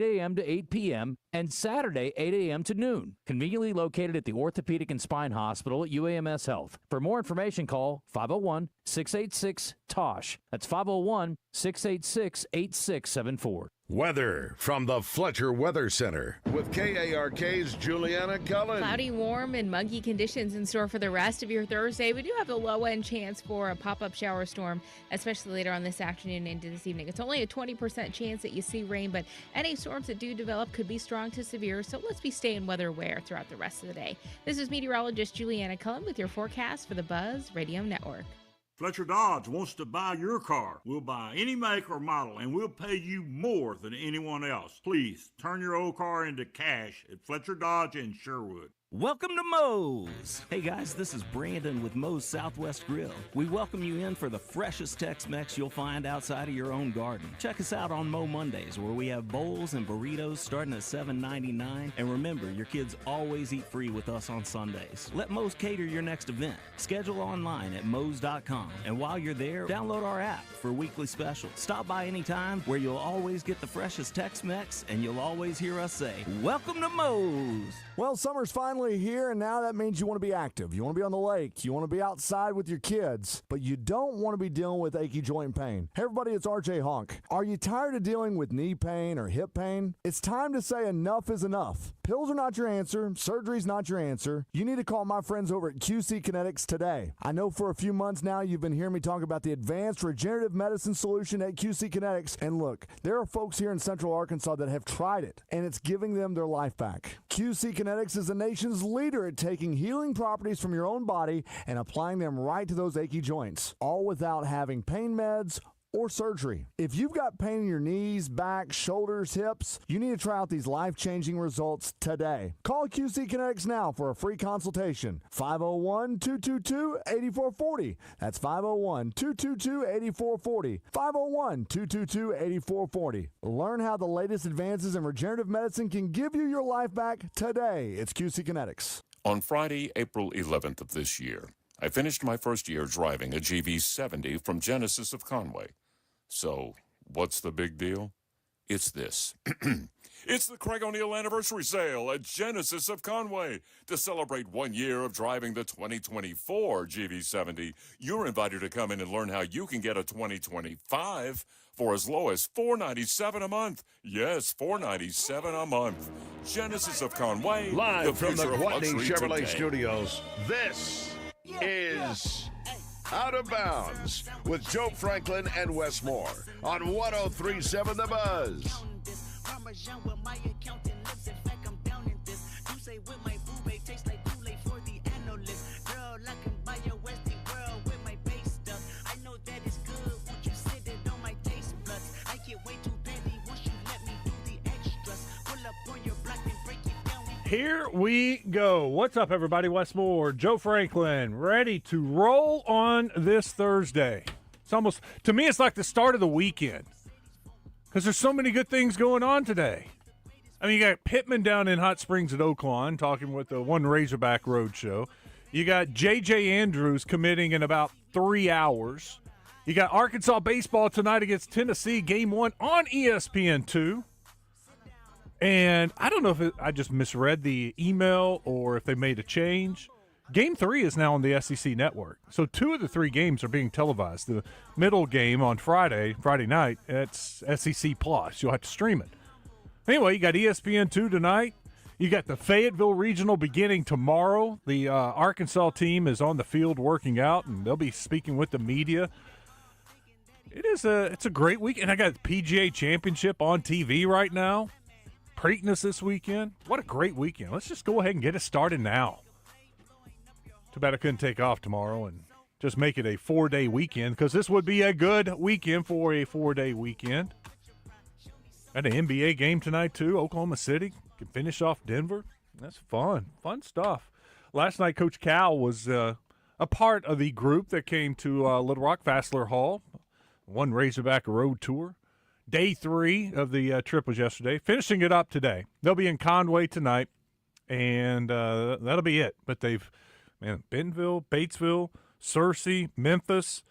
a.m. to 8 p.m., and Saturday, 8 a.m. to noon. Conveniently located at the Orthopedic and Spine Hospital at UAMS Health. For more information, call 501-686-TOSH. That's 501-686-8674. Weather from the Fletcher Weather Center with KARK's Juliana Cullen. Cloudy, warm, and muggy conditions in store for the rest of your Thursday. We do have a low-end chance for a pop-up shower storm, especially later on this afternoon into this evening. It's only a 20% chance that you see rain, but any storms that do develop could be strong to severe, so let's be staying weather aware throughout the rest of the day. This is meteorologist Juliana Cullen with your forecast for the Buzz Radio Network. Fletcher Dodge wants to buy your car. We'll buy any make or model, and we'll pay you more than anyone else. Please turn your old car into cash at Fletcher Dodge in Sherwood. Welcome to Moe's. Hey guys, this is Brandon with Moe's Southwest Grill. We welcome you in for the freshest Tex-Mex you'll find outside of your own garden. Check us out on Moe Mondays, where we have bowls and burritos starting at $7.99. And remember, your kids always eat free with us on Sundays. Let Moe's cater your next event. Schedule online at Moe's.com. And while you're there, download our app for weekly specials. Stop by anytime, where you'll always get the freshest Tex-Mex, and you'll always hear us say, welcome to Moe's. Well, summer's finally here, and now that means you want to be active. You want to be on the lake. You want to be outside with your kids, but you don't want to be dealing with achy joint pain. Hey, everybody, it's RJ Honk. Are you tired of dealing with knee pain or hip pain? It's time to say enough is enough. Pills are not your answer. Surgery's not your answer. You need to call my friends over at QC Kinetics today. I know for a few months now you've been hearing me talk about the advanced regenerative medicine solution at QC Kinetics, and look, there are folks here in Central Arkansas that have tried it, and it's giving them their life back. QC Kinetics is the nation's leader at taking healing properties from your own body and applying them right to those achy joints, all without having pain meds or surgery. If you've got pain in your knees, back, shoulders, hips, you need to try out these life-changing results today. Call QC Kinetics now for a free consultation. 501-222-8440. That's 501-222-8440. 501-222-8440. Learn how the latest advances in regenerative medicine can give you your life back today. It's QC Kinetics. On Friday, April 11th of this year, I finished my first year driving a GV70 from Genesis of Conway. So, what's the big deal? It's this. It's the Craig O'Neill Anniversary Sale at Genesis of Conway. To celebrate 1 year of driving the 2024 GV70, you're invited to come in and learn how you can get a 2025 for as low as $497 a month. Yes, $497 a month. Genesis of Conway. Live from the Gwatney Chevrolet today. Studios, this is Out of Bounds with Joe Franklin and Wes Moore on 103.7 The Buzz. Here we go. What's up, everybody? Wes Moore, Joe Franklin, ready to roll on this Thursday. It's almost, to me, it's like the start of the weekend because there's so many good things going on today. I mean, you got Pittman down in Hot Springs at Oaklawn talking with the One Razorback Road Show. You got J.J. Andrews committing in about 3 hours. You got Arkansas baseball tonight against Tennessee, Game 1 on ESPN2. And I don't know if I just misread the email or if they made a change. Game 3 is now on the SEC network. So 2 of the 3 games are being televised. The middle game on Friday night, it's SEC Plus. You'll have to stream it. Anyway, you got ESPN2 tonight. You got the Fayetteville Regional beginning tomorrow. The Arkansas team is on the field working out, and they'll be speaking with the media. It's a great week. And I got the PGA Championship on TV right now. Preakness this weekend. What a great weekend. Let's just go ahead and get it started now. Too bad I couldn't take off tomorrow and just make it a 4-day weekend, because this would be a good weekend for a 4-day weekend. Got an NBA game tonight, too. Oklahoma City can finish off Denver. That's fun. Fun stuff. Last night, Coach Cal was a part of the group that came to Little Rock Fassler Hall. One Razorback Road Tour. Day 3 of the trip was yesterday. Finishing it up today. They'll be in Conway tonight, and that'll be it. But Bentonville, Batesville, Searcy, Memphis,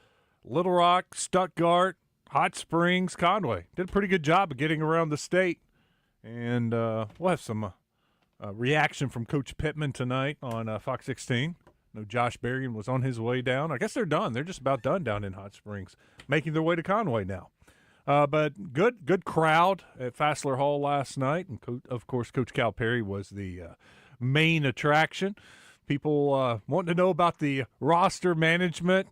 Little Rock, Stuttgart, Hot Springs, Conway. Did a pretty good job of getting around the state And we'll have some reaction from Coach Pittman tonight on Fox 16. No, Josh Berrien was on his way down. I guess they're done. They're just about done down in Hot Springs, making their way to Conway now. But good crowd at Fassler Hall last night. And, of course, Coach Calipari was the main attraction. People wanting to know about the roster management.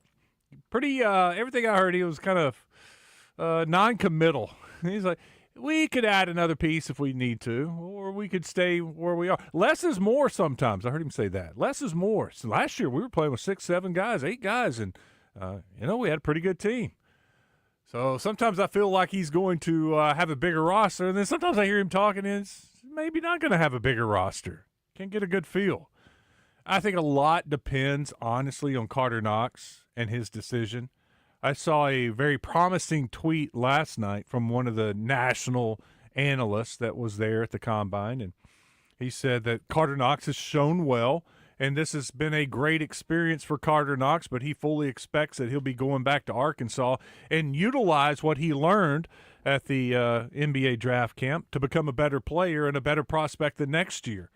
Pretty everything I heard, he was kind of non-committal. He's like, we could add another piece if we need to, or we could stay where we are. Less is more sometimes. I heard him say that. Less is more. So last year we were playing with 6, 7 guys, 8 guys, and, we had a pretty good team. So sometimes I feel like he's going to have a bigger roster, and then sometimes I hear him talking and it's maybe not going to have a bigger roster. Can't get a good feel. I think a lot depends, honestly, on Carter Knox and his decision. I saw a very promising tweet last night from one of the national analysts that was there at the Combine, and he said that Carter Knox has shown well, and this has been a great experience for Carter Knox, but he fully expects that he'll be going back to Arkansas and utilize what he learned at the NBA draft camp to become a better player and a better prospect the next year.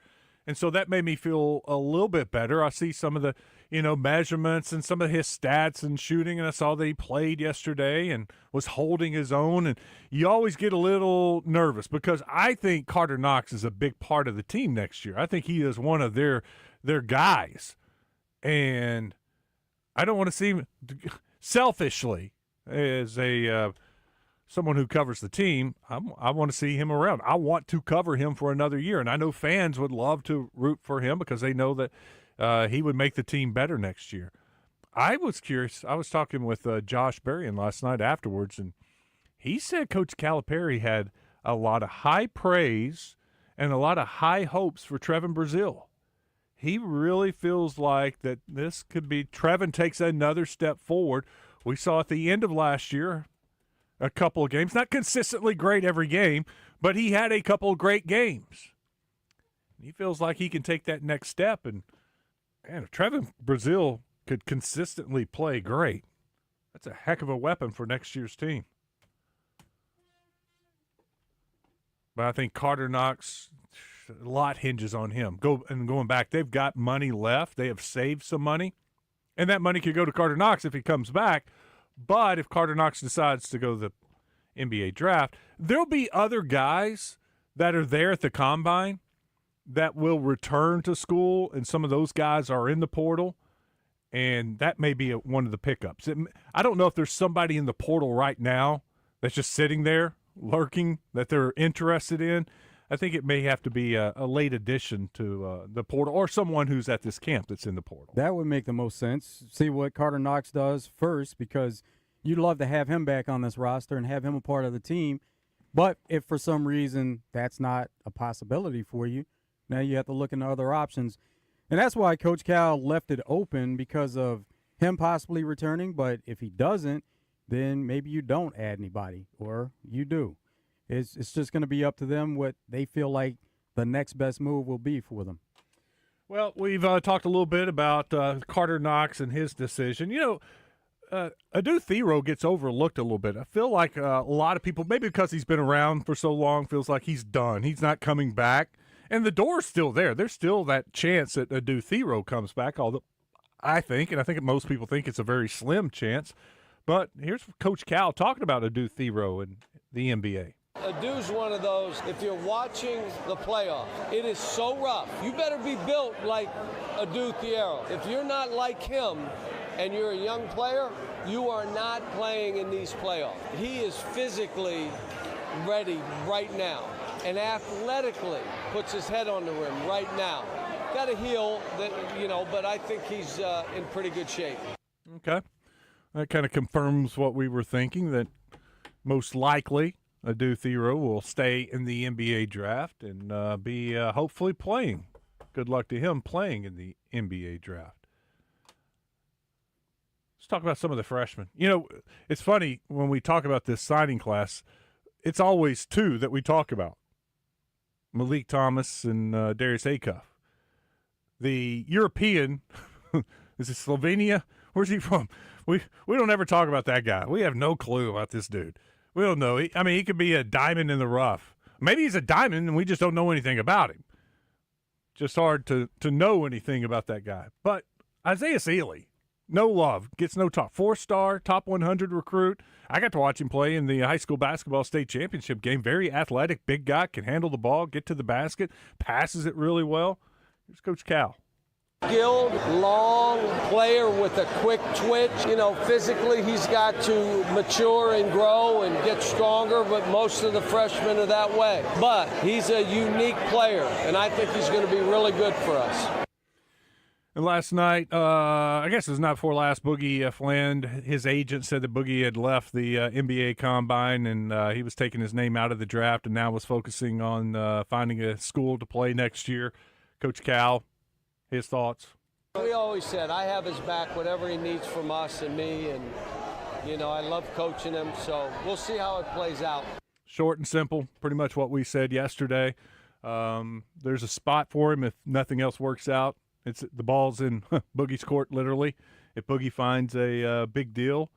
And so that made me feel a little bit better. I see some of the, measurements and some of his stats and shooting, and I saw that he played yesterday and was holding his own. And you always get a little nervous because I think Carter Knox is a big part of the team next year. I think he is one of their guys. And I don't want to see him selfishly as a someone who covers the team. I want to see him around. I want to cover him for another year, and I know fans would love to root for him because they know that he would make the team better next year. I was curious. I was talking with Josh Berrien last night afterwards, and he said Coach Calipari had a lot of high praise and a lot of high hopes for Trevin Brazile. He really feels like that this could be Trevin takes another step forward. We saw at the end of last year a couple of games, not consistently great every game, but he had a couple of great games. He feels like he can take that next step, and man, if Trevin Brazile could consistently play great, that's a heck of a weapon for next year's team. But I think Carter Knox, a lot hinges on him. Going back, they've got money left. They have saved some money, and that money could go to Carter Knox if he comes back. But if Carter Knox decides to go to the NBA draft, there'll be other guys that are there at the Combine that will return to school, and some of those guys are in the portal, and that may be one of the pickups. I don't know if there's somebody in the portal right now that's just sitting there lurking that they're interested in. I think it may have to be a late addition to the portal or someone who's at this camp that's in the portal. That would make the most sense. See what Carter Knox does first, because you'd love to have him back on this roster and have him a part of the team. But if for some reason that's not a possibility for you, now you have to look into other options. And that's why Coach Cal left it open, because of him possibly returning. But if he doesn't, then maybe you don't add anybody, or you do. It's just going to be up to them what they feel like the next best move will be for them. Well, we've talked a little bit about Carter Knox and his decision. Adu Thero gets overlooked a little bit. I feel like a lot of people, maybe because he's been around for so long, feels like he's done. He's not coming back. And the door's still there. There's still that chance that Adu Thero comes back, although I think most people think it's a very slim chance. But here's Coach Cal talking about Adu Thero and the NBA. Adu's one of those, if you're watching the playoff, it is so rough. You better be built like Adu Thero. If you're not like him and you're a young player, you are not playing in these playoffs. He is physically ready right now and athletically puts his head on the rim right now. Got to heal, but I think he's in pretty good shape. Okay. That kind of confirms what we were thinking, that most likely Adu Thero will stay in the NBA draft and be hopefully playing. Good luck to him playing in the NBA draft. Let's talk about some of the freshmen. It's funny when we talk about this signing class, it's always two that we talk about, Malik Thomas and Darius Acuff. The European, is it Slovenia? Where's he from? We don't ever talk about that guy. We have no clue about this dude. We don't know. He could be a diamond in the rough. Maybe he's a diamond and we just don't know anything about him. Just hard to know anything about that guy. But Isaiah Sealy, no love, gets no talk. 4-star, top 100 recruit. I got to watch him play in the high school basketball state championship game. Very athletic, big guy, can handle the ball, get to the basket, passes it really well. Here's Coach Cal. Skilled, long player with a quick twitch. Physically he's got to mature and grow and get stronger, but most of the freshmen are that way. But he's a unique player, and I think he's going to be really good for us. And last night, I guess it was not before last, Boogie Fland, his agent said that Boogie had left the NBA Combine and he was taking his name out of the draft and now was focusing on finding a school to play next year. Coach Cal, his thoughts? We always said, I have his back, whatever he needs from us and me, and, I love coaching him, so we'll see how it plays out. Short and simple, pretty much what we said yesterday. There's a spot for him if nothing else works out. The ball's in Boogie's court, literally. If Boogie finds a big deal,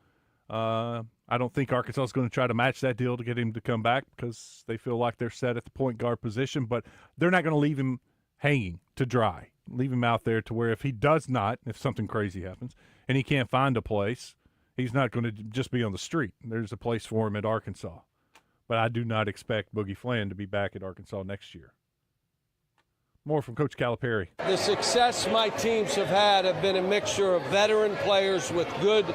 I don't think Arkansas is going to try to match that deal to get him to come back because they feel like they're set at the point guard position, but they're not going to leave him hanging to dry. Leave him out there to where if he does not, if something crazy happens, and he can't find a place, he's not going to just be on the street. There's a place for him at Arkansas. But I do not expect Boogie Fland to be back at Arkansas next year. More from Coach Calipari. The success my teams have been a mixture of veteran players with good,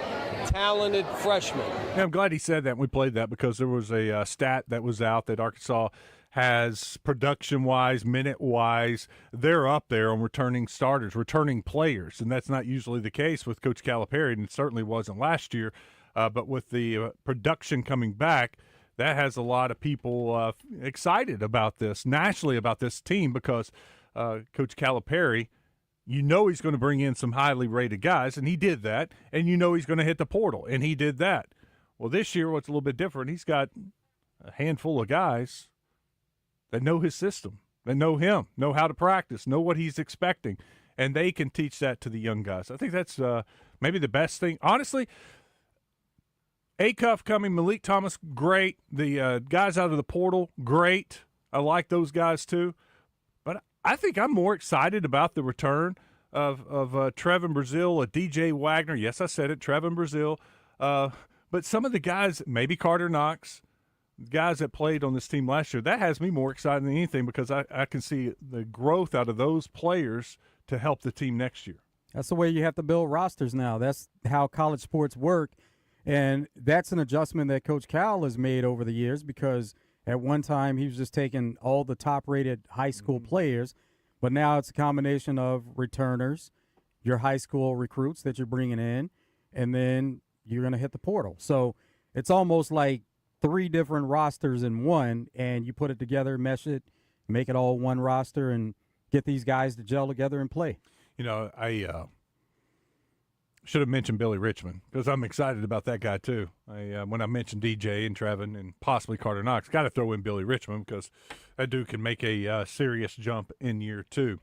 talented freshmen. Yeah, I'm glad he said that. We played that because there was a stat that was out that Arkansas has production-wise, minute-wise, they're up there on returning starters, returning players, and that's not usually the case with Coach Calipari, and it certainly wasn't last year. But with the production coming back, that has a lot of people excited about this, nationally about this team, because Coach Calipari, he's going to bring in some highly rated guys, and he did that, and he's going to hit the portal, and he did that. Well, this year, what's a little bit different, he's got a handful of guys that know his system, that know him, know how to practice, know what he's expecting, and they can teach that to the young guys. I think that's maybe the best thing. Honestly, Acuff coming, Malik Thomas, great. The guys out of the portal, great. I like those guys too. But I think I'm more excited about the return of Trevin Brazile, DJ Wagner. Yes, I said it, Trevin Brazile. But some of the guys, maybe Carter Knox, guys that played on this team last year, that has me more excited than anything because I can see the growth out of those players to help the team next year. That's the way you have to build rosters now. That's how college sports work, and that's an adjustment that Coach Cal has made over the years because at one time he was just taking all the top-rated high school players, but now it's a combination of returners, your high school recruits that you're bringing in, and then you're going to hit the portal. So it's almost like 3 different rosters in one, and you put it together, mesh it, make it all one roster, and get these guys to gel together and play. I should have mentioned Billy Richmond because I'm excited about that guy too. When I mentioned DJ and Trevin and possibly Carter Knox, got to throw in Billy Richmond because that dude can make a serious jump in year 2.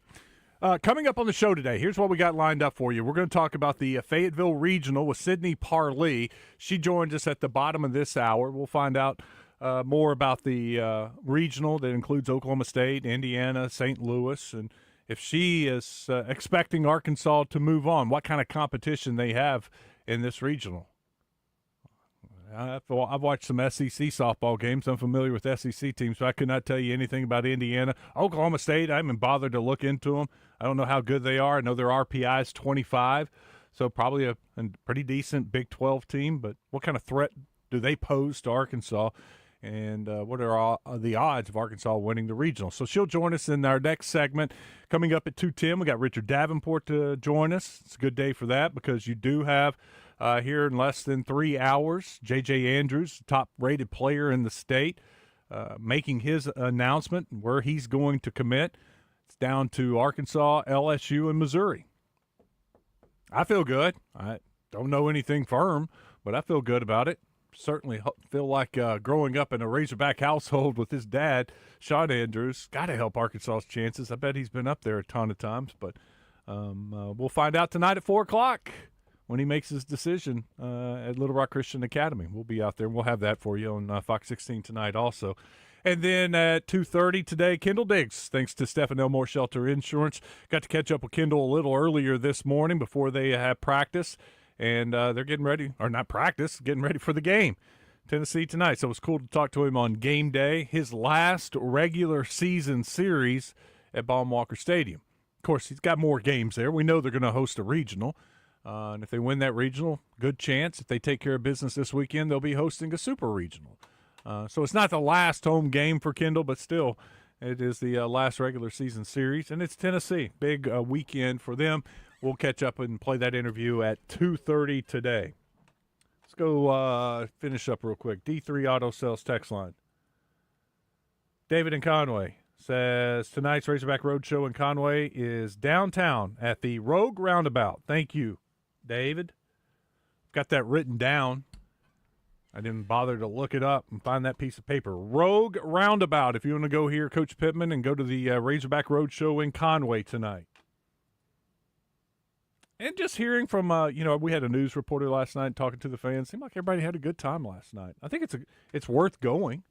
Coming up on the show today, here's what we got lined up for you. We're going to talk about the Fayetteville Regional with Sydney Parlee. She joins us at the bottom of this hour. We'll find out more about the regional that includes Oklahoma State, Indiana, St. Louis, and if she is expecting Arkansas to move on, what kind of competition they have in this regional. I've watched some SEC softball games. I'm familiar with SEC teams, so I could not tell you anything about Indiana. Oklahoma State, I haven't bothered to look into them. I don't know how good they are. I know their RPI is 25, so probably a pretty decent Big 12 team, but what kind of threat do they pose to Arkansas? And what are the odds of Arkansas winning the regional? So she'll join us in our next segment. Coming up at 2:10, we got Richard Davenport to join us. It's a good day for that because you do have here in less than 3 hours, J.J. Andrews, top-rated player in the state, making his announcement where he's going to commit. It's down to Arkansas, LSU, and Missouri. I feel good. I don't know anything firm, but I feel good about it. Certainly feel like growing up in a Razorback household with his dad, Sean Andrews, got to help Arkansas's chances. I bet he's been up there a ton of times, but we'll find out tonight at 4 o'clock when he makes his decision at Little Rock Christian Academy. We'll be out there, and we'll have that for you on Fox 16 tonight also. And then at 2:30 today, Kendall Diggs, thanks to Stephen Elmore Shelter Insurance, got to catch up with Kendall a little earlier this morning before they have practice. And they're getting ready, or not practice, getting ready for the game. Tennessee tonight. So it was cool to talk to him on game day, his last regular season series at Baum-Walker Stadium. Of course, he's got more games there. We know they're going to host a regional. And if they win that regional, good chance. If they take care of business this weekend, they'll be hosting a super regional. So it's not the last home game for Kendall, but still, it is the last regular season series. And it's Tennessee. Big weekend for them. We'll catch up and play that interview at 2:30 today. Let's go finish up real quick. D3 Auto Sales text line. David in Conway says, tonight's Razorback Roadshow in Conway is downtown at the Rogue Roundabout. Thank you, David. Got that written down. I didn't bother to look it up and find that piece of paper. Rogue Roundabout, if you want to go hear Coach Pittman and go to the Razorback Roadshow in Conway tonight. And just hearing from, we had a news reporter last night talking to the fans. Seemed like everybody had a good time last night. I think it's worth going.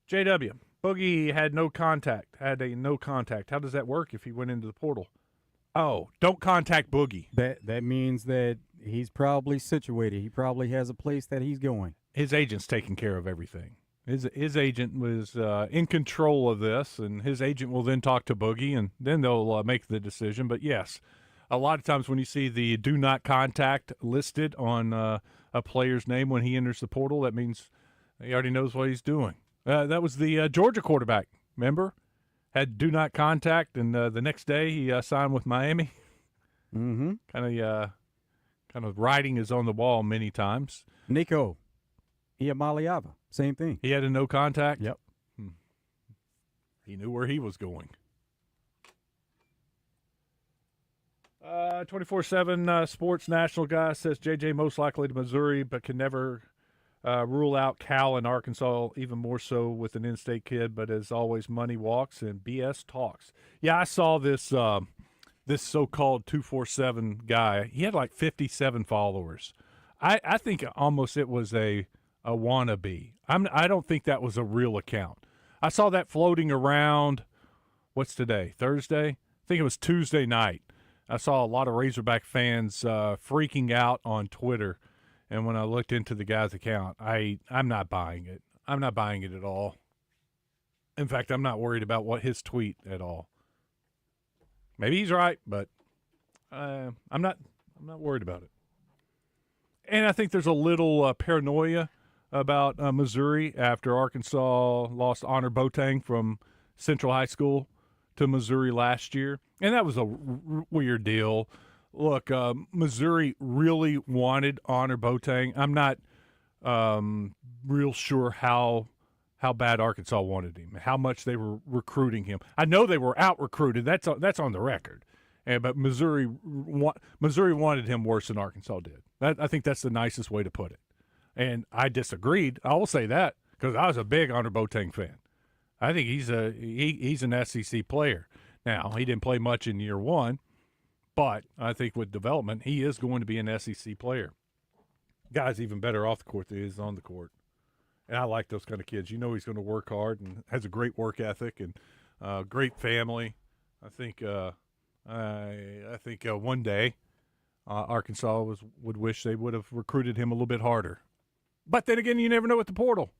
JW, Boogie had no contact. How does that work if he went into the portal? Oh, don't contact Boogie. That means that he's probably situated. He probably has a place that he's going. His agent's taking care of everything. His agent was in control of this, and his agent will then talk to Boogie, and then they'll make the decision. But, yes, a lot of times when you see the do not contact listed on a player's name when he enters the portal, that means he already knows what he's doing. That was the Georgia quarterback, remember? Had do not contact, and the next day he signed with Miami. Mm-hmm. Kind of writing is on the wall many times. Nico Iamaleava, same thing. He had a no contact? Yep. He knew where he was going. 24/7 Sports National guy says JJ most likely to Missouri, but can never rule out Cal and Arkansas, even more so with an in-state kid. But as always, money walks and BS talks. Yeah, I saw this this so-called 247 guy. He had like 57 followers. I think almost it was a wannabe. I don't think that was a real account. I saw that floating around. What's today? Thursday? I think it was Tuesday night. I saw a lot of Razorback fans freaking out on Twitter. And when I looked into the guy's account, I'm not buying it. I'm not buying it at all. In fact, I'm not worried about what his tweet at all. Maybe he's right, but I'm not worried about it. And I think there's a little paranoia about Missouri after Arkansas lost Honor Boateng from Central High School to Missouri last year. And that was a weird deal. Look, Missouri really wanted Honor Boateng. I'm not real sure how bad Arkansas wanted him, how much they were recruiting him. I know they were out-recruited. That's on the record. But Missouri wanted him worse than Arkansas did. I think that's the nicest way to put it. And I disagreed. I will say that because I was a big Honor Boateng fan. I think he's an SEC player. Now, he didn't play much in year one, but I think with development, he is going to be an SEC player. Guy's even better off the court than he is on the court. And I like those kind of kids. You know he's going to work hard and has a great work ethic and great family. I think one day Arkansas would wish they would have recruited him a little bit harder. But then again, you never know with the portal.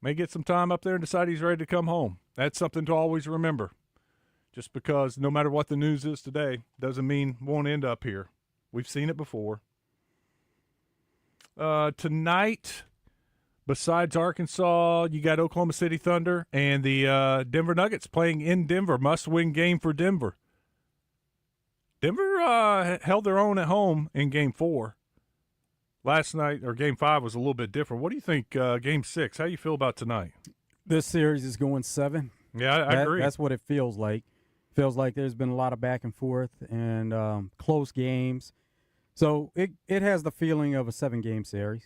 May get some time up there and decide he's ready to come home. That's something to always remember. Just because no matter what the news is today doesn't mean won't end up here. We've seen it before. Tonight, besides Arkansas, you got Oklahoma City Thunder and the Denver Nuggets playing in Denver. Must-win game for Denver. Denver held their own at home in Game 4. Last night, or Game 5, was a little bit different. What do you think, Game 6? How do you feel about tonight? This series is going 7. Yeah, I agree. That's what it feels like. Feels like there's been a lot of back and forth and close games. So it has the feeling of a 7-game series.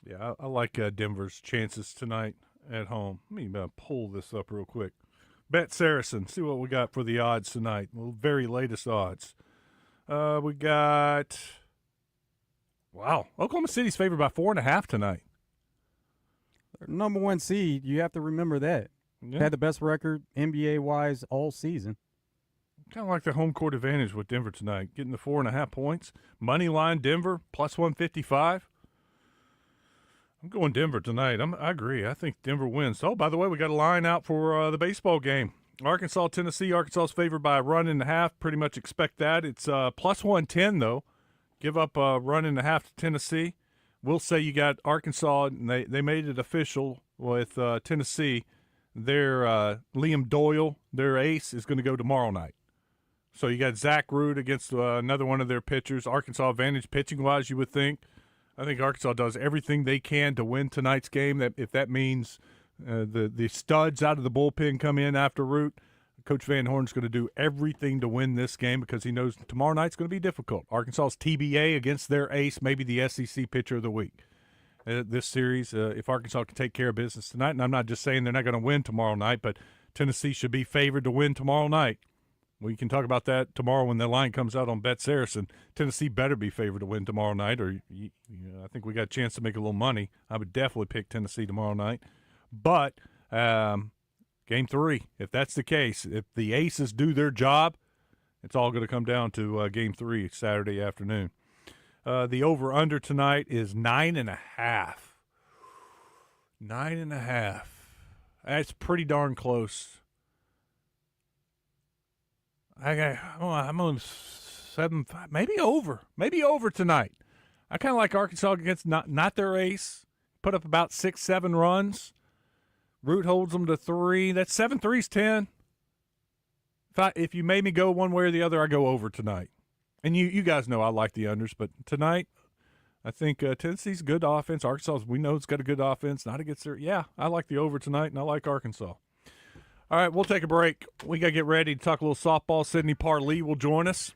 Yeah, I like Denver's chances tonight at home. Let me pull this up real quick. Bet Saracen, see what we got for the odds tonight. The very latest odds. We got, wow, Oklahoma City's favored by 4.5 tonight. Number 1 seed, you have to remember that. Yeah. Had the best record NBA-wise all season. Kind of like the home court advantage with Denver tonight, getting the 4.5 points. Money line Denver, plus 155. I'm going Denver tonight. I agree. I think Denver wins. Oh, by the way, we got a line out for the baseball game. Arkansas, Tennessee. Arkansas's favored by a run and a half. Pretty much expect that. It's plus 110, though. Give up a run and a half to Tennessee. We'll say you got Arkansas, and they made it official with Tennessee. Their Liam Doyle, their ace, is going to go tomorrow night. So you got Zach Root against another one of their pitchers. Arkansas advantage pitching-wise, you would think. I think Arkansas does everything they can to win tonight's game. That if that means the studs out of the bullpen come in after Root, Coach Van Horn's going to do everything to win this game because he knows tomorrow night's going to be difficult. Arkansas's TBA against their ace, maybe the SEC pitcher of the week. This series, if Arkansas can take care of business tonight, and I'm not just saying they're not going to win tomorrow night, but Tennessee should be favored to win tomorrow night. We can talk about that tomorrow when the line comes out on Bet Saracen. Tennessee better be favored to win tomorrow night, or I think we got a chance to make a little money. I would definitely pick Tennessee tomorrow night. But Game 3, if that's the case, if the Aces do their job, it's all going to come down to Game 3 Saturday afternoon. The over-under tonight is 9.5. 9.5. That's pretty darn close. I'm on 7, maybe over tonight. I kind of like Arkansas against not their ace. Put up about 6-7 runs. Root holds them to 3. That's 7 threes, 10. If you made me go one way or the other, I go over tonight. And you guys know I like the unders, but tonight I think Tennessee's good offense. Arkansas, we know it's got a good offense. Not against their. Yeah, I like the over tonight, and I like Arkansas. All right, we'll take a break. We got to get ready to talk a little softball. Sydney Parlee will join us.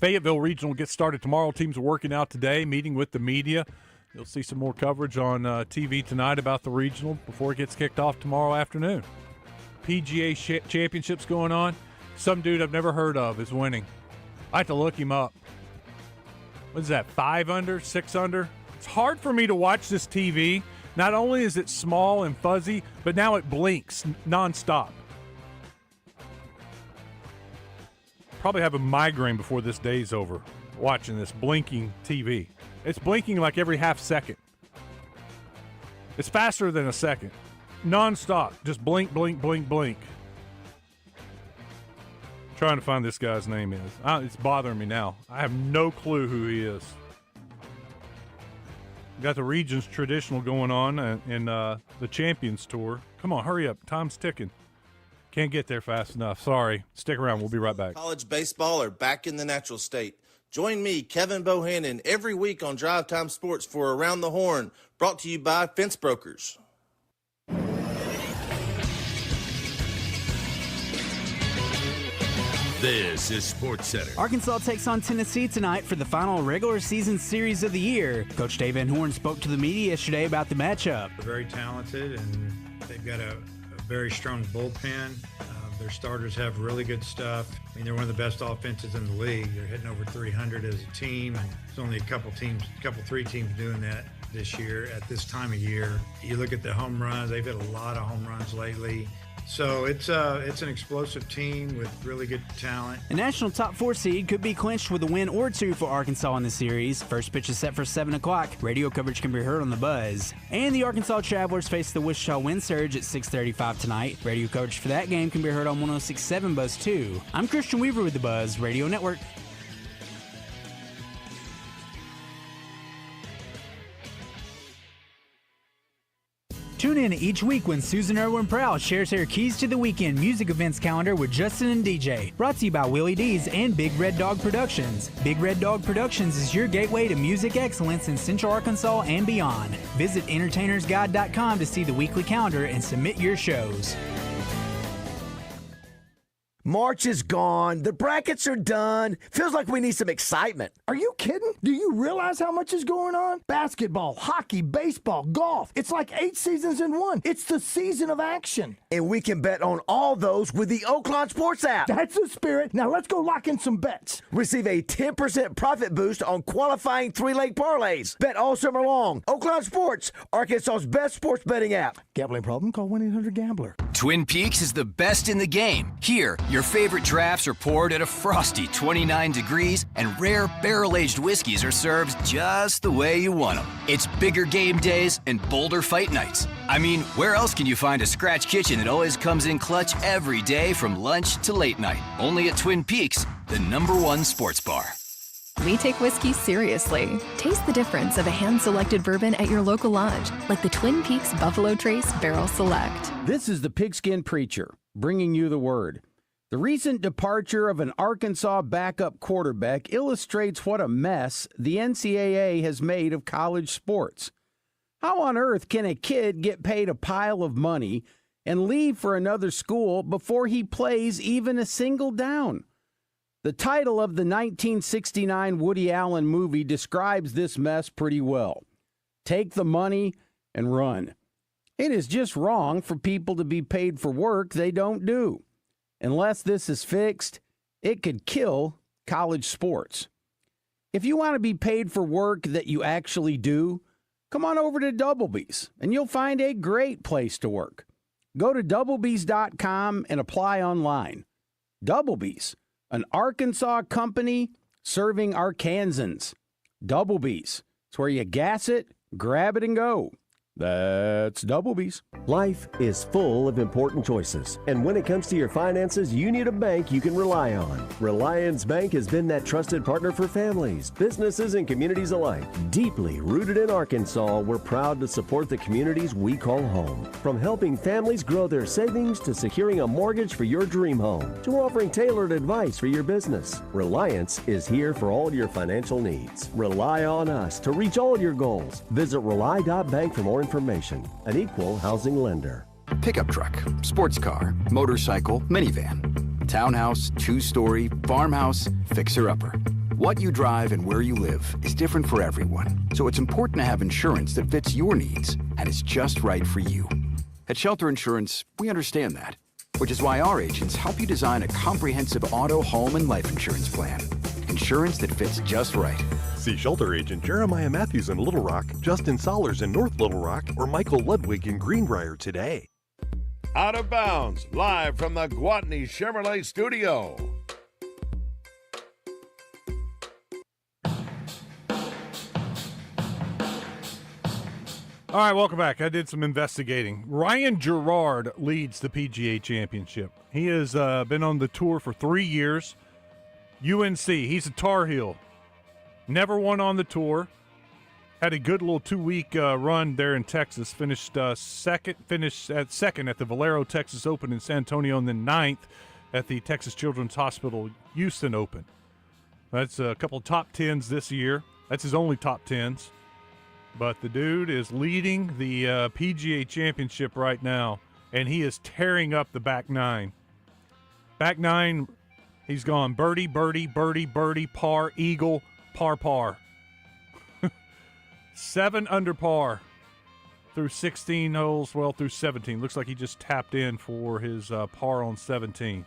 Fayetteville Regional gets started tomorrow. Teams are working out today, meeting with the media. You'll see some more coverage on TV tonight about the regional before it gets kicked off tomorrow afternoon. PGA Championships going on. Some dude I've never heard of is winning. I have to look him up. What is that, 5 under, 6 under? It's hard for me to watch this TV. Not only is it small and fuzzy, but now it blinks nonstop. Probably have a migraine before this day's over watching this blinking TV. It's blinking like every half second. It's faster than a second. Nonstop. Just blink, blink, blink, blink. Trying to find this guy's name is. It's bothering me now. I have no clue who he is. Got the region's traditional going on in the Champions Tour. Come on, hurry up. Time's ticking. Can't get there fast enough. Sorry. Stick around. We'll be right back. College baseball are back in the natural state. Join me, Kevin Bohannon, every week on Drive Time Sports for Around the Horn, brought to you by Fence Brokers. This is Sports Center. Arkansas takes on Tennessee tonight for the final regular season series of the year. Coach Dave Van Horn spoke to the media yesterday about the matchup. They're very talented, and they've got a very strong bullpen. Their starters have really good stuff. I mean, they're one of the best offenses in the league. They're hitting over 300 as a team, and there's only three teams doing that this year at this time of year. You look at the home runs; they've hit a lot of home runs lately. So it's an explosive team with really good talent. A national top 4 seed could be clinched with a win or two for Arkansas in the series. First pitch is set for 7 o'clock. Radio coverage can be heard on The Buzz. And the Arkansas Travelers face the Wichita Wind Surge at 6:35 tonight. Radio coverage for that game can be heard on 106.7 Buzz 2. I'm Christian Weaver with The Buzz Radio Network. Tune in each week when Susan Irwin Prowl shares her Keys to the Weekend music events calendar with Justin and DJ. Brought to you by Willie D's and Big Red Dog Productions. Big Red Dog Productions is your gateway to music excellence in Central Arkansas and beyond. Visit entertainersguide.com to see the weekly calendar and submit your shows. March is gone. The brackets are done. Feels like we need some excitement. Are you kidding? Do you realize how much is going on? Basketball, hockey, baseball, golf. It's like 8 seasons in one. It's the season of action. And we can bet on all those with the Oaklawn Sports app. That's the spirit. Now let's go lock in some bets. Receive a 10% profit boost on qualifying 3-leg parlays. Bet all summer long. Oaklawn Sports, Arkansas's best sports betting app. Gambling problem? Call 1-800-GAMBLER. Twin Peaks is the best in the game. Here, your favorite drafts are poured at a frosty 29 degrees, and rare barrel-aged whiskeys are served just the way you want them. It's bigger game days and bolder fight nights. I mean, where else can you find a scratch kitchen that always comes in clutch every day from lunch to late night? Only at Twin Peaks, the #1 sports bar. We take whiskey seriously. Taste the difference of a hand-selected bourbon at your local lodge, like the Twin Peaks Buffalo Trace Barrel Select. This is the Pigskin Preacher, bringing you the word. The recent departure of an Arkansas backup quarterback illustrates what a mess the NCAA has made of college sports. How on earth can a kid get paid a pile of money and leave for another school before he plays even a single down? The title of the 1969 Woody Allen movie describes this mess pretty well. Take the money and run. It is just wrong for people to be paid for work they don't do. Unless this is fixed, it could kill college sports. If you want to be paid for work that you actually do, come on over to Doublebees, and you'll find a great place to work. Go to Doublebees.com and apply online. Doublebees, an Arkansas company serving Arkansans. Doublebees. It's where you gas it, grab it, and go. That's Doublebees. Life is full of important choices, and when it comes to your finances, you need a bank you can rely on. Reliance Bank has been that trusted partner for families, businesses, and communities alike. Deeply rooted in Arkansas, we're proud to support the communities we call home. From helping families grow their savings to securing a mortgage for your dream home to offering tailored advice for your business, Reliance is here for all your financial needs. Rely on us to reach all your goals. Visit rely.bank for more information. An equal housing lender. Pickup truck, sports car, motorcycle, minivan, townhouse, two-story, farmhouse, fixer-upper. What you drive and where you live is different for everyone, so it's important to have insurance that fits your needs and is just right for you. At Shelter Insurance, we understand that, which is why our agents help you design a comprehensive auto, home, and life insurance plan. Insurance that fits just right. See Shelter Agent Jeremiah Matthews in Little Rock, Justin Sollers in North Little Rock, or Michael Ludwig in Greenbrier today. Out of Bounds, live from the Gwatney Chevrolet studio. All right, welcome back. I did some investigating. Ryan Gerard leads the PGA Championship. He has been on the tour for 3 years. UNC, he's a Tar Heel. Never won on the tour. Had a good little 2-week run there in Texas. Finished second at the Valero Texas Open in San Antonio, and then 9th at the Texas Children's Hospital Houston Open. That's a couple of top 10s this year. That's his only top 10s. But the dude is leading the PGA Championship right now, and he is tearing up the back nine. Back nine, he's gone birdie, birdie, birdie, birdie, par, eagle, par, par. 7 under par through 16 holes, well, through 17. Looks like he just tapped in for his par on 17.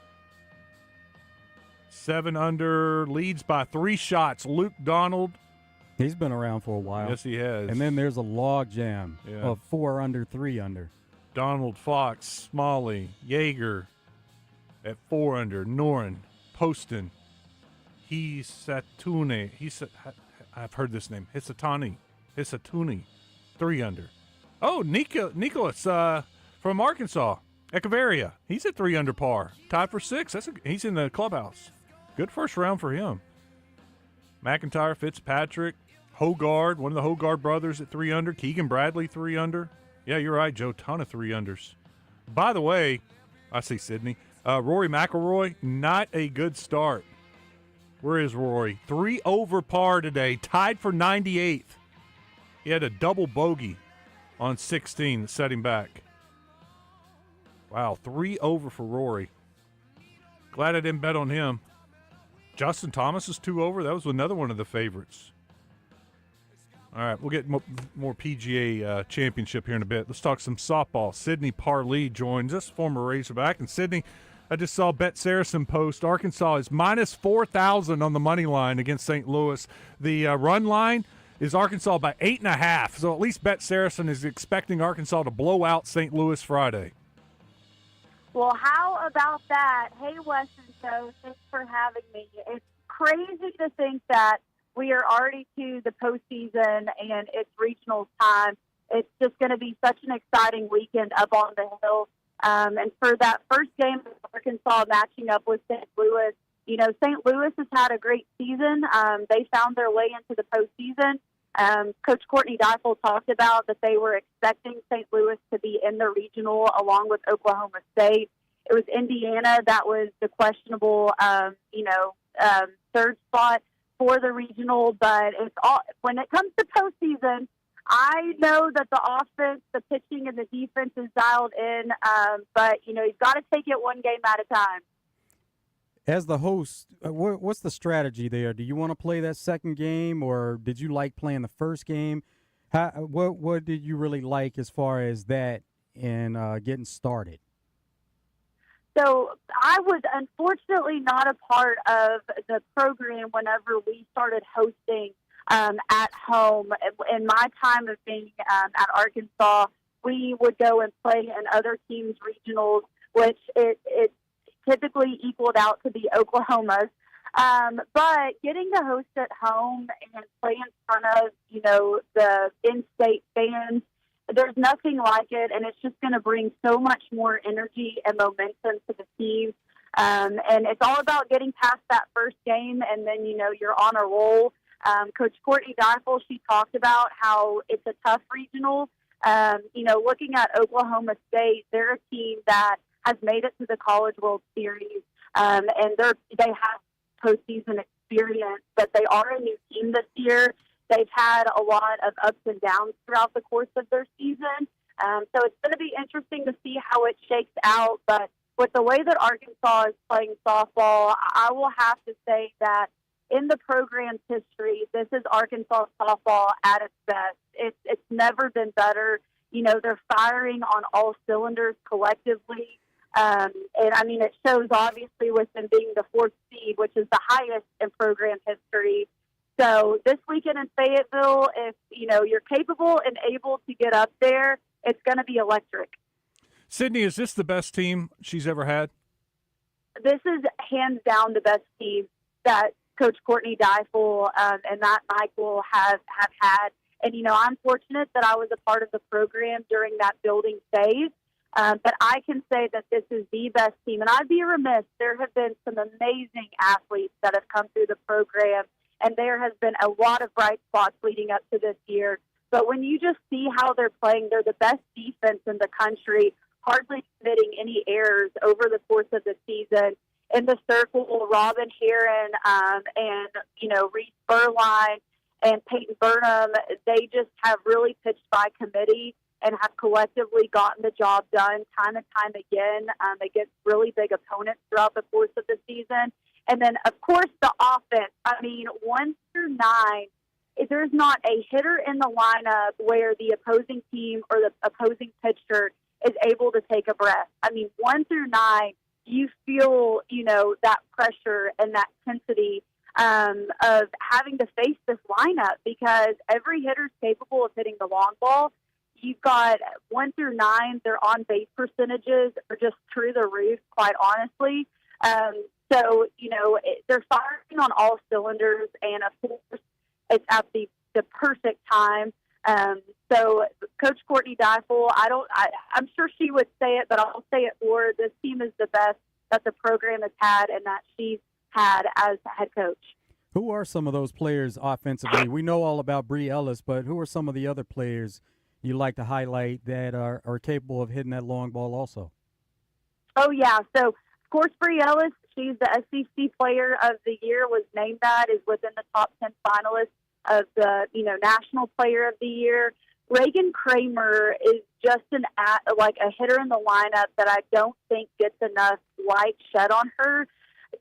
7 under, leads by 3 shots. Luke Donald. He's been around for a while. Yes, he has. And then there's a log jam of 4 under, 3 under. Donald, Fox, Smalley, Yeager at 4 under. Noren, Poston, Hisatune. I've heard this name. Hisatuni, 3 under. Oh, Nicholas from Arkansas, Echeverria. He's at 3 under par. Tied for 6. He's in the clubhouse. Good first round for him. McIntyre, Fitzpatrick, Hogard, one of the Hogard brothers at 3 under. Keegan Bradley, 3 under. Yeah, you're right, Joe. Ton of 3 unders. By the way, I see Sydney. Rory McIlroy, not a good start. Where is Rory? 3 over par today, tied for 98th. He had a double bogey on 16 that set him back. Wow, 3 over for Rory. Glad I didn't bet on him. Justin Thomas is 2 over. That was another one of the favorites. All right, we'll get more PGA championship here in a bit. Let's talk some softball. Sydney Parlee joins us, former Razorback. And Sydney, I just saw Bet Saracen post. Arkansas is minus 4,000 on the money line against St. Louis. The run line is Arkansas by 8.5. So at least Bet Saracen is expecting Arkansas to blow out St. Louis Friday. Well, how about that? Hey, Wes and Joe, thanks for having me. It's crazy to think that we are already to the postseason and it's regional time. It's just going to be such an exciting weekend up on the hill. And for that first game of Arkansas matching up with St. Louis, you know, St. Louis has had a great season. They found their way into the postseason. Coach Gwatney talked about that they were expecting St. Louis to be in the regional along with Oklahoma State. It was Indiana that was the questionable, third spot for the regional. But it's all when it comes to postseason, I know that the offense, the pitching, and the defense is dialed in. But you've got to take it one game at a time. As the host, what's the strategy there? Do you want to play that second game, or did you like playing the first game? What did you really like as far as that and getting started? So I was unfortunately not a part of the program whenever we started hosting at home. In my time of being at Arkansas, we would go and play in other teams' regionals, which it typically equaled out to the Oklahomas. But getting to host at home and play in front of, the in-state fans, there's nothing like it, and it's just going to bring so much more energy and momentum to the team. And it's all about getting past that first game, and then, you're on a roll. Coach Courtney Deiffel, she talked about how it's a tough regional. Looking at Oklahoma State, they're a team that has made it to the College World Series, and they have postseason experience, but they are a new team this year. They've had a lot of ups and downs throughout the course of their season, so it's going to be interesting to see how it shakes out. But with the way that Arkansas is playing softball, I will have to say that in the program's history, this is Arkansas softball at its best. It's never been better. They're firing on all cylinders collectively. It shows obviously with them being the 4th seed, which is the highest in program history. So this weekend in Fayetteville, if you're capable and able to get up there, it's going to be electric. Sydney, is this the best team she's ever had? This is hands down the best team that Coach Courtney Deiffel and Matt Michael have had. And, I'm fortunate that I was a part of the program during that building phase. But I can say that this is the best team. And I'd be remiss. There have been some amazing athletes that have come through the program, and there has been a lot of bright spots leading up to this year. But when you just see how they're playing, they're the best defense in the country, hardly committing any errors over the course of the season. In the circle, Robin Heron and Reese Burline and Peyton Burnham, they just have really pitched by committee and have collectively gotten the job done time and time again against really big opponents throughout the course of the season. And then, of course, the offense. 1 through 9, there's not a hitter in the lineup where the opposing team or the opposing pitcher is able to take a breath. 1 through 9, you feel, that pressure and that intensity of having to face this lineup because every hitter's capable of hitting the long ball. You've got 1 through 9, their on-base percentages are just through the roof, quite honestly. So, they're firing on all cylinders, and of course, it's at the perfect time. So, Coach Courtney Deiffel, I'm sure she would say it, but I'll say it for her. This team is the best that the program has had and that she's had as head coach. Who are some of those players offensively? We know all about Bree Ellis, but who are some of the other players you like to highlight that are capable of hitting that long ball also? Oh, yeah. So, of course, Bree Ellis, she's the SEC Player of the Year, was named that, is within the top 10 finalists of the, National Player of the Year. Reagan Kramer is just a hitter in the lineup that I don't think gets enough light shed on her.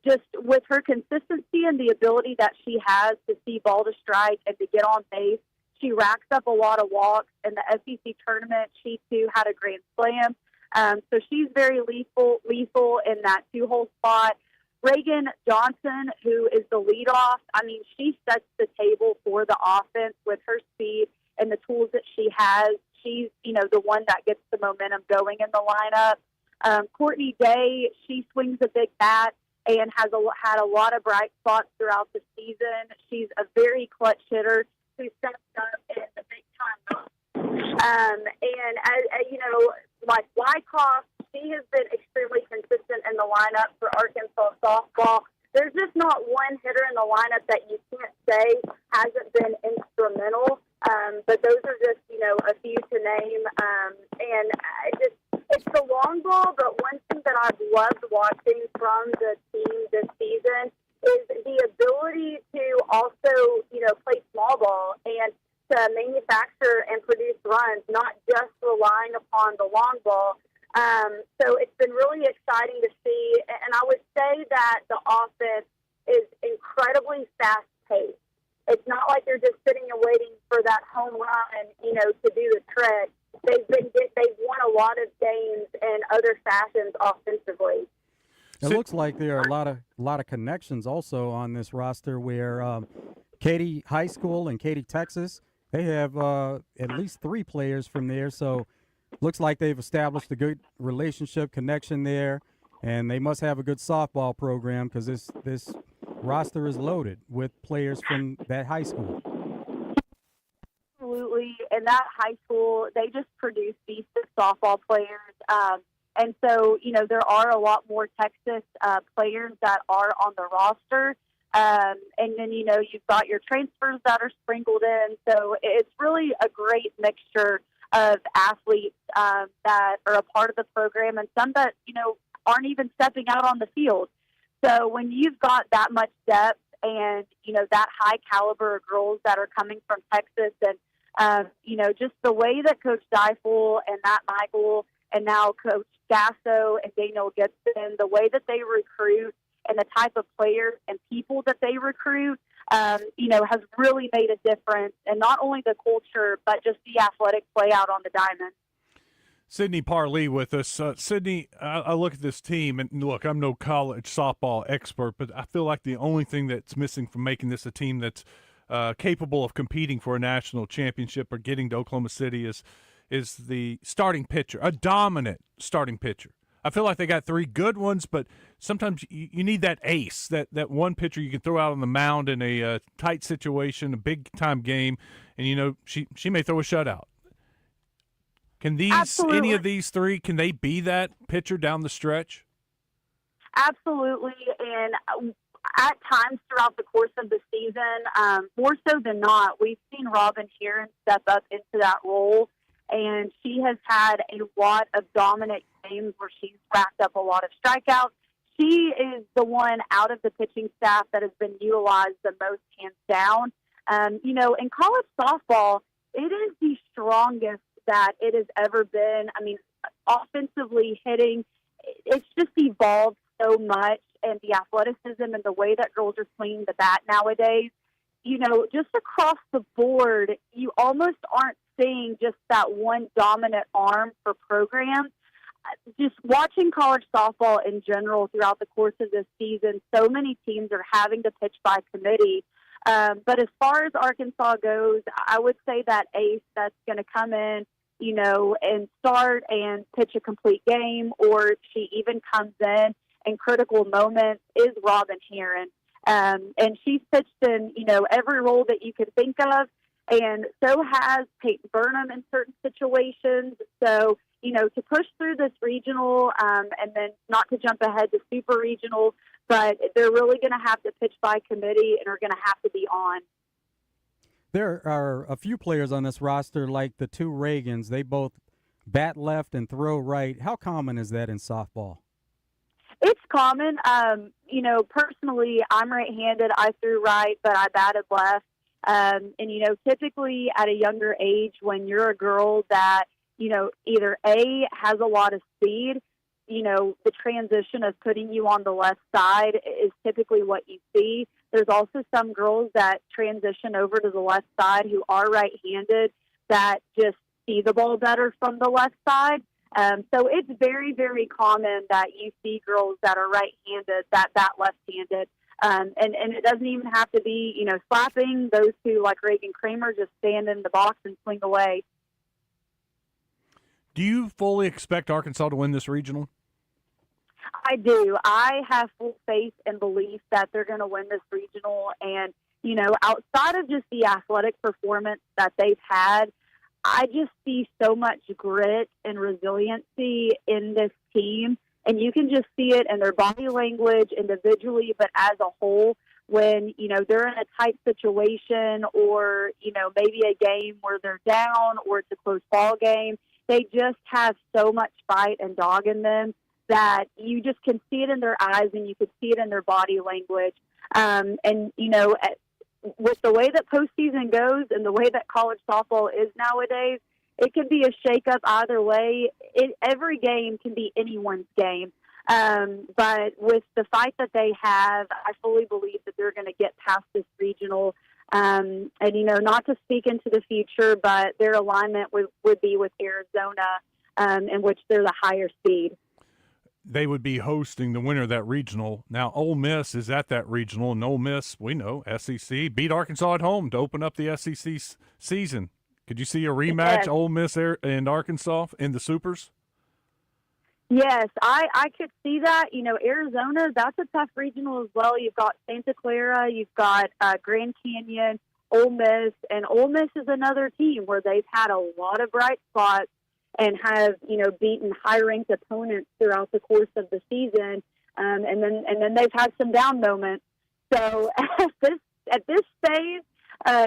just with her consistency and the ability that she has to see ball to strike and to get on base, she racks up a lot of walks. In the SEC tournament, she too had a grand slam. So she's very lethal in that 2-hole spot. Reagan Johnson, who is the leadoff, I mean, she sets the table for the offense with her speed and the tools that she has. She's, the one that gets the momentum going in the lineup. Courtney Day, she swings a big bat and has had a lot of bright spots throughout the season. She's a very clutch hitter who steps up in the big time. And as like Wyckoff, she has been extremely consistent in the lineup for Arkansas softball. There's just not one hitter in the lineup that you can't say hasn't been instrumental. But those are just, a few to name. And it's the long ball, but one thing that I've loved watching from the team this season is the ability to also, play small ball and to manufacture and produce runs, not just relying upon the long ball. So it's been really exciting to see, and I would say that the offense is incredibly fast-paced. It's not like they're just sitting and waiting for that home run, to do the trick. They've won a lot of games in other fashions offensively. It looks like there are a lot of connections also on this roster where Katy High School and Katy, Texas, they have at least 3 players from there. So looks like they've established a good relationship connection there, and they must have a good softball program because this roster is loaded with players from that high school. Absolutely. And that high school, they just produce decent softball players. And so, there are a lot more Texas players that are on the roster. And then, you've got your transfers that are sprinkled in. So it's really a great mixture of athletes that are a part of the program and some that, aren't even stepping out on the field. So when you've got that much depth and, that high caliber of girls that are coming from Texas and, just the way that Coach Deifel and Matt Michael and now Coach Gasso and Daniel Gibson, the way that they recruit and the type of players and people that they recruit, has really made a difference. And not only the culture, but just the athletic play out on the diamond. Sydney Parlee with us. Sydney, I look at this team, and look, I'm no college softball expert, but I feel like the only thing that's missing from making this a team that's capable of competing for a national championship or getting to Oklahoma City is the starting pitcher, a dominant starting pitcher. I feel like they got 3 good ones, but sometimes you need that ace, that one pitcher you can throw out on the mound in a tight situation, a big-time game, and, she may throw a shutout. Can any of these 3, can they be that pitcher down the stretch? Absolutely, and at times throughout the course of the season, more so than not, we've seen Robin Heron step up into that role, and she has had a lot of dominant games where she's racked up a lot of strikeouts. She is the one out of the pitching staff that has been utilized the most, hands down. In college softball, it is the strongest that it has ever been. I mean, offensively hitting, it's just evolved so much, and the athleticism and the way that girls are swinging the bat nowadays, just across the board, you almost aren't seeing just that one dominant arm for programs. Just watching college softball in general throughout the course of this season, so many teams are having to pitch by committee. But as far as Arkansas goes, I would say that ace that's going to come in, and start and pitch a complete game, or she even comes in critical moments, is Robin Heron. And she's pitched in, every role that you could think of, and so has Peyton Burnham in certain situations. So, to push through this regional, and then not to jump ahead to super regional, but they're really going to have to pitch by committee and are going to have to be on. There are a few players on this roster, like the 2 Reagans. They both bat left and throw right. How common is that in softball? It's common. Personally, I'm right-handed. I threw right, but I batted left. And, typically at a younger age, when you're a girl that, either A, has a lot of speed, the transition of putting you on the left side is typically what you see. There's also some girls that transition over to the left side who are right-handed that just see the ball better from the left side. So it's very, very common that you see girls that are right-handed, that left-handed. And it doesn't even have to be, slapping. Those two, like Reagan Kramer, just stand in the box and swing away. Do you fully expect Arkansas to win this regional? I do. I have full faith and belief that they're going to win this regional. And, outside of just the athletic performance that they've had, I just see so much grit and resiliency in this team. And you can just see it in their body language individually, but as a whole, when, they're in a tight situation or, maybe a game where they're down or it's a close ball game, they just have so much fight and dog in them that you just can see it in their eyes and you can see it in their body language. With the way that postseason goes and the way that college softball is nowadays, it could be a shakeup either way. Every game can be anyone's game. But with the fight that they have, I fully believe that they're going to get past this regional. And, not to speak into the future, but their alignment would be with Arizona, in which they're the higher seed. They would be hosting the winner of that regional. Now, Ole Miss is at that regional, and Ole Miss, we know, SEC, beat Arkansas at home to open up the SEC season. Could you see a rematch, yes. Ole Miss and Arkansas in the Supers? Yes, I could see that. Arizona, that's a tough regional as well. You've got Santa Clara, you've got Grand Canyon, Ole Miss, and Ole Miss is another team where they've had a lot of bright spots and have, beaten high-ranked opponents throughout the course of the season. And then they've had some down moments. So at this stage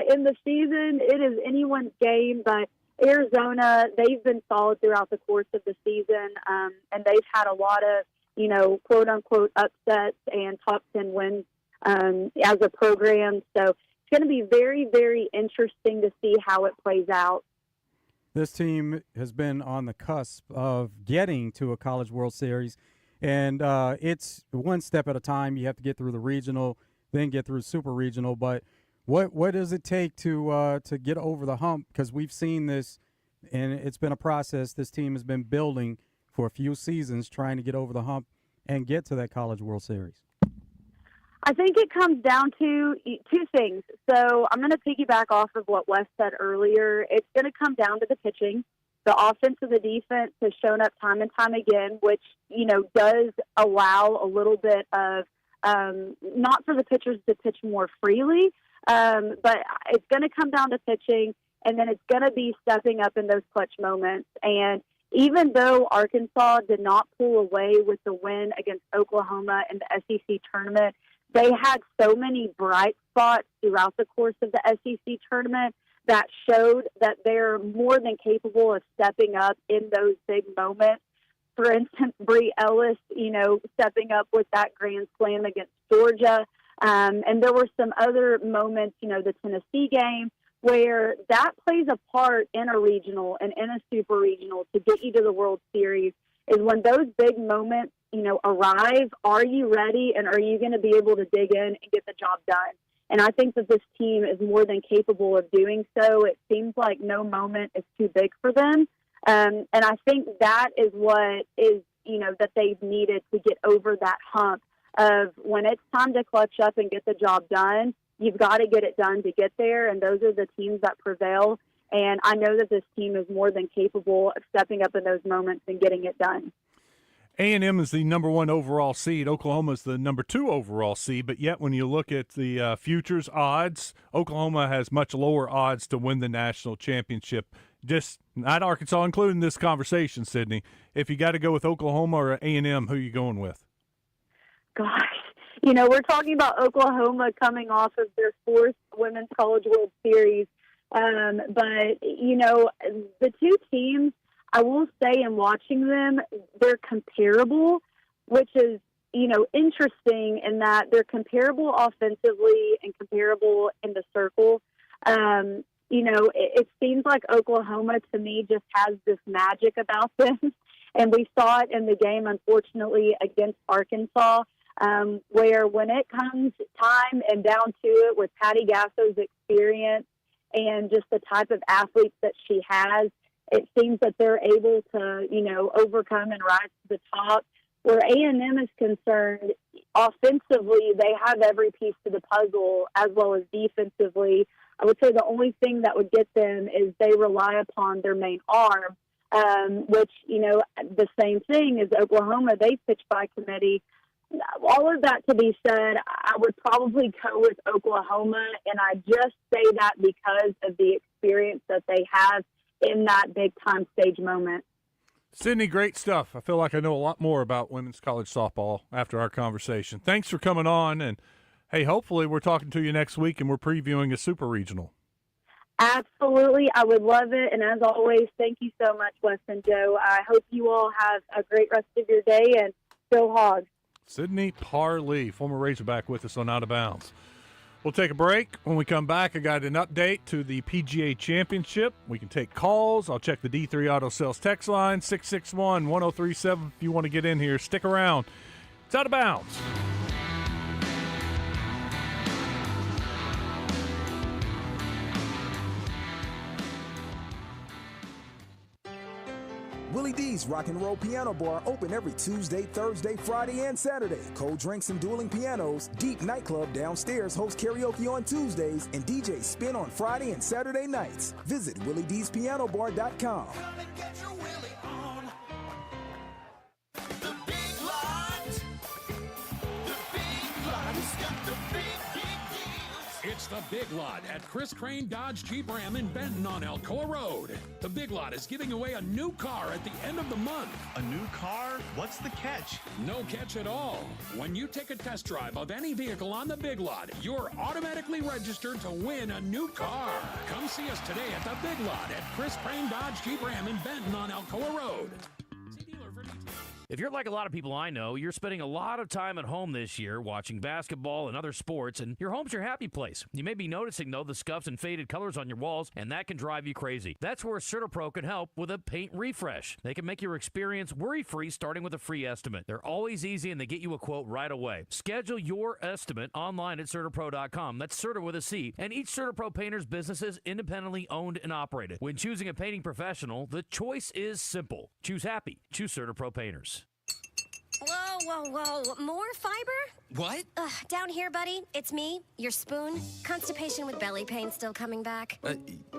in the season, it is anyone's game, but Arizona, they've been solid throughout the course of the season, and they've had a lot of, quote-unquote upsets and top 10 wins as a program. So it's going to be very, very interesting to see how it plays out. This team has been on the cusp of getting to a College World Series, and it's one step at a time. You have to get through the regional, then get through super regional. But what does it take to get over the hump? Because we've seen this, and it's been a process. This team has been building for a few seasons, trying to get over the hump and get to that College World Series. I think it comes down to two things. So I'm going to piggyback off of what Wes said earlier. It's going to come down to the pitching. The offense and the defense has shown up time and time again, which, does allow a little bit of not for the pitchers to pitch more freely, but it's going to come down to pitching, and then it's going to be stepping up in those clutch moments. And even though Arkansas did not pull away with the win against Oklahoma in the SEC tournament, they had so many bright spots throughout the course of the SEC tournament that showed that they're more than capable of stepping up in those big moments. For instance, Bree Ellis, stepping up with that grand slam against Georgia. And there were some other moments, the Tennessee game, where that plays a part in a regional and in a super regional to get you to the World Series, is when those big moments arrive, are you ready, and are you going to be able to dig in and get the job done? And I think that this team is more than capable of doing so. It seems like no moment is too big for them. And I think that is what is, that they've needed to get over that hump of when it's time to clutch up and get the job done, you've got to get it done to get there. And those are the teams that prevail. And I know that this team is more than capable of stepping up in those moments and getting it done. A&M is the number 1 overall seed. Oklahoma is the number 2 overall seed. But yet when you look at the futures odds, Oklahoma has much lower odds to win the national championship. Just not Arkansas included in this conversation, Sydney. If you got to go with Oklahoma or A&M, who are you going with? Gosh, we're talking about Oklahoma coming off of their 4th Women's College World Series. But, the two teams, I will say in watching them, they're comparable, which is, interesting in that they're comparable offensively and comparable in the circle. It seems like Oklahoma, to me, just has this magic about them. And we saw it in the game, unfortunately, against Arkansas, where when it comes time and down to it with Patty Gasso's experience and just the type of athletes that she has, it seems that they're able to, overcome and rise to the top. Where A&M is concerned, offensively, they have every piece to the puzzle, as well as defensively. I would say the only thing that would get them is they rely upon their main arm, which, the same thing as Oklahoma. They pitch by committee. All of that to be said, I would probably go with Oklahoma, and I just say that because of the experience that they have in that big-time stage moment. Sydney, great stuff. I feel like I know a lot more about women's college softball after our conversation. Thanks for coming on, and, hey, hopefully we're talking to you next week and we're previewing a super regional. Absolutely. I would love it, and as always, thank you so much, Wes and Joe. I hope you all have a great rest of your day, and go Hogs. Sydney Parlee, former Razorback, with us on Out of Bounds. We'll take a break. When we come back, I got an update to the PGA Championship. We can take calls. I'll check the D3 Auto Sales text line, 661-1037. If you want to get in here, stick around. It's Out of Bounds. Willie D's Rock and Roll Piano Bar open every Tuesday, Thursday, Friday, and Saturday. Cold drinks and dueling pianos. Deep Nightclub downstairs hosts karaoke on Tuesdays and DJ Spin on Friday and Saturday nights. Visit WillieD'sPianoBar.com. It's the Big Lot at Chris Crane Dodge Jeep Ram in Benton on Alcoa Road. The Big Lot is giving away a new car at the end of the month. A new car? What's the catch? No catch at all. When you take a test drive of any vehicle on the Big Lot, you're automatically registered to win a new car. Come see us today at the Big Lot at Chris Crane Dodge Jeep Ram in Benton on Alcoa Road. If you're like a lot of people I know, you're spending a lot of time at home this year watching basketball and other sports, and your home's your happy place. You may be noticing, though, the scuffs and faded colors on your walls, and that can drive you crazy. That's where CertaPro can help with a paint refresh. They can make your experience worry-free, starting with a free estimate. They're always easy, and they get you a quote right away. Schedule your estimate online at CertaPro.com. That's Certa with a C. And each CertaPro painter's business is independently owned and operated. When choosing a painting professional, the choice is simple. Choose happy. Choose CertaPro painters. Whoa. More fiber? What? Down here, buddy. It's me, your spoon. Constipation with belly pain still coming back?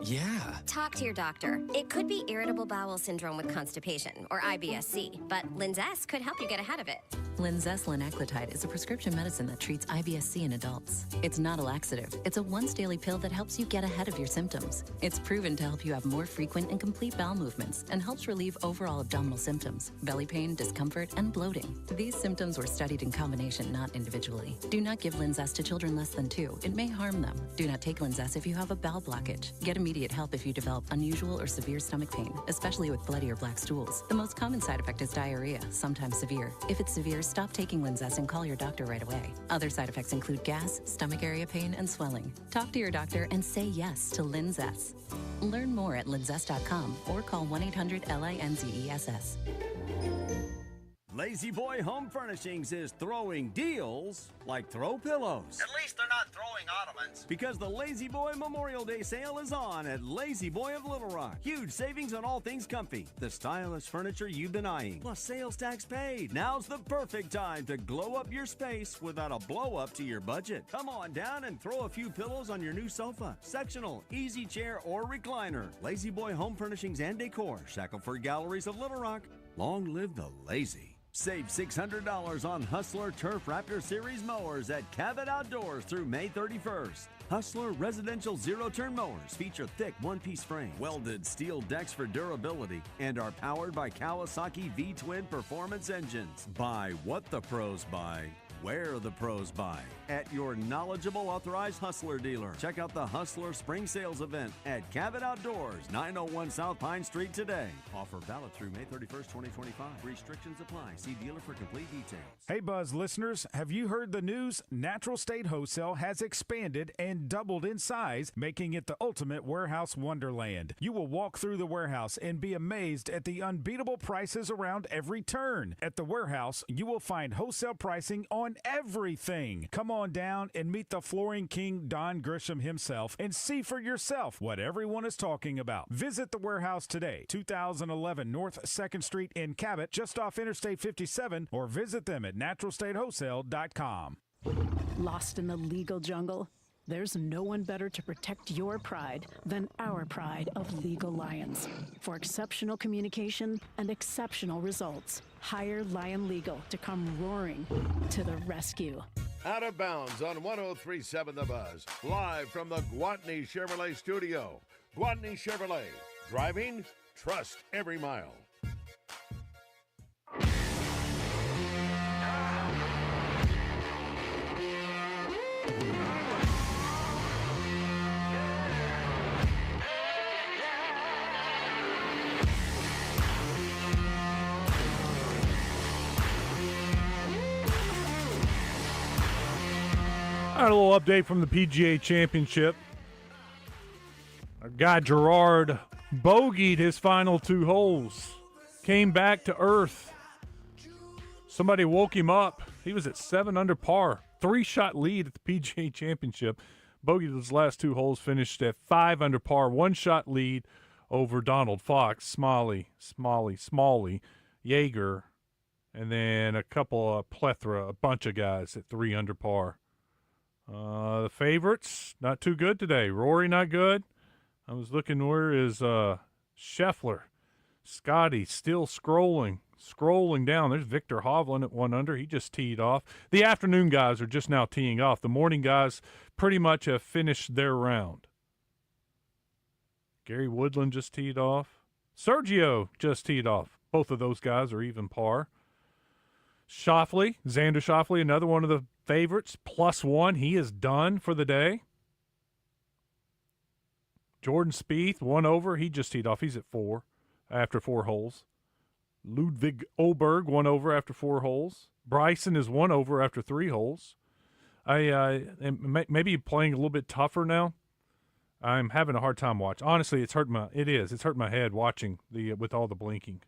Yeah. Talk to your doctor. It could be irritable bowel syndrome with constipation, or IBS-C, but Linzess could help you get ahead of it. Linzess linaclotide is a prescription medicine that treats IBS-C in adults. It's not a laxative. It's a once-daily pill that helps you get ahead of your symptoms. It's proven to help you have more frequent and complete bowel movements and helps relieve overall abdominal symptoms, belly pain, discomfort, and bloating. These symptoms were studied in combination, not individually. Do not give Linzess to children less than 2. It may harm them. Do not take Linzess if you have a bowel blockage. Get immediate help if you develop unusual or severe stomach pain, especially with bloody or black stools. The most common side effect is diarrhea, sometimes severe. If it's severe, stop taking Linzess and call your doctor right away. Other side effects include gas, stomach area pain, and swelling. Talk to your doctor and say yes to Linzess. Learn more at linzess.com or call 1-800-LINZESS. Lazy Boy Home Furnishings is throwing deals like throw pillows. At least they're not throwing ottomans. Because the Lazy Boy Memorial Day sale is on at Lazy Boy of Little Rock. Huge savings on all things comfy. The stylish furniture you've been eyeing. Plus sales tax paid. Now's the perfect time to glow up your space without a blow up to your budget. Come on down and throw a few pillows on your new sofa, sectional, easy chair, or recliner. Lazy Boy Home Furnishings and Decor. Shackelford Galleries of Little Rock. Long live the lazy. Save $600 on Hustler Turf Raptor Series mowers at Cabot Outdoors through May 31st. Hustler residential zero-turn mowers feature thick one-piece frame, welded steel decks for durability, and are powered by Kawasaki V-twin performance engines. Buy what the pros buy. where the pros buy. At your knowledgeable authorized Hustler dealer. Check out the Hustler Spring Sales event at Cabot Outdoors, 901 South Pine Street today. Offer valid through May 31st, 2025. Restrictions apply. See dealer for complete details. Hey, Buzz listeners, have you heard the news? Natural State Wholesale has expanded and doubled in size, making it the ultimate warehouse wonderland. You will walk through the warehouse and be amazed at the unbeatable prices around every turn. At the warehouse, you will find wholesale pricing on everything. Come on down and meet the flooring king, Don Grisham himself, and see for yourself what everyone is talking about. Visit the warehouse today, 2011 North 2nd Street in Cabot, just off Interstate 57, or visit them at naturalstatewholesale.com. Lost in the legal jungle? There's no one better to protect your pride than our pride of Legal Lions. For exceptional communication and exceptional results, hire Lion Legal to come roaring to the rescue. Out of Bounds on 103.7 The Buzz, live from the Gwatney Chevrolet studio. Gwatney Chevrolet, driving, trust every mile. All right, a little update from the PGA Championship. Our guy Gerard bogeyed his final 2 holes. Came back to earth. Somebody woke him up. He was at 7 under par. 3-shot lead at the PGA Championship. Bogeyed his last 2 holes, finished at 5 under par. 1-shot lead over Donald Fox, Smalley, Yeager, and then a bunch of guys at 3 under par. The favorites, not too good today. Rory, not good. I was looking, where is Scheffler? Scotty still scrolling down. There's Victor Hovland at 1 under. He just teed off. The afternoon guys are just now teeing off. The morning guys pretty much have finished their round. Gary Woodland just teed off. Sergio just teed off. Both of those guys are even par. Xander Schauffele, another one of the favorites, +1. He is done for the day. Jordan Spieth, 1 over. He just teed off. He's at 4 after 4 holes. Ludwig Oberg, 1 over after 4 holes. Bryson is 1 over after 3 holes. Maybe playing a little bit tougher now. I'm having a hard time watching. Honestly, it's hurting my head watching with all the blinking.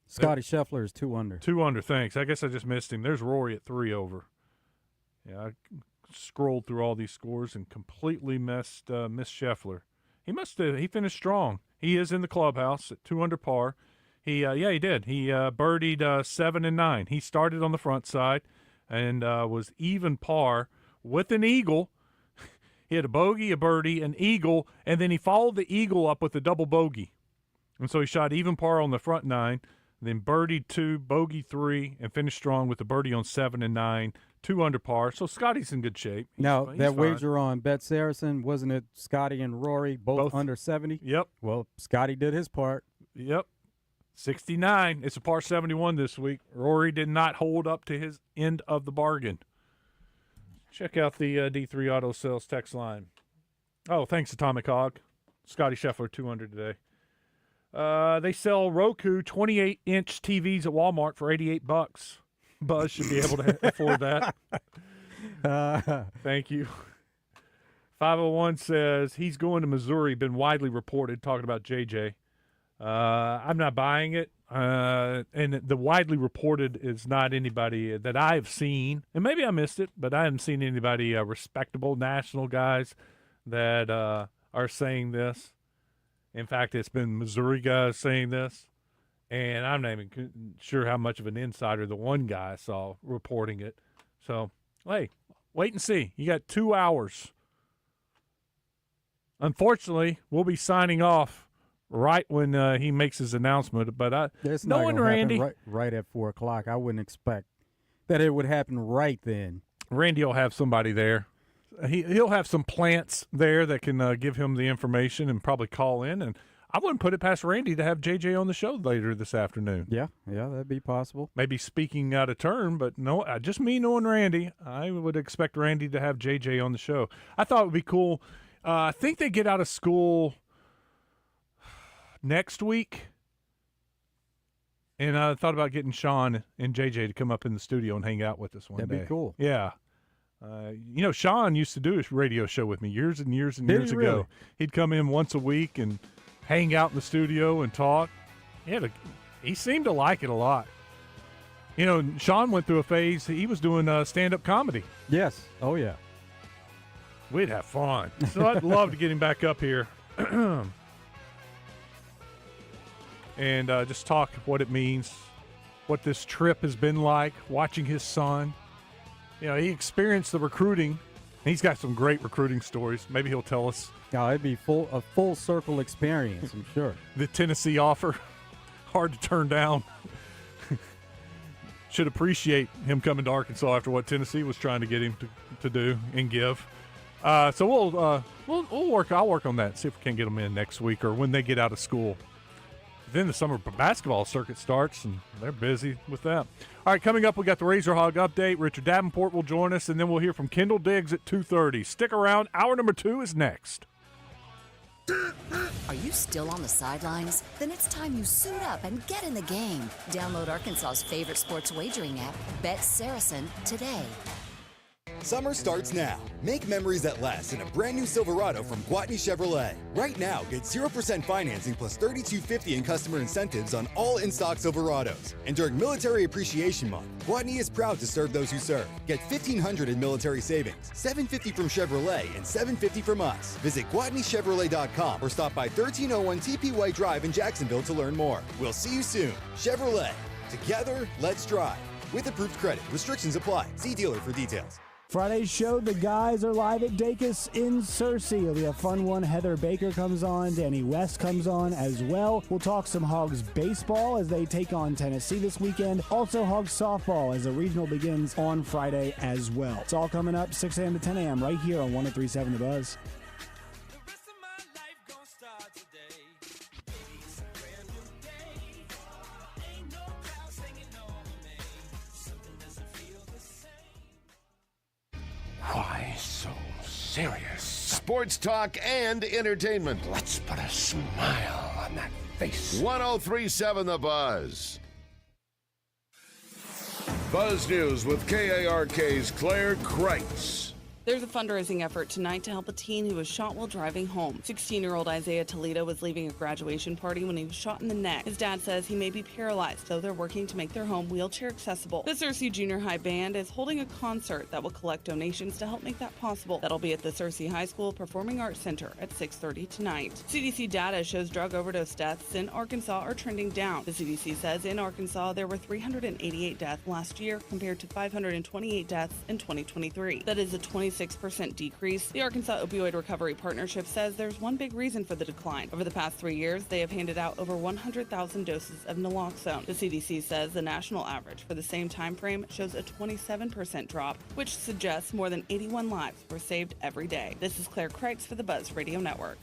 Scotty Scheffler is 2 under. 2 under, thanks. I guess I just missed him. There's Rory at 3 over. Yeah, I scrolled through all these scores and completely missed Scheffler. He finished strong. He is in the clubhouse at 2 under par. He did. He birdied 7 and 9. He started on the front side and was even par with an eagle. He had a bogey, a birdie, an eagle, and then he followed the eagle up with a double bogey. And so he shot even par on the front 9. Then birdied 2, bogey 3, and finished strong with a birdie on 7 and 9, 2 under par. So Scotty's in good shape. He's fine. Wager on Bet Saracen, wasn't it Scotty and Rory, both under 70? Yep. Well, Scotty did his part. Yep. 69. It's a par 71 this week. Rory did not hold up to his end of the bargain. Check out the D3 Auto Sales text line. Oh, thanks, Atomic Hog. Scotty Scheffler, 200 today. They sell Roku 28-inch TVs at Walmart for $88. Buzz should be able to afford that. Thank you. 501 says he's going to Missouri, been widely reported, talking about JJ. I'm not buying it. And the widely reported is not anybody that I've seen. And maybe I missed it, but I haven't seen anybody respectable national guys that are saying this. In fact, it's been Missouri guys saying this, and I'm not even sure how much of an insider the one guy I saw reporting it. So, hey, wait and see. You got 2 hours. Unfortunately, we'll be signing off right when he makes his announcement. But knowing Randy, right at 4 o'clock, I wouldn't expect that it would happen right then. Randy will have somebody there. He'll have some plants there that can give him the information and probably call in. And I wouldn't put it past Randy to have JJ on the show later this afternoon. Yeah, that'd be possible. Maybe speaking out of turn, but no, just me knowing Randy, I would expect Randy to have JJ on the show. I thought it would be cool. I think they get out of school next week. And I thought about getting Sean and JJ to come up in the studio and hang out with us one day. That'd be cool. Yeah. Sean used to do a radio show with me years and years and years ago. Really? He'd come in once a week and hang out in the studio and talk. He seemed to like it a lot. Sean went through a phase. He was doing stand-up comedy. Yes. Oh, yeah. We'd have fun. So I'd love to get him back up here and just talk what it means, what this trip has been like, watching his son. He experienced the recruiting. He's got some great recruiting stories. Maybe he'll tell us. Yeah, it'd be a full circle experience, I'm sure. The Tennessee offer, hard to turn down. Should appreciate him coming to Arkansas after what Tennessee was trying to get him to do and give. So we'll work. I'll work on that. See if we can get them in next week or when they get out of school. Then the summer basketball circuit starts, and they're busy with that. All right, coming up, we got the Razor Hog update. Richard Davenport will join us, and then we'll hear from Kendall Diggs at 2:30. Stick around. Hour number 2 is next. Are you still on the sidelines? Then it's time you suit up and get in the game. Download Arkansas's favorite sports wagering app, Bet Saracen, today. Summer starts now. Make memories that last in a brand new Silverado from Gwatney Chevrolet. Right now, get 0% financing plus $32.50 in customer incentives on all in-stock Silverados. And during Military Appreciation Month, Gwatney is proud to serve those who serve. Get $1,500 in military savings, $750 from Chevrolet, and $750 from us. Visit GwatneyChevrolet.com or stop by 1301 TP White Drive in Jacksonville to learn more. We'll see you soon. Chevrolet. Together, let's drive. With approved credit. Restrictions apply. See dealer for details. Friday's show, the guys are live at Dacus in Searcy. It'll be a fun one. Heather Baker comes on. Danny West comes on as well. We'll talk some Hogs baseball as they take on Tennessee this weekend. Also Hogs softball as the regional begins on Friday as well. It's all coming up 6 a.m. to 10 a.m. right here on 103.7 The Buzz. Why so serious? Sports talk and entertainment. Let's put a smile on that face. 103.7 The Buzz. Buzz News with KARK's Claire Kreitz. There's a fundraising effort tonight to help a teen who was shot while driving home. 16-year-old Isaiah Toledo was leaving a graduation party when he was shot in the neck. His dad says he may be paralyzed, though they're working to make their home wheelchair accessible. The Searcy Junior High Band is holding a concert that will collect donations to help make that possible. That'll be at the Searcy High School Performing Arts Center at 6:30 tonight. CDC data shows drug overdose deaths in Arkansas are trending down. The CDC says in Arkansas there were 388 deaths last year compared to 528 deaths in 2023. That is a 26% decrease. The Arkansas Opioid Recovery Partnership says there's one big reason for the decline. Over the past 3 years, they have handed out over 100,000 doses of naloxone. The CDC says the national average for the same time frame shows a 27% drop, which suggests more than 81 lives were saved every day. This is Claire Kreitz for the Buzz Radio Network.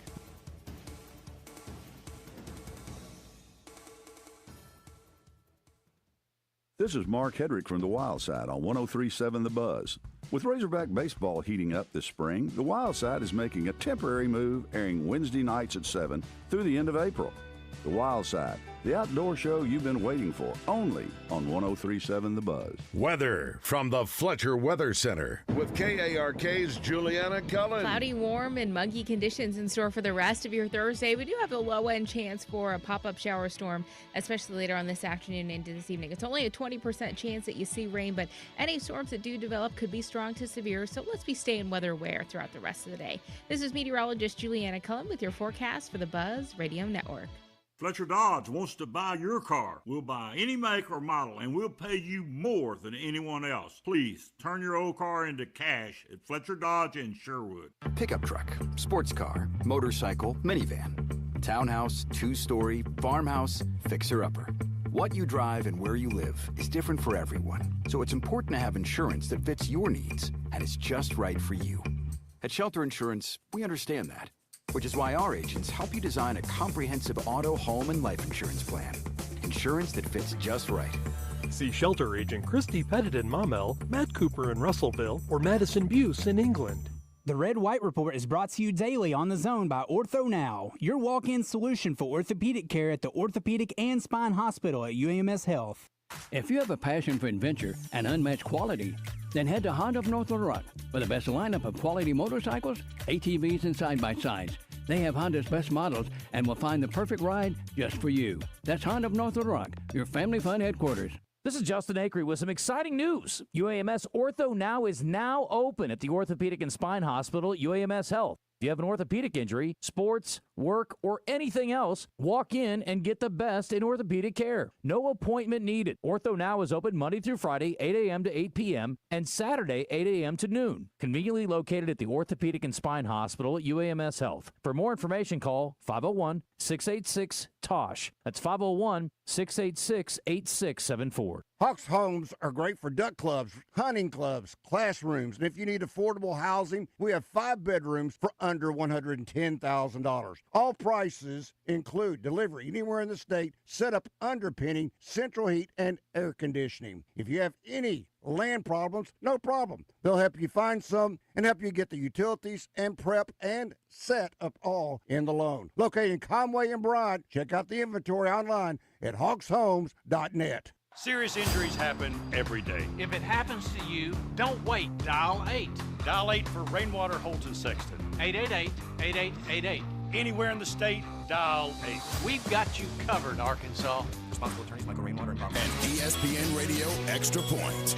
This is Mark Hedrick from the Wild Side on 103.7 The Buzz. With Razorback baseball heating up this spring, the Wild Side is making a temporary move, airing Wednesday nights at 7 through the end of April. The Wild Side, the outdoor show you've been waiting for, only on 103.7 The Buzz. Weather from the Fletcher Weather Center with KARK's Juliana Cullen. Cloudy, warm, and muggy conditions in store for the rest of your Thursday. We do have a low-end chance for a pop-up shower storm, especially later on this afternoon into this evening. It's only a 20% chance that you see rain, but any storms that do develop could be strong to severe, so let's be staying weather aware throughout the rest of the day. This is meteorologist Juliana Cullen with your forecast for the Buzz Radio Network. Fletcher Dodge wants to buy your car. We'll buy any make or model, and we'll pay you more than anyone else. Please, turn your old car into cash at Fletcher Dodge in Sherwood. Pickup truck, sports car, motorcycle, minivan, townhouse, two-story, farmhouse, fixer-upper. What you drive and where you live is different for everyone, so it's important to have insurance that fits your needs and is just right for you. At Shelter Insurance, we understand that. which is why our agents help you design a comprehensive auto, home, and life insurance plan. Insurance that fits just right. See shelter agent Christy Pettit in Maumelle, Matt Cooper in Russellville, or Madison Buse in England. The Red White Report is brought to you daily on the Zone by Ortho Now, your walk-in solution for orthopedic care at the Orthopedic and Spine Hospital at UAMS Health. If you have a passion for adventure and unmatched quality, then head to Honda of North Little Rock for the best lineup of quality motorcycles, ATVs, and side-by-sides. They have Honda's best models and will find the perfect ride just for you. That's Honda of North Little Rock, your family fun headquarters. This is Justin Acree with some exciting news. UAMS Ortho Now is now open at the Orthopedic and Spine Hospital at UAMS Health. If you have an orthopedic injury, sports, work, or anything else, walk in and get the best in orthopedic care. No appointment needed. Ortho Now is open Monday through Friday, 8 a.m. to 8 p.m., and Saturday, 8 a.m. to noon. Conveniently located at the Orthopedic and Spine Hospital at UAMS Health. For more information, call 501-686-TOSH. That's 501-686-8674. Hawks Homes are great for duck clubs, hunting clubs, classrooms, and if you need affordable housing, we have 5 bedrooms for under $110,000. All prices include delivery anywhere in the state, setup, underpinning, central heat, and air conditioning. If you have any land problems, no problem. They'll help you find some and help you get the utilities and prep and set up all in the loan. Located in Conway and Bryant, check out the inventory online at hawkshomes.net. Serious injuries happen every day. If it happens to you, don't wait. Dial 8. Dial 8 for Rainwater, Holt, and Sexton. 888-8888. Anywhere in the state, dial 8. We've got you covered, Arkansas. Responsible attorneys Michael Rainwater and Bob. And ESPN Radio Extra Point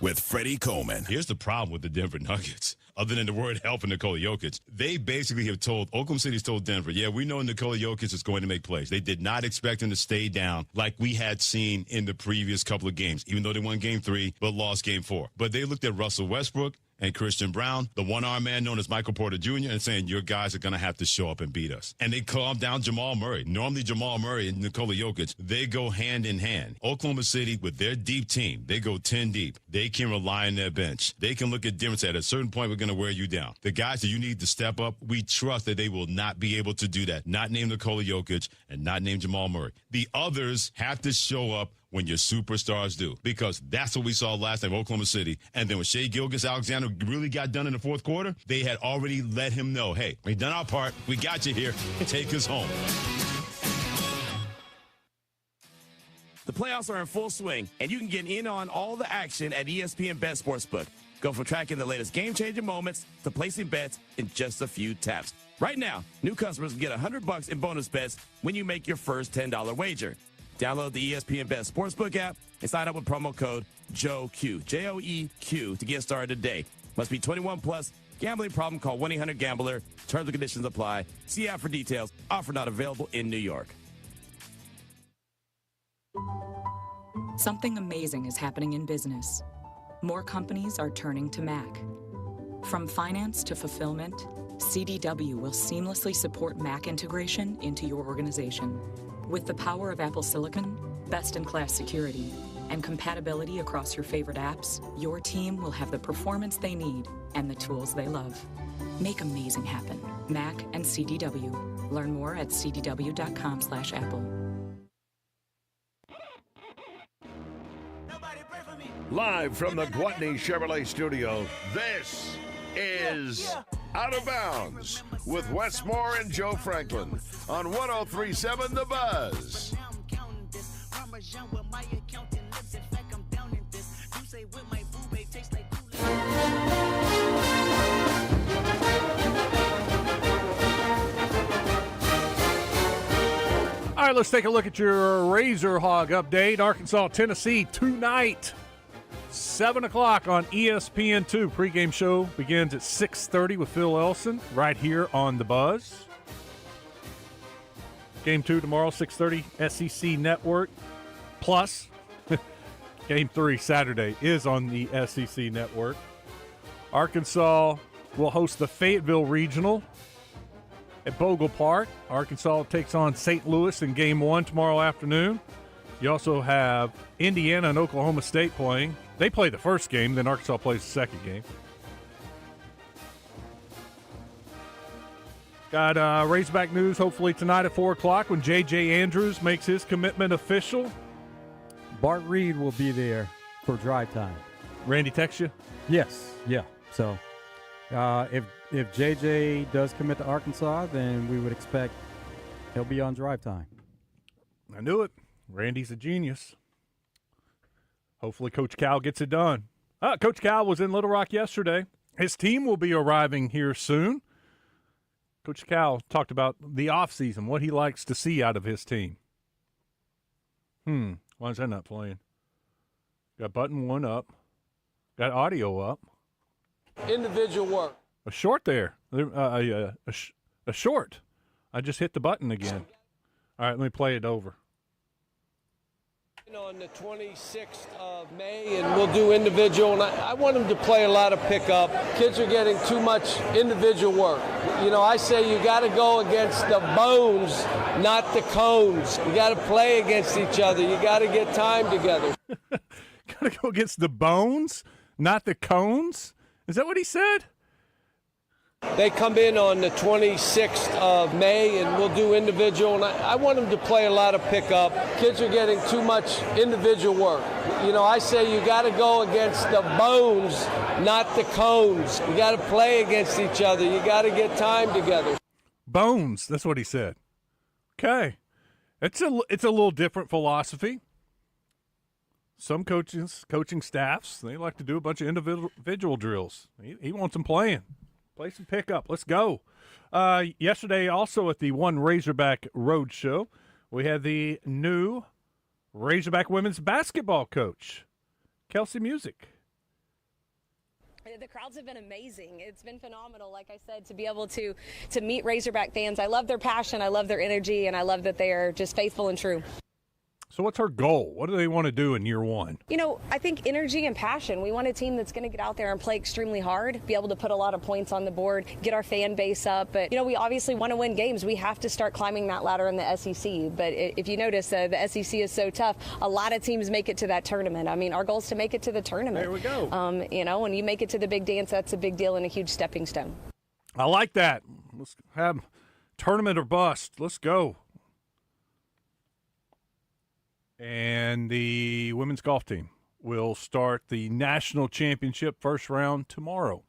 with Freddie Coleman. Here's the problem with the Denver Nuggets. Other than the word help and Nikola Jokic, they basically have told, Oklahoma City's told Denver, yeah, we know Nikola Jokic is going to make plays. They did not expect him to stay down like we had seen in the previous couple of games, even though they won Game 3 but lost Game 4. But they looked at Russell Westbrook and Christian Brown, the one-arm man known as Michael Porter Jr., and saying, your guys are going to have to show up and beat us. And they calmed down Jamal Murray. Normally Jamal Murray and Nikola Jokic, they go hand in hand. Oklahoma City, with their deep team, they go 10 deep. They can rely on their bench. They can look at Denver and say, at a certain point, we're going to wear you down. The guys that you need to step up, we trust that they will not be able to do that. Not name Nikola Jokic and not name Jamal Murray. The others have to show up when your superstars do, because that's what we saw last night in Oklahoma City. And then when Shai Gilgeous-Alexander really got done in the fourth quarter, they had already let him know, hey, we've done our part. We got you here. Take us home. The playoffs are in full swing, and you can get in on all the action at ESPN Bet Sportsbook. Go from tracking the latest game-changing moments to placing bets in just a few taps. Right now, new customers can get $100 in bonus bets when you make your first $10 wager. Download the ESPN Bet Sportsbook app and sign up with promo code JOEQ, J-O-E-Q, to get started today. Must be 21 plus. Gambling problem? Call 1-800-GAMBLER. Terms and conditions apply. See app for details. Offer not available in New York. Something amazing is happening in business. More companies are turning to Mac. From finance to fulfillment, CDW will seamlessly support Mac integration into your organization. With the power of Apple Silicon, best-in-class security, and compatibility across your favorite apps, your team will have the performance they need and the tools they love. Make amazing happen. Mac and CDW. Learn more at cdw.com/Apple. Live from the Gwatney Chevrolet studio, this is Out of Bounds with Wes Moore and Joe Franklin on 103.7 The Buzz. All right, let's take a look at your Razor Hog update. Arkansas, Tennessee tonight. 7 o'clock on ESPN2. Pregame show begins at 6:30 with Phil Elson right here on The Buzz. Game 2 tomorrow, 6:30, SEC Network. Plus, Game 3 Saturday is on the SEC Network. Arkansas will host the Fayetteville Regional at Bogle Park. Arkansas takes on St. Louis in Game 1 tomorrow afternoon. You also have Indiana and Oklahoma State playing. They play the first game, then Arkansas plays the second game. Got Razorback news hopefully tonight at 4 o'clock when J.J. Andrews makes his commitment official. Bart Reed will be there for drive time. Randy text you? Yes, yeah. So if J.J. does commit to Arkansas, then we would expect he'll be on drive time. I knew it. Randy's a genius. Hopefully Coach Cal gets it done. Coach Cal was in Little Rock yesterday. His team will be arriving here soon. Coach Cal talked about the offseason, what he likes to see out of his team. Why is that not playing? Got button one up. Got audio up. Individual work. A short there. A short. I just hit the button again. All right, let me play it over. On the 26th of May, and we'll do individual. And I want them to play a lot of pickup. Kids are getting too much individual work. You know, I say you got to go against the bones, not the cones. You got to play against each other. You got to get time together. Got to go against the bones, not the cones? Is that what he said? They come in on the 26th of May, and we'll do individual. And I want them to play a lot of pickup. Kids are getting too much individual work. You know, I say you got to go against the bones, not the cones. You got to play against each other. You got to get time together. Bones, that's what he said. Okay. It's a little different philosophy. Some coaching staffs, they like to do a bunch of individual drills. He wants them playing. Play some pickup. Let's go. Yesterday, also at the One Razorback Road Show, we had the new Razorback women's basketball coach, Kelsey Music. The crowds have been amazing. It's been phenomenal, like I said, to be able to meet Razorback fans. I love their passion, I love their energy, and I love that they are just faithful and true. So what's her goal? What do they want to do in year one? You know, I think energy and passion. We want a team that's going to get out there and play extremely hard, be able to put a lot of points on the board, get our fan base up. But, you know, we obviously want to win games. We have to start climbing that ladder in the SEC. But if you notice, the SEC is so tough. A lot of teams make it to that tournament. I mean, our goal is to make it to the tournament. There we go. You know, when you make it to the big dance, that's a big deal and a huge stepping stone. I like that. Let's have tournament or bust. Let's go. And the women's golf team will start the national championship first round tomorrow.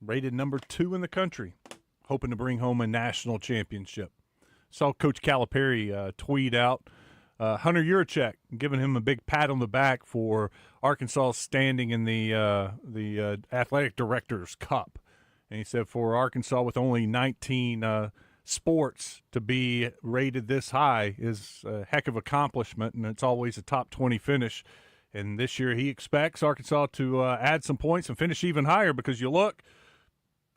Rated number 2 in the country, hoping to bring home a national championship. Saw Coach Calipari tweet out Hunter Yurachek, giving him a big pat on the back for Arkansas standing in the Athletic Directors Cup. And he said for Arkansas with only 19 sports to be rated this high is a heck of accomplishment, and it's always a top 20 finish. And this year he expects Arkansas to add some points and finish even higher because you look,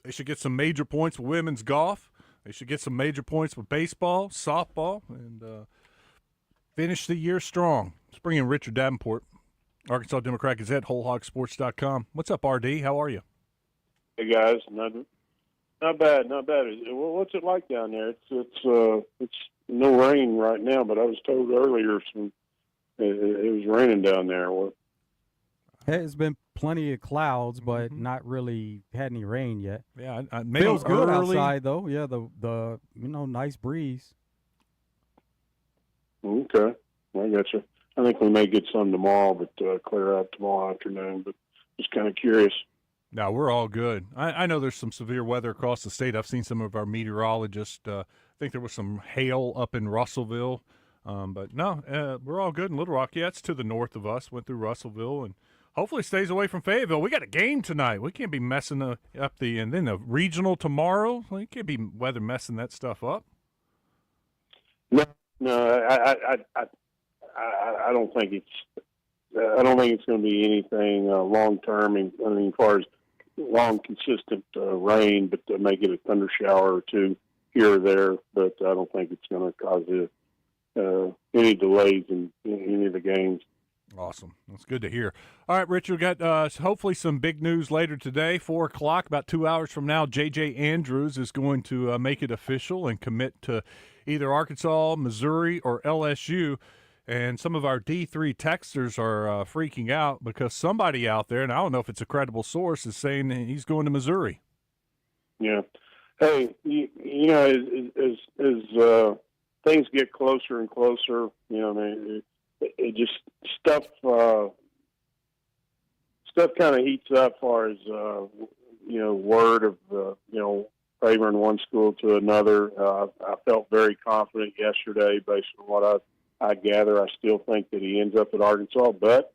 they should get some major points with women's golf. They should get some major points with baseball, softball, and finish the year strong. Let's bring in Richard Davenport, Arkansas Democrat Gazette, WholeHogSports.com. What's up, RD? How are you? Hey, guys. Not bad, not bad. What's it like down there? It's no rain right now, but I was told earlier it was raining down there. It's been plenty of clouds, but not really had any rain yet. Yeah, feels good early. outside though. Yeah, the nice breeze. Okay, I got you. I think we may get some tomorrow, but clear out tomorrow afternoon. But just kind of curious. No, we're all good. I know there's some severe weather across the state. I've seen some of our meteorologists. I think there was some hail up in Russellville. But no, we're all good in Little Rock. Yeah, it's to the north of us. Went through Russellville and hopefully stays away from Fayetteville. We got a game tonight. We can't be messing up and then a regional tomorrow. We can't be weather messing that stuff up. No, I don't think it's. I don't think it's going to be anything long term. I mean, as far as long, consistent rain, but may get a thunder shower or two here or there. But I don't think it's going to cause any delays in any of the games. Awesome. That's good to hear. All right, Richard, we got hopefully some big news later today, 4 o'clock, about 2 hours from now. J.J. Andrews is going to make it official and commit to either Arkansas, Missouri, or LSU. And some of our D3 texters are freaking out because somebody out there, and I don't know if it's a credible source, is saying he's going to Missouri. Yeah. Hey, you know, as things get closer and closer, you know, it just stuff kind of heats up. As far as you know, word of you know, favoring one school to another. I felt very confident yesterday based on what I gather. I still think that he ends up at Arkansas, but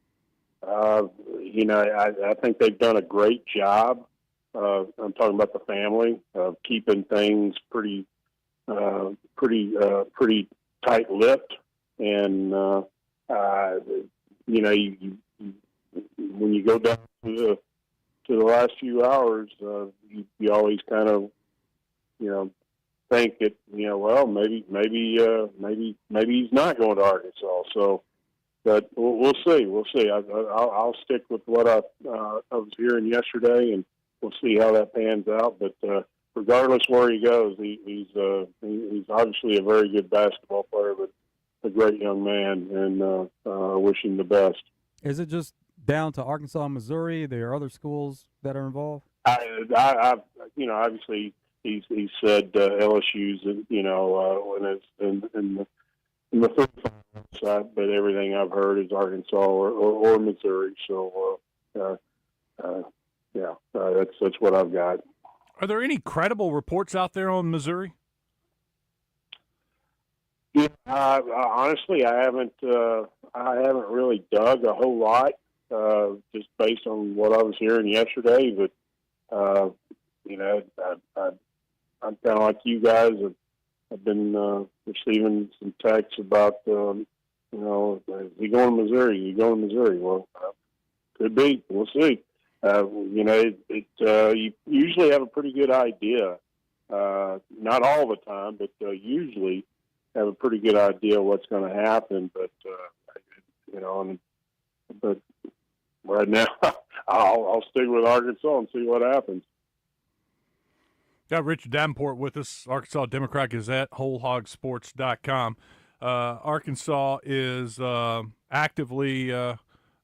you know, I think they've done a great job. I'm talking about the family of keeping things pretty tight-lipped, and you know, when you go down to the last few hours, you always kind of, you know, think that, you know, well, maybe he's not going to Arkansas. So, but we'll see. We'll see. I'll stick with what I was hearing yesterday, and we'll see how that pans out. But regardless where he goes, he's obviously a very good basketball player, but a great young man, and wish him the best. Is it just down to Arkansas, Missouri? There are other schools that are involved. I you know, obviously he said LSU's, you know, when it's in the third side, but everything I've heard is Arkansas or Missouri. So yeah, that's what I've got. Are there any credible reports out there on Missouri? Yeah, honestly, I haven't really dug a whole lot, just based on what I was hearing yesterday. But you know, I'm kind of like you guys. I've been receiving some texts about, you know, is he going to Missouri? Is he going to Missouri? Well, could be. We'll see. You know, you usually have a pretty good idea. Not all the time, but usually have a pretty good idea what's going to happen. But you know, but right now, I'll stick with Arkansas and see what happens. Got Richard Davenport with us, Arkansas Democrat Gazette, WholeHogSports.com. Arkansas is actively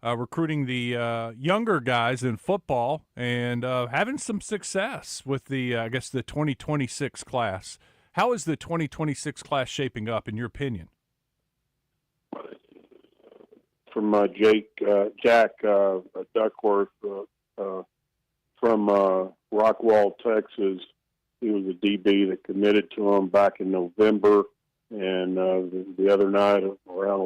recruiting the younger guys in football and having some success with the, I guess, the 2026 class. How is the 2026 class shaping up, in your opinion? From Jack Duckworth from Rockwall, Texas. He was a DB that committed to him back in November, and the other night around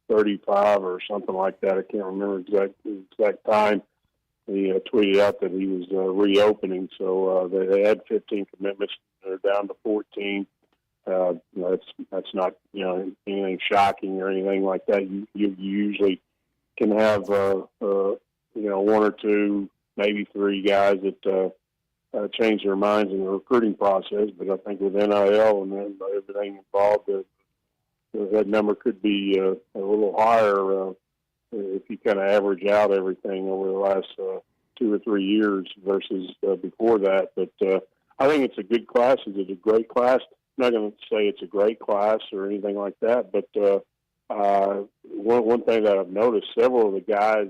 11:35 or something like that, I can't remember exact time, he tweeted out that he was reopening. So they had 15 commitments. They're down to 14. That's not, you know, anything shocking or anything like that. You usually can have you know, one or two, maybe three guys that change their minds in the recruiting process. But I think with NIL and then everything involved, that number could be a little higher if you kind of average out everything over the last 2 or 3 years versus before that. But I think it's a good class. It's a great class. I'm not going to say it's a great class or anything like that, but one thing that I've noticed, several of the guys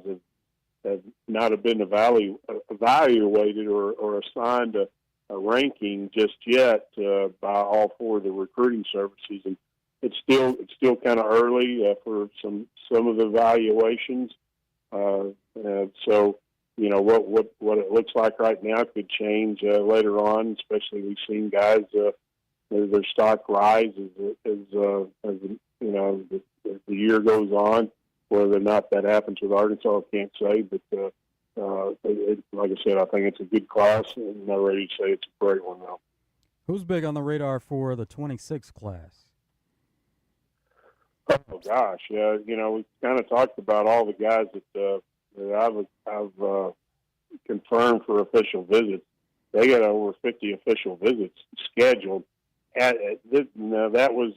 have not have been evaluated or assigned a ranking just yet by all four of the recruiting services, and it's still kind of early for some of the evaluations. So you know what it looks like right now could change later on. Especially we've seen guys their stock rise as you know as the year goes on. Whether or not that happens with Arkansas, I can't say. But like I said, I think it's a good class, and I'm not ready to say it's a great one, though. Who's big on the radar for the 26 class? Oh gosh, yeah. You know, we kind of talked about all the guys that I've confirmed for official visits. They got over 50 official visits scheduled. That was.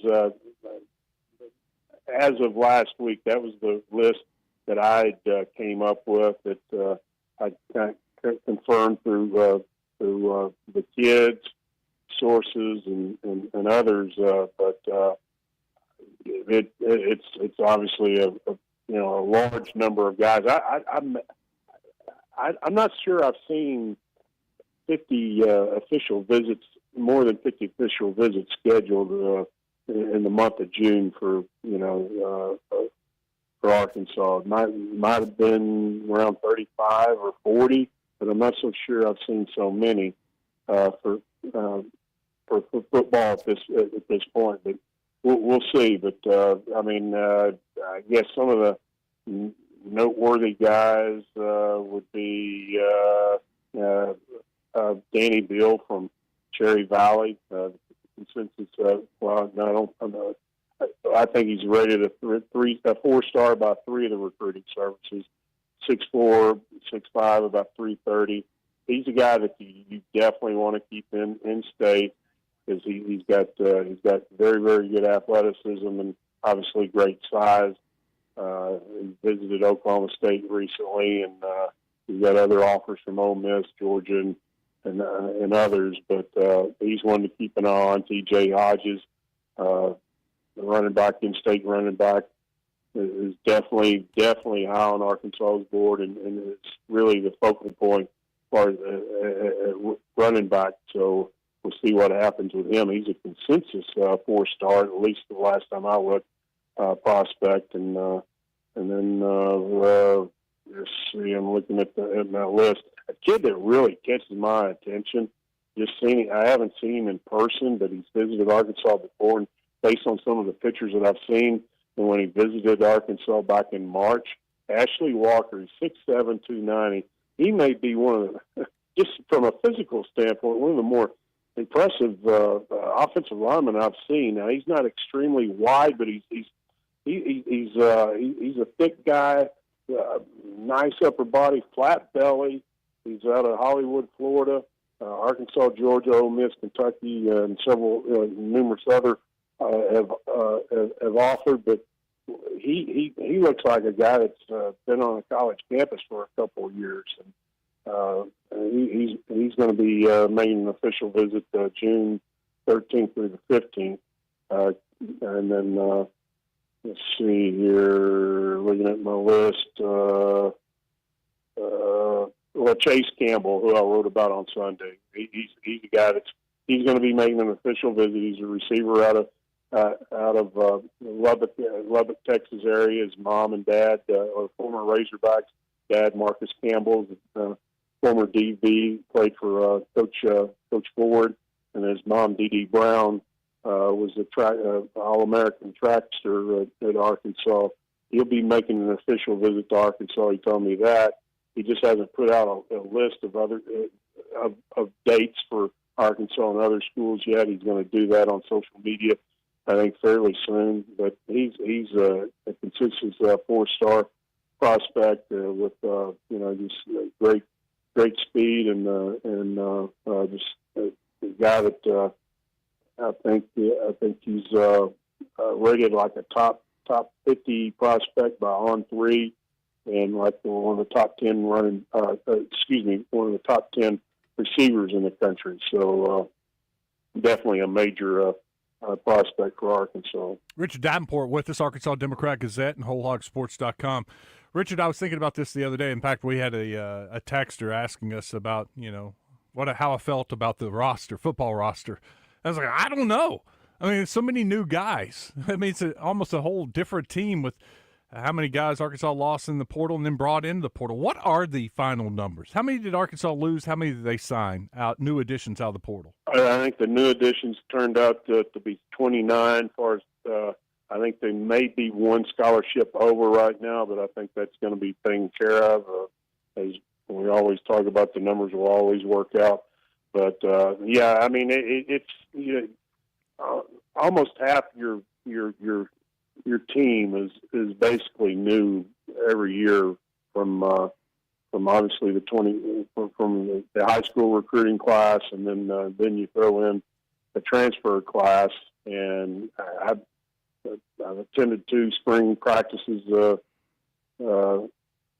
As of last week, that was the list that I came up with that I confirmed through the kids, sources, and others. But it's obviously a large number of guys. I'm not sure I've seen 50 official visits, more than 50 official visits scheduled in the month of June for Arkansas. It might have been around 35 or 40, but I'm not so sure I've seen so many for football at this point. But we'll see. But I guess some of the noteworthy guys would be Danny Bill from Cherry Valley. Consensus. I think he's rated a 4-star by 3 of the recruiting services. 6'4", 6'5", about 330. He's a guy that you definitely want to keep in state because he's got very, very good athleticism and obviously great size. He visited Oklahoma State recently, and he's got other offers from Ole Miss, Georgia, and others. But he's one to keep an eye on. T.J. Hodges, the running back, in-state running back, is definitely high on Arkansas's board, and it's really the focal point as far as running back. So we'll see what happens with him. He's a consensus 4-star, at least the last time I looked, prospect. And then let's see, I'm looking at my list. A kid that really catches my attention. I haven't seen him in person, but he's visited Arkansas before, and based on some of the pictures that I've seen, and when he visited Arkansas back in March, Ashley Walker, he's 6'7", 290. He may be one of the, just from a physical standpoint, one of the more impressive offensive linemen I've seen. Now he's not extremely wide, but he's a thick guy, nice upper body, flat belly. He's out of Hollywood, Florida, Arkansas, Georgia, Ole Miss, Kentucky, and numerous other have offered. But he looks like a guy that's been on a college campus for a couple of years, and he's going to be making an official visit June 13th through the 15th, and then let's see here, looking at my list. Chase Campbell, who I wrote about on Sunday, he's a guy he's going to be making an official visit. He's a receiver out of Lubbock, Texas area. His mom and dad are former Razorbacks. Dad Marcus Campbell, former DB, played for Coach Ford, and his mom Dee Dee Brown was a All-American trackster at Arkansas. He'll be making an official visit to Arkansas. He told me that. He just hasn't put out a list of other of dates for Arkansas and other schools yet. He's going to do that on social media, I think, fairly soon. But he's a consensus 4-star prospect with just great speed and just a guy that I think he's rated like a top 50 prospect by On3. And like one of the top 10 one of the top 10 receivers in the country. So definitely a major prospect for Arkansas. Richard Davenport with us, Arkansas Democrat Gazette and WholeHogSports.com. Richard, I was thinking about this the other day. In fact, we had a texter asking us about how I felt about the football roster. I was like, I don't know. I mean, so many new guys. I mean, it's almost a whole different team with how many guys Arkansas lost in the portal and then brought into the portal. What are the final numbers? How many did Arkansas lose? How many did they sign out, new additions out of the portal? I think the new additions turned out to be 29. As far as I think they may be one scholarship over right now, but I think that's going to be taken care of. As we always talk about, the numbers will always work out. But yeah, I mean, it's almost half your team is basically new every year from obviously from the high school recruiting class, and then you throw in the transfer class. And I've attended 2 spring practices during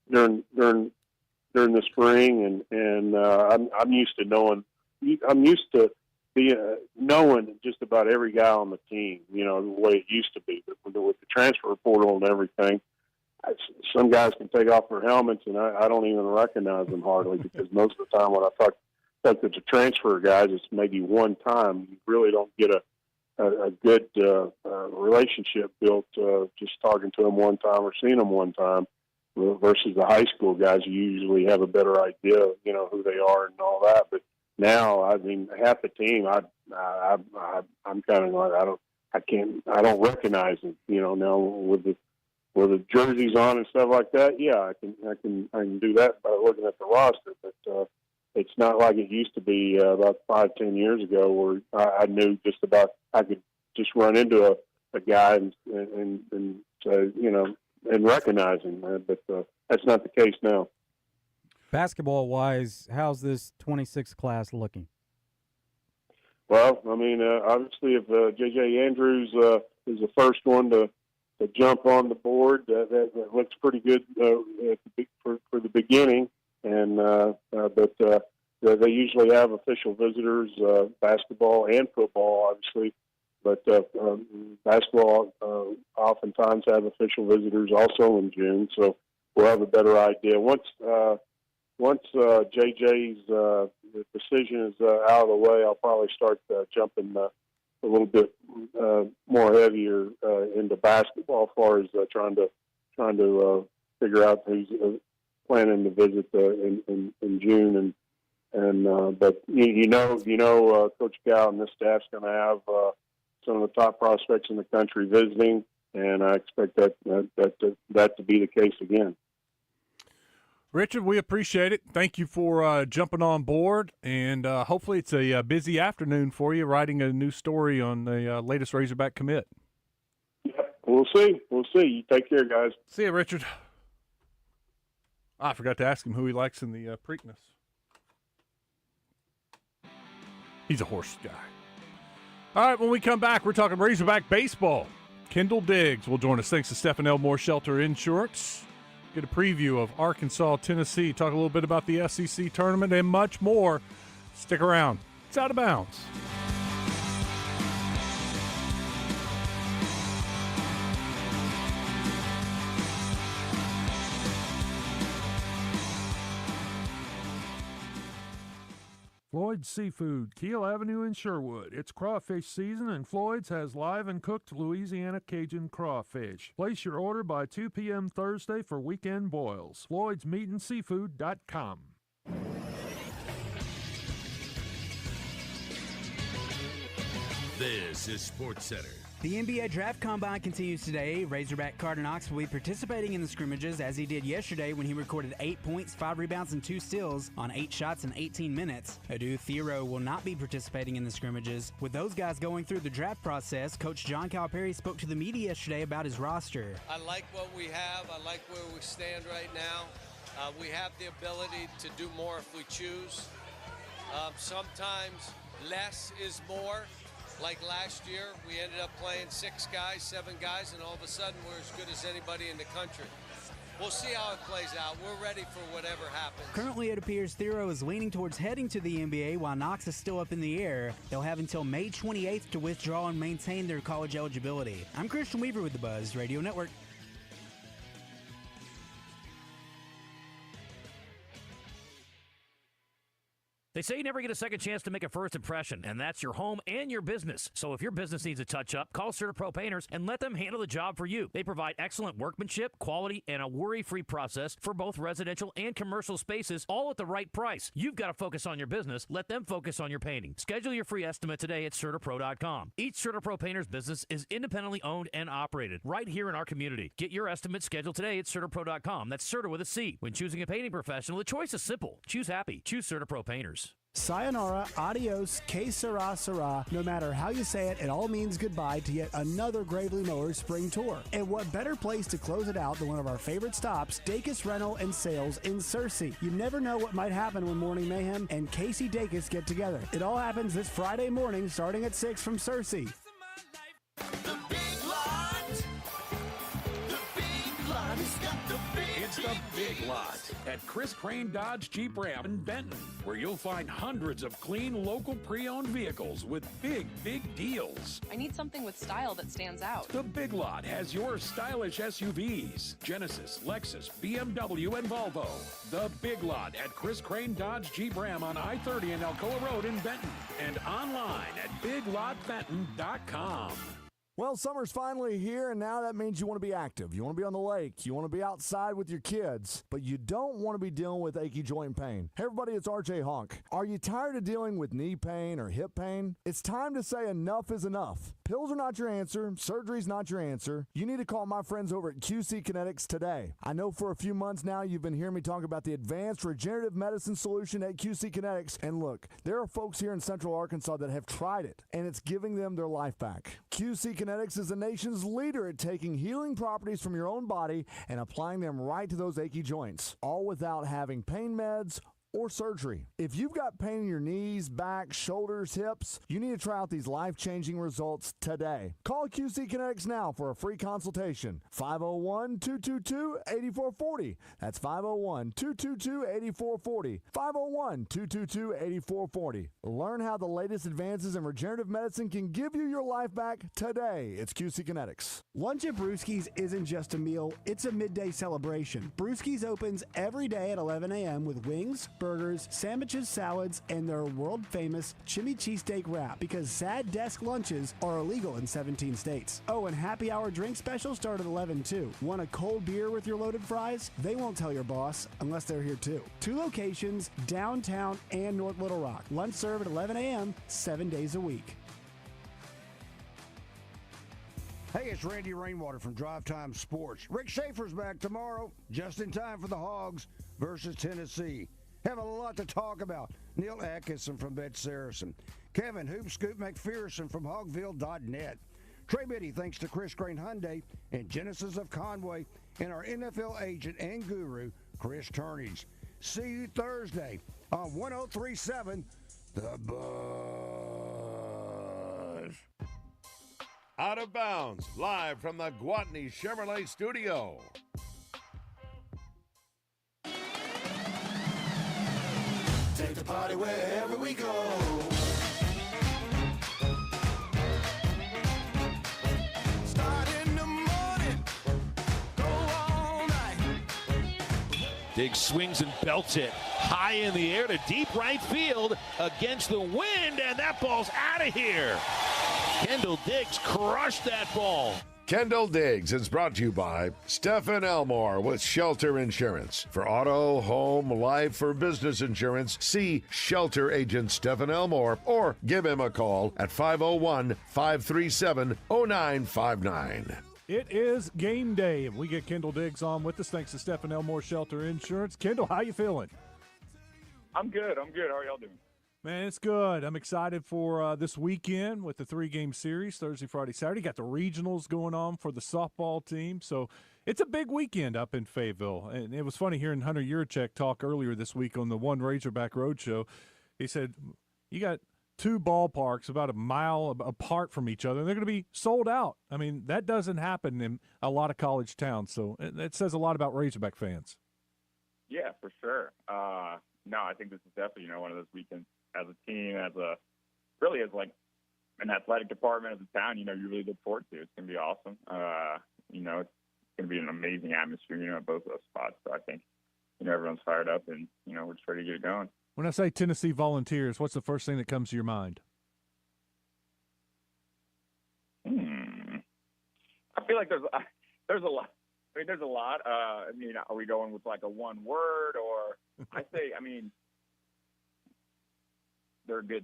the spring, and I'm used to knowing. I'm used to knowing just about every guy on the team, the way it used to be. But with the transfer portal and everything, some guys can take off their helmets, and I don't even recognize them hardly, because most of the time when I expected to transfer guys, it's maybe one time. You really don't get a good relationship built just talking to them one time or seeing them one time. Versus the high school guys, you usually have a better idea of, who they are and all that. But now, I mean, half the team, I'm kind of like, I don't recognize them. Now with the jerseys on and stuff like that. Yeah, I can do that by looking at the roster. But it's not like it used to be about 5-10 years ago, where I knew just about, I could just run into a guy and say, and recognize him, but that's not the case now. Basketball-wise, how's this 26 class looking? Well, I mean, obviously, if J.J. Andrews is the first one to jump on the board, that looks pretty good for the beginning. And but they usually have official visitors, basketball and football, obviously. But basketball oftentimes have official visitors also in June, so we'll have a better idea. Once JJ's decision is out of the way, I'll probably start jumping a little bit more heavier into basketball, as far as trying to figure out who's planning to visit in June. But Coach Gow and this staff's going to have some of the top prospects in the country visiting, and I expect that to be the case again. Richard, we appreciate it. Thank you for jumping on board, and hopefully it's a busy afternoon for you, writing a new story on the latest Razorback commit. Yep, we'll see. You take care, guys. See you, Richard. I forgot to ask him who he likes in the Preakness. He's a horse guy. All right, when we come back, we're talking Razorback baseball. Kendall Diggs will join us. Thanks to Stephen Elmore Shelter Insurance. Get a preview of Arkansas, Tennessee. Talk a little bit about the SEC tournament and much more. Stick around. It's Out of Bounds. Floyd's Seafood, Keel Avenue in Sherwood. It's crawfish season, and Floyd's has live and cooked Louisiana Cajun crawfish. Place your order by 2 p.m. Thursday for weekend boils. Floyd'sMeatandSeafood.com. This is SportsCenter. The NBA Draft Combine continues today. Razorback Carter Knox will be participating in the scrimmages as he did yesterday when he recorded 8 points, 5 rebounds, and 2 steals on 8 shots in 18 minutes. Adu Thero will not be participating in the scrimmages. With those guys going through the draft process, Coach John Calipari spoke to the media yesterday about his roster. I like what we have. I like where we stand right now. We have the ability to do more if we choose. Sometimes less is more. Like last year, we ended up playing 6 guys, 7 guys, and all of a sudden we're as good as anybody in the country. We'll see how it plays out. We're ready for whatever happens. Currently, it appears Thero is leaning towards heading to the NBA while Knox is still up in the air. They'll have until May 28th to withdraw and maintain their college eligibility. I'm Christian Weaver with the Buzz Radio Network. They say you never get a second chance to make a first impression, and that's your home and your business. So if your business needs a touch-up, call CertaPro Painters and let them handle the job for you. They provide excellent workmanship, quality, and a worry-free process for both residential and commercial spaces, all at the right price. You've got to focus on your business. Let them focus on your painting. Schedule your free estimate today at CertaPro.com. Each CertaPro Painters business is independently owned and operated right here in our community. Get your estimate scheduled today at CertaPro.com. That's Certa with a C. When choosing a painting professional, the choice is simple. Choose happy. Choose CertaPro Painters. Sayonara, adios, que sera, sera. No matter how you say it, it all means goodbye to yet another Gravely Mowers spring tour. And what better place to close it out than one of our favorite stops, Dacus Rental and Sales in Searcy. You never know what might happen when Morning Mayhem and Casey Dacus get together. It all happens this Friday morning starting at 6 from Searcy. The big lot is It's the Big Lot at Chris Crane Dodge Jeep Ram in Benton, where you'll find hundreds of clean, local pre-owned vehicles with big deals. I need something with style that stands out. The Big Lot has your stylish SUVs, Genesis, Lexus, BMW, and Volvo. The Big Lot at Chris Crane Dodge Jeep Ram on I-30 and Alcoa Road in Benton, and online at biglotbenton.com. Well, summer's finally here, and now that means you want to be active. You want to be on the lake. You want to be outside with your kids, but you don't want to be dealing with achy joint pain. Hey, everybody, it's RJ Honk. Are you tired of dealing with knee pain or hip pain? It's time to say enough is enough. Pills are not your answer. Surgery's not your answer. You need to call my friends over at QC Kinetics today. I know for a few months now you've been hearing me talk about the advanced regenerative medicine solution at QC Kinetics, and look, there are folks here in Central Arkansas that have tried it, and it's giving them their life back. QC Kinetics is the nation's leader at taking healing properties from your own body and applying them right to those achy joints, all without having pain meds or surgery. If you've got pain in your knees, back, shoulders, hips, you need to try out these life-changing results today. Call QC Kinetics now for a free consultation. 501-222-8440. That's 501-222-8440. 501-222-8440. Learn how the latest advances in regenerative medicine can give you your life back today. It's QC Kinetics. Lunch at Brewski's isn't just a meal, it's a midday celebration. Brewski's opens every day at 11 a.m. with wings, burgers, sandwiches, salads, and their world-famous chimney cheesesteak wrap, because sad desk lunches are illegal in 17 states. Oh, and happy hour drink specials start at 11 too. Want a cold beer with your loaded fries? They won't tell your boss unless they're here too. 2 locations, downtown and North Little Rock. Lunch served at 11 a.m., 7 days a week. Hey, it's Randy Rainwater from Drive Time Sports. Rick Schaefer's back tomorrow, just in time for the Hogs versus Tennessee. Have a lot to talk about. Neil Atkinson from Bet Saracen. Kevin Hoopscoop McPherson from Hogville.net. Trey Biddy thanks to Chris Crane Hyundai and Genesis of Conway and our NFL agent and guru, Chris Turnage. See you Thursday on 1037 The Buzz. Out of Bounds, live from the Gwatney Chevrolet studio. Take the party wherever we go. Start in the morning, go all night. Diggs swings and belts it high in the air to deep right field against the wind, and that ball's out of here. Kendall Diggs crushed that ball. Kendall Diggs is brought to you by Stephen Elmore with Shelter Insurance. For auto, home, life, or business insurance, see Shelter Agent Stephen Elmore or give him a call at 501-537-0959. It is game day, and we get Kendall Diggs on with us thanks to Stephen Elmore Shelter Insurance. Kendall, how you feeling? I'm good. How are y'all doing? Man, it's good. I'm excited for this weekend with the 3-game series, Thursday, Friday, Saturday. Got the regionals going on for the softball team. So it's a big weekend up in Fayetteville. And it was funny hearing Hunter Yurachek talk earlier this week on the One Razorback Roadshow. He said, you got 2 ballparks about a mile apart from each other, and they're going to be sold out. I mean, that doesn't happen in a lot of college towns. So it says a lot about Razorback fans. Yeah, for sure. No, I think this is definitely, one of those weekends as a team, as an athletic department, as a town, you really look forward to. It's going to be awesome. It's going to be an amazing atmosphere, at both of those spots. So I think, everyone's fired up and, we're just ready to get it going. When I say Tennessee Volunteers, what's the first thing that comes to your mind? I feel like there's a lot. There's a lot. Are we going with like a one word, or they're a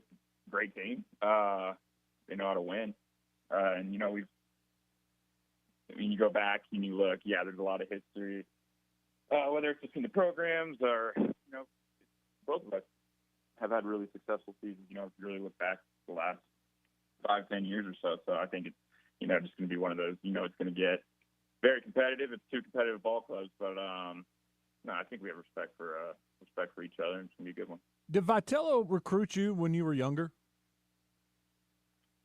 great team. They know how to win. And, you go back and you look, there's a lot of history, whether it's just in the programs or, both of us have had really successful seasons, if you really look back the last 5-10 years or so. So I think it's, just going to be one of those, it's going to get very competitive. It's 2 competitive ball clubs, but I think we have respect for each other, and it's going to be a good one. Did Vitello recruit you when you were younger?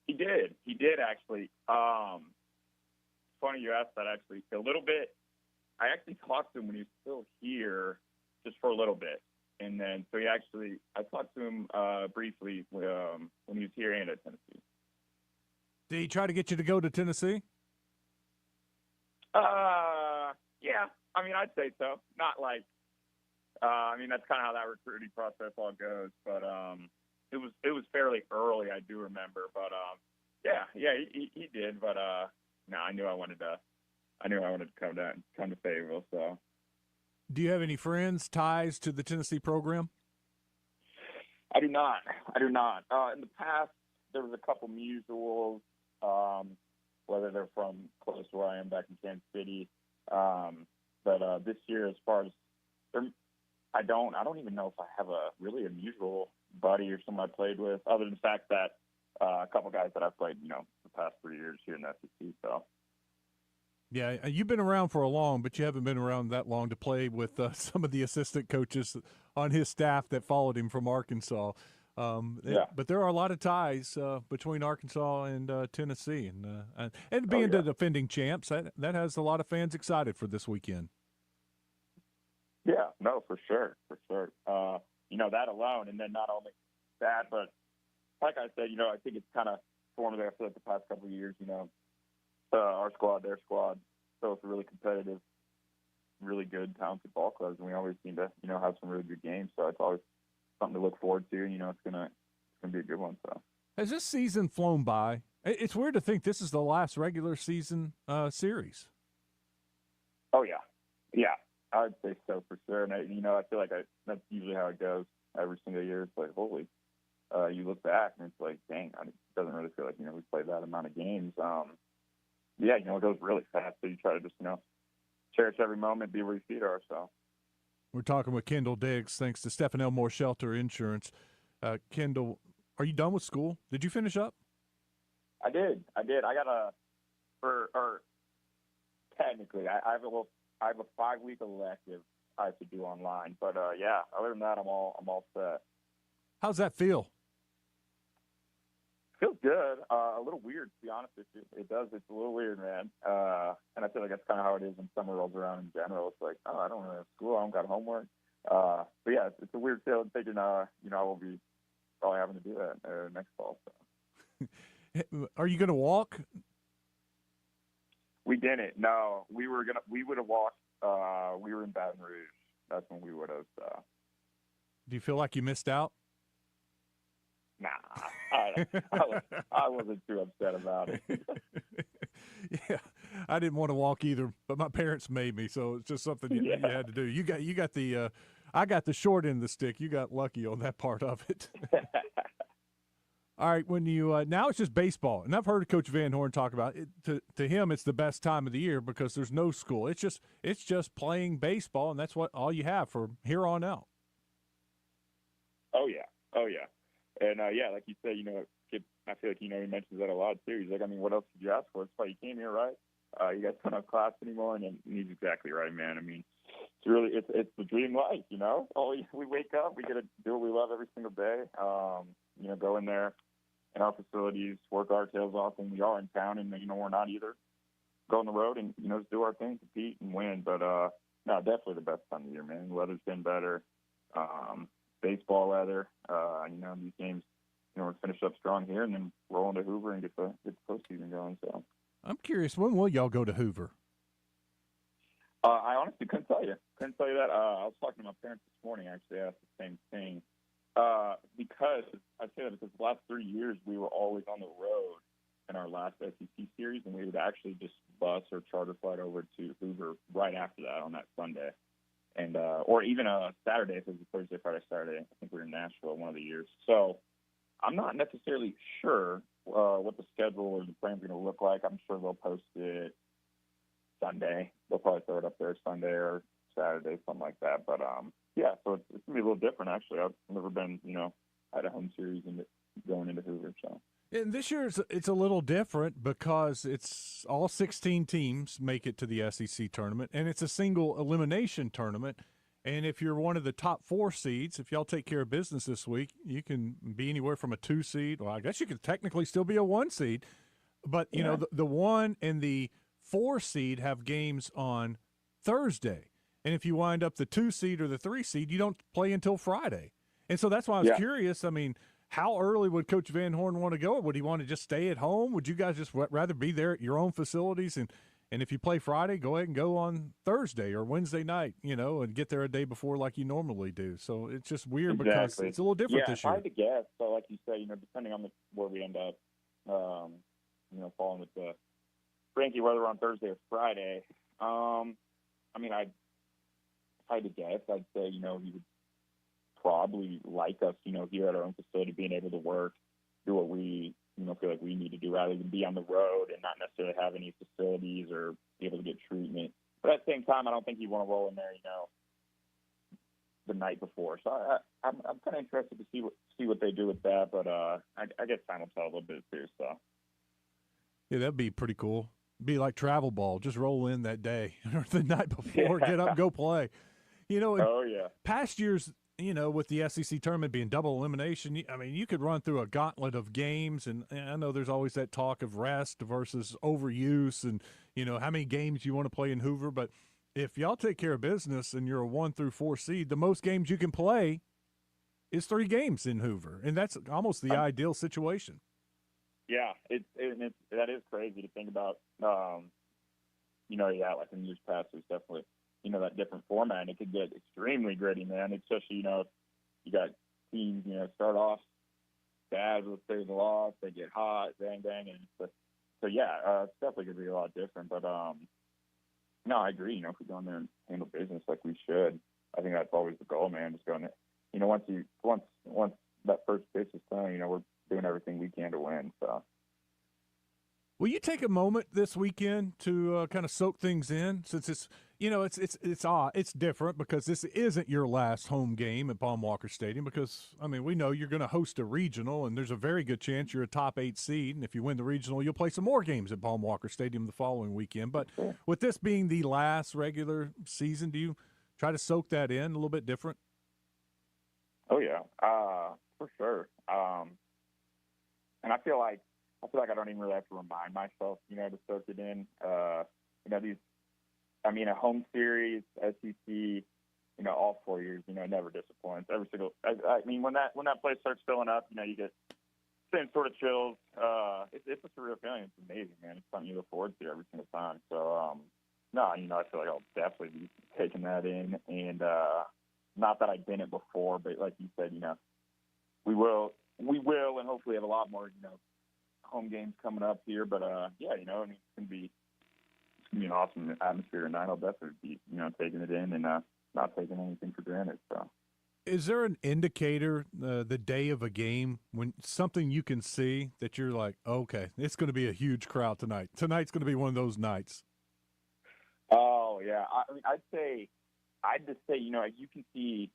He did. He did, actually. Funny you asked that, actually. A little bit. I actually talked to him when he was still here, just for a little bit, and then so I talked to him briefly when he was here and at Tennessee. Did he try to get you to go to Tennessee? Yeah. I mean, I'd say so. Not like, I mean, that's kind of how that recruiting process all goes. But it was fairly early, I do remember. But he did. But no, I knew I wanted to come to Fayetteville. So. Do you have any friends, ties to the Tennessee program? I do not. In the past, there was a couple mutuals, whether they're from close to where I am back in Kansas City. But this year, as far as I don't even know if I have a mutual buddy or someone I played with, other than the fact that a couple guys that I've played, the past 3 years here in the SEC. So. Yeah, you've been around for a long, but you haven't been around that long to play with some of the assistant coaches on his staff that followed him from Arkansas. But there are a lot of ties between Arkansas and Tennessee, and being the defending champs, that has a lot of fans excited for this weekend. Yeah, no, for sure. That alone, and then not only that, but like I said, I think it's kind of formative after the past couple of years. Our squad, their squad, so it's a really competitive, really good, talented ball clubs, and we always seem to, have some really good games. So it's always something to look forward to. It's gonna be a good one. So has this season flown by? It's weird to think this is the last regular season series. Oh yeah, I'd say so for sure. And I feel like that's usually how it goes every single year. It's like, holy, you look back and it's like, dang, it doesn't really feel like we played that amount of games. It goes really fast. So you try to just cherish every moment, be where your feet are. So. We're talking with Kendall Diggs, thanks to Stephen Elmore Shelter Insurance. Kendall, are you done with school? Did you finish up? I did. I got technically, I have a 5-week elective I have to do online. But other than that, I'm all set. How's that feel? Feels good. A little weird, to be honest with you. It does. It's a little weird, man. And I feel like that's kind of how it is when summer rolls around in general. It's like, I don't really have school. I don't got homework. But yeah, it's a weird feeling thinking, I will be probably having to do that next fall. So. Are you going to walk? We didn't. No, we would have walked. We were in Baton Rouge. That's when we would have. Do you feel like you missed out? Nah, I wasn't too upset about it. Yeah, I didn't want to walk either, but my parents made me, so it's just something you had to do. You got the I got the short end of the stick. You got lucky on that part of it. All right, when you now it's just baseball, and I've heard Coach Van Horn talk about it. To him, it's the best time of the year because there's no school. It's just playing baseball, and that's all you have from here on out. Oh yeah. And, like you said, I feel like, he mentions that a lot, too. He's like, what else did you ask for? It's why you came here, right? You guys don't have class anymore. And he's exactly right, man. It's really, it's the dream life, we wake up, we get to do what we love every single day. Go in there in our facilities, work our tails off when we are in town. And, we're not either. Go on the road and, just do our thing, compete and win. But, no, definitely the best time of the year, man. The weather's been better. Baseball weather, these games, we're finish up strong here and then roll into Hoover and get the postseason going. So I'm curious, when will y'all go to Hoover? I honestly couldn't tell you. That. I was talking to my parents this morning. Actually, I asked the same thing because I say that because the last 3 years we were always on the road in our last SEC series, and we would actually just bus or charter flight over to Hoover right after that on that Sunday. And or even a Saturday, if it was a Thursday, Friday, Saturday. I think we were in Nashville one of the years. So I'm not necessarily sure what the schedule or the plan's going to look like. I'm sure they'll post it Sunday. They'll probably throw it up there Sunday or Saturday, something like that. But, so it's going to be a little different, actually. I've never been, at a home series and going into Hoover. So. And this year it's a little different because it's all 16 teams make it to the SEC tournament, and it's a single elimination tournament. And if you're one of the top 4 seeds, if y'all take care of business this week, you can be anywhere from a 2 seed. Well, I guess you could technically still be a 1 seed. But, the 1 and the 4 seed have games on Thursday. And if you wind up the 2 seed or the 3 seed, you don't play until Friday. And so that's why I was curious. I mean, how early would Coach Van Horn want to go? Or would he want to just stay at home? Would you guys just rather be there at your own facilities? And if you play Friday, go ahead and go on Thursday or Wednesday night, and get there a day before like you normally do. So it's just weird because it's a little different this year. Yeah, it's hard to guess. So like you say, depending on where we end up, falling with the Frankie, whether on Thursday or Friday. If I had to guess, I'd say, he would probably like us, here at our own facility, being able to work, do what we, feel like we need to do rather than be on the road and not necessarily have any facilities or be able to get treatment. But at the same time, I don't think he'd want to roll in there, the night before. So I'm kind of interested to see what they do with that. But I guess time will tell a little bit too. So yeah, that'd be pretty cool. Be like travel ball, just roll in that day or the night before, get up, go play. Past years, with the SEC tournament being double elimination, you could run through a gauntlet of games, and I know there's always that talk of rest versus overuse and, how many games you want to play in Hoover. But if y'all take care of business and you're a 1 through 4 seed, the most games you can play is 3 games in Hoover, and that's almost the ideal situation. Yeah, that is crazy to think about. Like in years past, there's definitely, that different format. It could get extremely gritty, man. Especially, if you got teams, start off bad, let's say the loss, they get hot, bang, and it's it's definitely going to be a lot different. But, no, I agree. If we go in there and handle business like we should, I think that's always the goal, man. Just going to, once that first pitch is thrown, we're doing everything we can to win. So, will you take a moment this weekend to kind of soak things in, since it's it's odd, it's different because this isn't your last home game at Palm Walker Stadium? Because we know you're going to host a regional, and there's a very good chance you're a top 8 seed, and if you win the regional, you'll play some more games at Palm Walker Stadium the following weekend. But with this being the last regular season, do you try to soak that in a little bit different? Oh yeah, for sure. And I feel like I don't even really have to remind myself, to soak it in. A home series, SEC, all 4 years, never disappoints. Every single, when that place starts filling up, you get same sort of chills. It's a surreal feeling. It's amazing, man. It's something you look forward to every single time. So, I feel like I'll definitely be taking that in. And not that I didn't before, but like you said, we will, and hopefully have a lot more, home games coming up here. But it's gonna be an awesome atmosphere tonight. I'll definitely be, taking it in and not taking anything for granted. So, is there an indicator the day of a game when something you can see that you're like, okay, it's going to be a huge crowd tonight? Tonight's going to be one of those nights. Oh yeah, I'd just say, you can see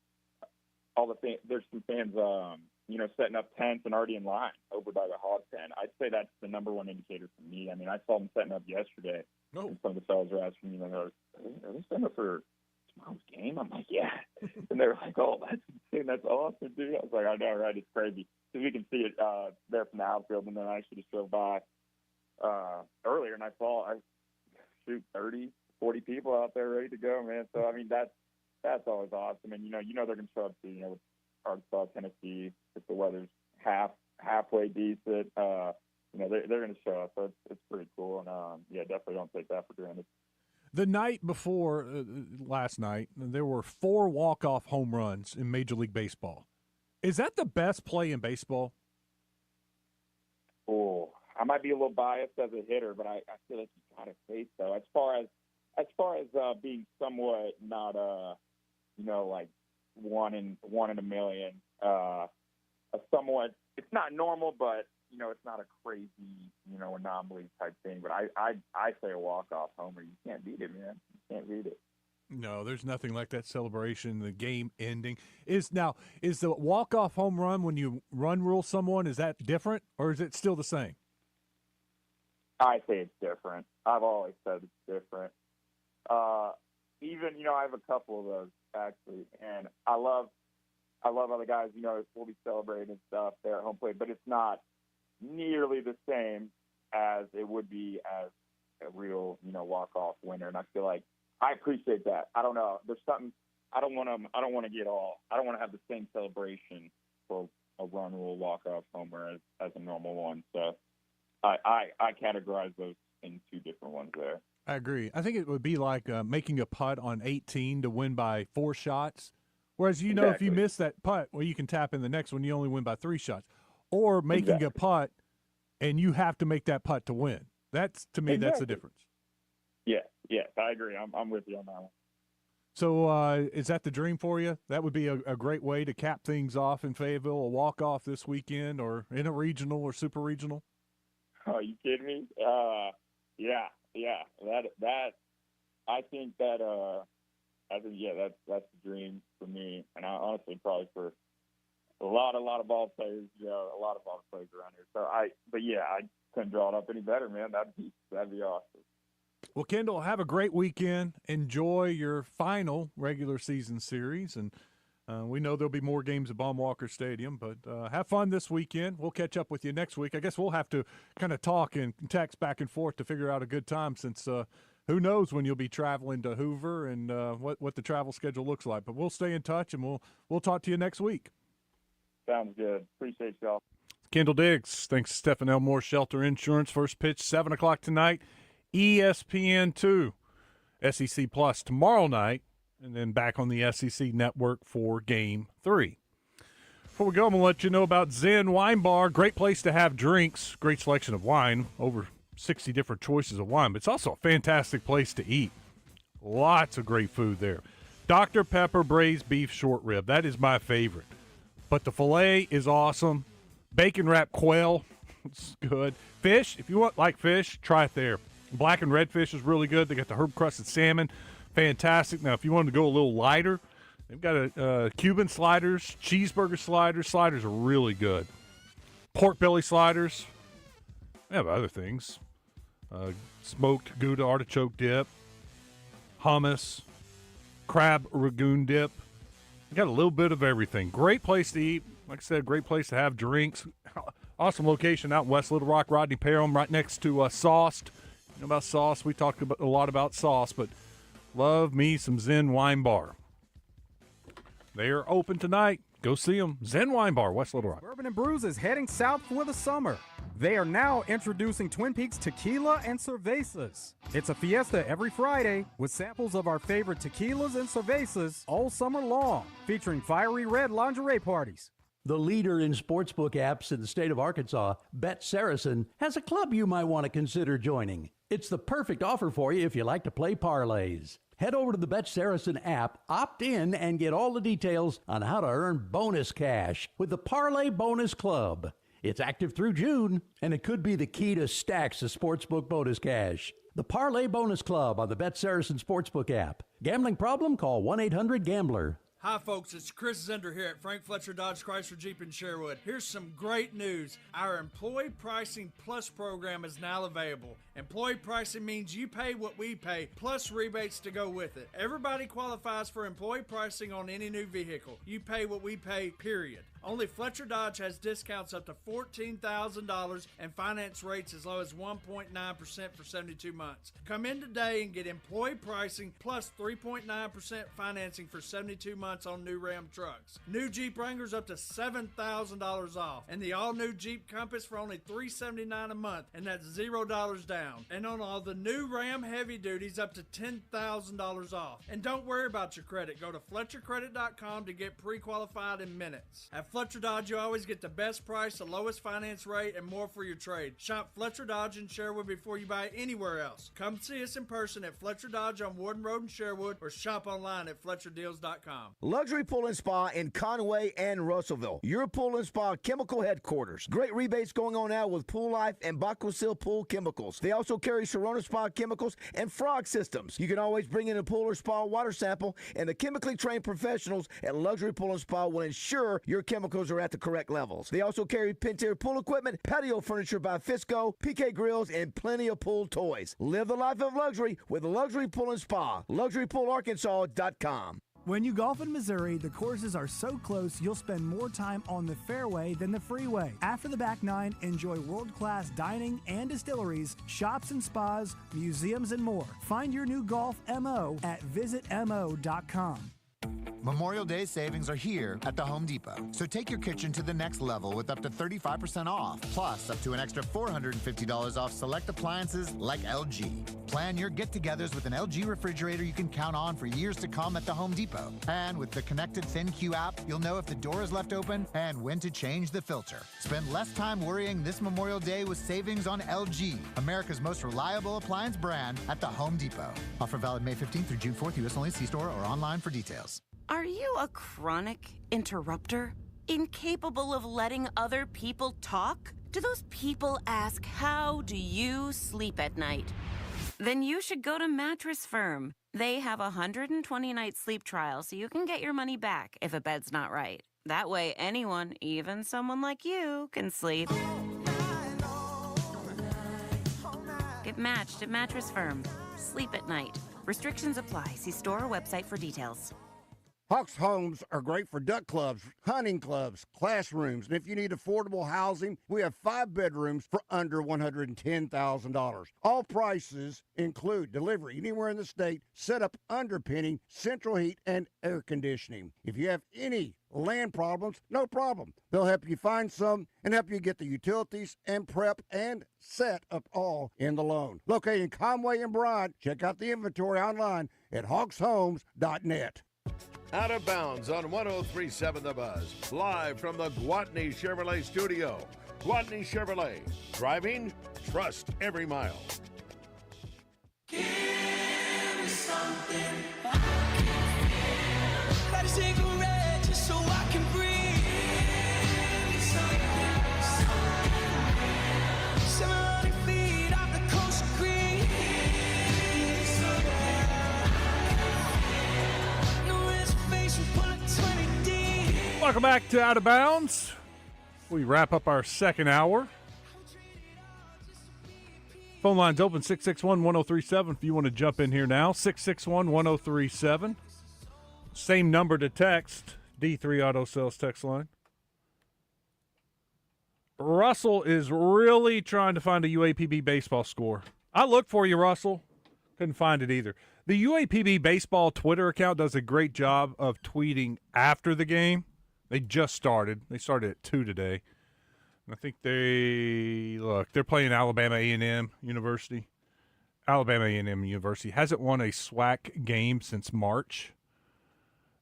all the fans. There's some fans, setting up tents and already in line over by the hog tent. I'd say that's the number one indicator for me. I saw them setting up yesterday. Oh. And some of the fellas were asking me, are they setting up for tomorrow's game? I'm like, yeah. And they were like, oh, that's insane. That's awesome, dude. I was like, I know, right? It's crazy. Because we can see it there from the outfield. And then I actually just drove by earlier, and I saw, 30, 40 people out there ready to go, man. So, that's always awesome. And, they're going to show up too, with Arkansas, Tennessee, if the weather's halfway decent. They're going to show up. So it's pretty cool. And, definitely don't take that for granted. The night before last night, there were 4 walk-off home runs in Major League Baseball. Is that the best play in baseball? Oh, I might be a little biased as a hitter, but I feel like you got to say so. As far as being somewhat not like one in a million, a somewhat, it's not normal, but it's not a crazy, anomaly type thing. But I say a walk-off homer. You can't beat it, man. You can't beat it. No, there's nothing like that celebration, the game ending. Is the walk-off home run when you run rule someone, is that different, or is it still the same? I say it's different. I've always said it's different. Even, I have a couple of those, actually, and I love how the guys, will be celebrating and stuff there at home plate, but it's not nearly the same as it would be as a real, walk-off winner. And I feel like I appreciate that. I don't know. There's something I don't want to get all. I don't want to have the same celebration for a run rule walk-off homer as a normal one. So I categorize those in two different ones there. I agree. I think it would be like making a putt on 18 to win by 4 shots. Whereas, you know, if you miss that putt, well, you can tap in the next one. You only win by 3 shots. Or making a putt, and you have to make that putt to win. That's, to me, that's the difference. Yeah, I agree. I'm with you on that one. So is that the dream for you? That would be a great way to cap things off in Fayetteville, a walk-off this weekend or in a regional or super regional? Are you kidding me? Yeah. That I think that's the dream for me, and I honestly probably for a lot of ball players, a lot of ball players around here. So I couldn't draw it up any better, man. That'd be awesome. Well, Kendall, have a great weekend. Enjoy your final regular season series, and we know there'll be more games at Baum-Walker Stadium, but have fun this weekend. We'll catch up with you next week. I guess we'll have to kind of talk and text back and forth to figure out a good time since who knows when you'll be traveling to Hoover and what the travel schedule looks like. But we'll stay in touch, and we'll talk to you next week. Sounds good. Appreciate y'all. Kendall Diggs, thanks to Stephen Elmore Shelter Insurance. First pitch, 7 o'clock tonight. ESPN2, SEC Plus tomorrow night, and then back on the SEC Network for Game 3. Before we go, I'm going to let you know about Zen Wine Bar. Great place to have drinks, great selection of wine, over 60 different choices of wine, but it's also a fantastic place to eat. Lots of great food there. Dr. Pepper braised beef short rib, that is my favorite. But the filet is awesome. Bacon wrapped quail, it's good. Fish, if you like fish, try it there. Black and red fish is really good. They got the herb-crusted salmon, fantastic. Now, if you want to go a little lighter, they've got Cuban sliders, cheeseburger sliders. Sliders are really good. Pork belly sliders. They have other things. Smoked Gouda artichoke dip, hummus, crab ragoon dip. You got a little bit of everything. Great place to eat. Like I said, great place to have drinks. Awesome location out in West Little Rock. Rodney Parham right next to Sauced. You know about Sauce? We talked a lot about Sauce, but love me some Zen Wine Bar. They are open tonight. Go see them. Zen Wine Bar, West Little Rock. Bourbon and Brews is heading south for the summer. They are now introducing Twin Peaks Tequila and Cervezas. It's a fiesta every Friday with samples of our favorite tequilas and cervezas all summer long, featuring fiery red lingerie parties. The leader in sportsbook apps in the state of Arkansas, Bet Saracen, has a club you might want to consider joining. It's the perfect offer for you if you like to play parlays. Head over to the Bet Saracen app, opt in, and get all the details on how to earn bonus cash with the Parlay Bonus Club. It's active through June, and it could be the key to stacks of sportsbook bonus cash. The Parlay Bonus Club on the Bet Saracen Sportsbook app. Gambling problem? Call 1-800-GAMBLER. Hi, folks. It's Chris Zender here at Frank Fletcher Dodge Chrysler Jeep in Sherwood. Here's some great news. Our Employee Pricing Plus program is now available. Employee pricing means you pay what we pay, plus rebates to go with it. Everybody qualifies for employee pricing on any new vehicle. You pay what we pay, period. Only Fletcher Dodge has discounts up to $14,000 and finance rates as low as 1.9% for 72 months. Come in today and get employee pricing plus 3.9% financing for 72 months on new Ram trucks. New Jeep Wranglers up to $7,000 off, and the all-new Jeep Compass for only $379 a month, and that's $0 down. And on all the new Ram Heavy Duties up to $10,000 off. And don't worry about your credit. Go to FletcherCredit.com to get pre-qualified in minutes. At Fletcher Dodge, you always get the best price, the lowest finance rate, and more for your trade. Shop Fletcher Dodge in Sherwood before you buy anywhere else. Come see us in person at Fletcher Dodge on Warden Road in Sherwood, or shop online at FletcherDeals.com. Luxury Pool and Spa in Conway and Russellville. Your pool and spa chemical headquarters. Great rebates going on now with Pool Life and Bacosil Pool Chemicals. They also carry Sharona Spa Chemicals and Frog Systems. You can always bring in a pool or spa water sample, and the chemically trained professionals at Luxury Pool and Spa will ensure your chemicals are at the correct levels. They also carry Pentair pool equipment, patio furniture by Fisco, PK Grills, and plenty of pool toys. Live the life of luxury with Luxury Pool and Spa. LuxuryPoolArkansas.com. When you golf in Missouri, the courses are so close you'll spend more time on the fairway than the freeway. After the back nine, enjoy world-class dining and distilleries, shops and spas, museums, and more. Find your new golf MO at visitmo.com. Memorial Day savings are here at the Home Depot. So take your kitchen to the next level with up to 35% off, plus up to an extra $450 off select appliances like LG. Plan your get-togethers with an LG refrigerator you can count on for years to come at the Home Depot. And with the connected ThinQ app, you'll know if the door is left open and when to change the filter. Spend less time worrying this Memorial Day with savings on LG, America's most reliable appliance brand at the Home Depot. Offer valid May 15th through June 4th, U.S. only. See store or online for details. Are you a chronic interrupter? Incapable of letting other people talk? Do those people ask, how do you sleep at night? Then you should go to Mattress Firm. They have a 120-night sleep trial so you can get your money back if a bed's not right. That way anyone, even someone like you, can sleep. Get matched at Mattress Firm. Sleep at night. Restrictions apply. See store or website for details. Hawks Homes are great for duck clubs, hunting clubs, classrooms, and if you need affordable housing, we have 5 bedrooms for under $110,000. All prices include delivery anywhere in the state, setup, underpinning, central heat, and air conditioning. If you have any land problems, no problem. They'll help you find some and help you get the utilities and prep and set up all in the loan. Located in Conway and Bryant, check out the inventory online at hawkshomes.net. Out of Bounds on 103.7 The Buzz. Live from the Gwatney Chevrolet studio. Gwatney Chevrolet. Driving, trust every mile. Give me something I can feel. Light a cigarette just so I can breathe. Give me something, something. 700 feet off the coast of Green. Give me something. Welcome back to Out of Bounds. We wrap up our second hour. Phone line's open, 661-1037 if you want to jump in here now. 661-1037. Same number to text, D3 Auto Sales text line. Russell is really trying to find a UAPB baseball score. I looked for you, Russell. Couldn't find it either. The UAPB baseball Twitter account does a great job of tweeting after the game. They just started. They started at 2 today. I think they're playing Alabama A&M University. Alabama A&M University hasn't won a SWAC game since March.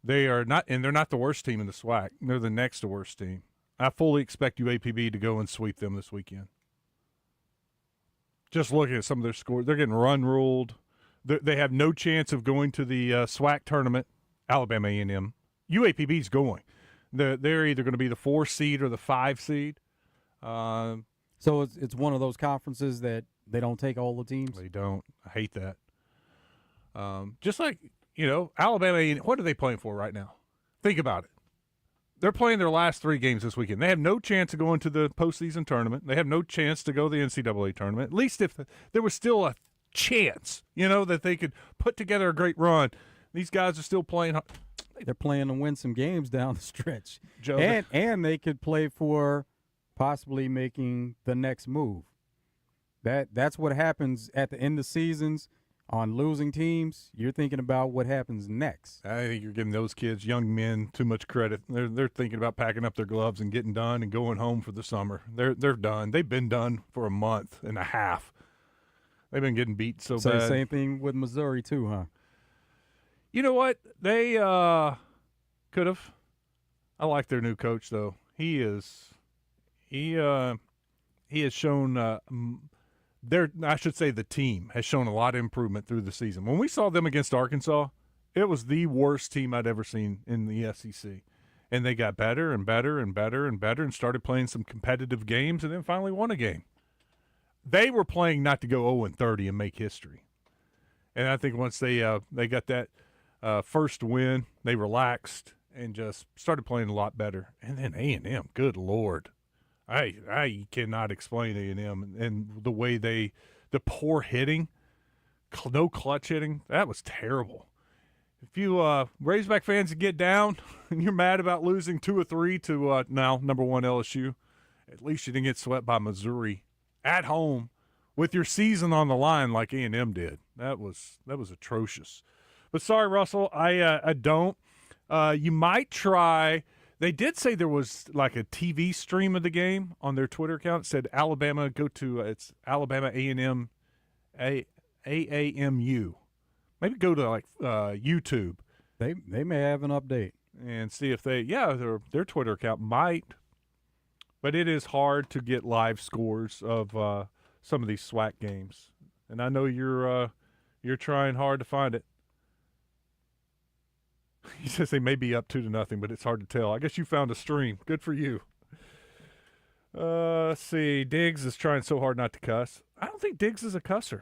They're not the worst team in the SWAC. They're the next to worst team. I fully expect UAPB to go and sweep them this weekend. Just looking at some of their scores, they're getting run ruled. They have no chance of going to the SWAC tournament. Alabama A&M. UAPB's going. They're either going to be the 4 seed or the 5 seed. So it's one of those conferences that they don't take all the teams? They don't. I hate that. Just like, Alabama A&M, what are they playing for right now? Think about it. They're playing their last 3 games this weekend. They have no chance of going to the postseason tournament. They have no chance to go to the NCAA tournament. At least if there was still a chance, that they could put together a great run. These guys are still playing. They're playing to win some games down the stretch. Joe, and they could play for possibly making the next move. That's what happens at the end of seasons on losing teams. You're thinking about what happens next. I think you're giving those kids, young men, too much credit. They're thinking about packing up their gloves and getting done and going home for the summer. They're done. They've been done for a month and a half. They've been getting beat so bad. Same thing with Missouri too, huh? You know what? They could have. I like their new coach though. He has shown I should say the team has shown a lot of improvement through the season. When we saw them against Arkansas, it was the worst team I'd ever seen in the SEC. And they got better and better and better and better and started playing some competitive games and then finally won a game. They were playing not to go 0-30 and make history. And I think once they got that first win, they relaxed and just started playing a lot better. And then A&M, good Lord. I cannot explain A&M and the way the poor hitting, no clutch hitting, that was terrible. If you Razorback fans get down and you're mad about losing 2 or 3 to now number 1 LSU, at least you didn't get swept by Missouri at home with your season on the line like A&M did. That was atrocious. But sorry, Russell, I don't. You might try. They did say there was like a TV stream of the game on their Twitter account. It said Alabama, go to it's Alabama A&M AAMU. Maybe go to like YouTube. They may have an update and see if their Twitter account might. But it is hard to get live scores of some of these SWAC games, and I know you're trying hard to find it. He says they may be up 2-0, but it's hard to tell. I guess you found a stream. Good for you. Let's see. Diggs is trying so hard not to cuss. I don't think Diggs is a cusser.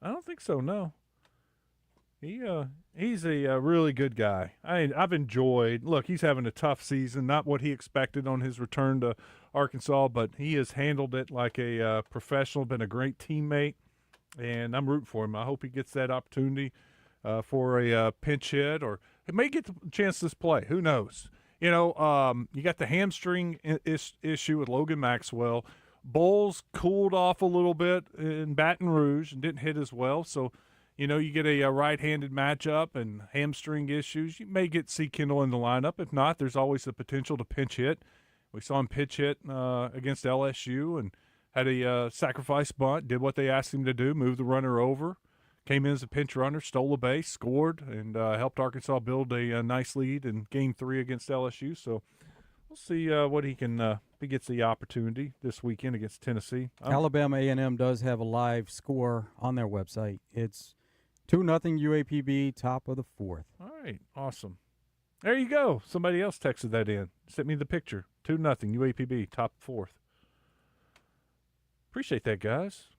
I don't think so, no. He's a really good guy. I've enjoyed. Look, he's having a tough season. Not what he expected on his return to Arkansas, but he has handled it like a professional. Been a great teammate, and I'm rooting for him. I hope he gets that opportunity for a pinch hit, or he may get the chance to play. Who knows? You got the hamstring issue with Logan Maxwell. Bowles cooled off a little bit in Baton Rouge and didn't hit as well, so. You get a right-handed matchup and hamstring issues. You may see Kendall in the lineup. If not, there's always the potential to pinch hit. We saw him pitch hit against LSU and had a sacrifice bunt, did what they asked him to do, moved the runner over, came in as a pinch runner, stole a base, scored, and helped Arkansas build a nice lead in Game 3 against LSU. So we'll see what he can if he gets the opportunity this weekend against Tennessee. Alabama A&M does have a live score on their website. It's 2-0 UAPB, top of the 4th. All right, awesome. There you go. Somebody else texted that in. Sent me the picture. 2-0 UAPB, top 4th. Appreciate that, guys.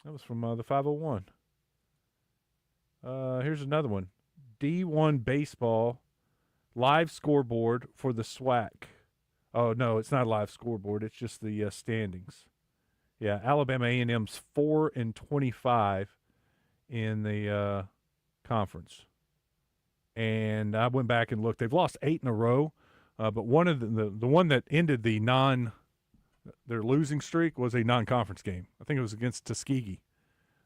That was from the 501. Here's another one. D1 baseball live scoreboard for the SWAC. Oh, no, it's not a live scoreboard. It's just the standings. Yeah, Alabama A&M's 4-25. In the conference, and I went back and looked. They've lost 8 in a row, but one of the one that ended their losing streak was a non-conference game. I think it was against Tuskegee.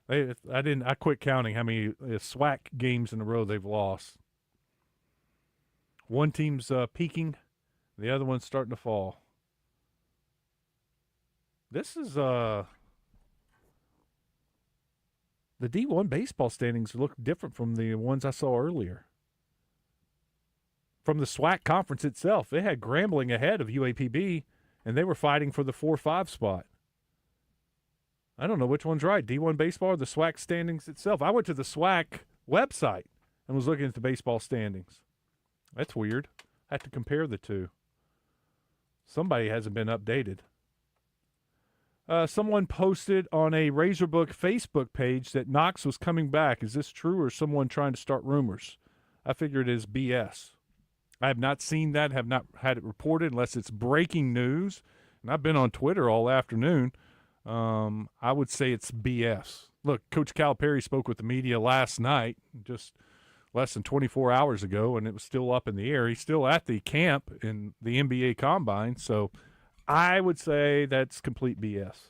I quit counting how many SWAC games in a row they've lost. One team's peaking, the other one's starting to fall. This is the D1 baseball standings look different from the ones I saw earlier. From the SWAC conference itself, it had Grambling ahead of UAPB, and they were fighting for the 4-5 spot. I don't know which one's right, D1 baseball or the SWAC standings itself. I went to the SWAC website and was looking at the baseball standings. That's weird. I have to compare the two. Somebody hasn't been updated. Someone posted on a Razorbook Facebook page that Knox was coming back. Is this true or someone trying to start rumors? I figure it is BS. I have not seen that, have not had it reported unless it's breaking news. And I've been on Twitter all afternoon. I would say it's BS. Look, Coach Calipari spoke with the media last night, just less than 24 hours ago, and it was still up in the air. He's still at the camp in the NBA Combine, so I would say that's complete BS.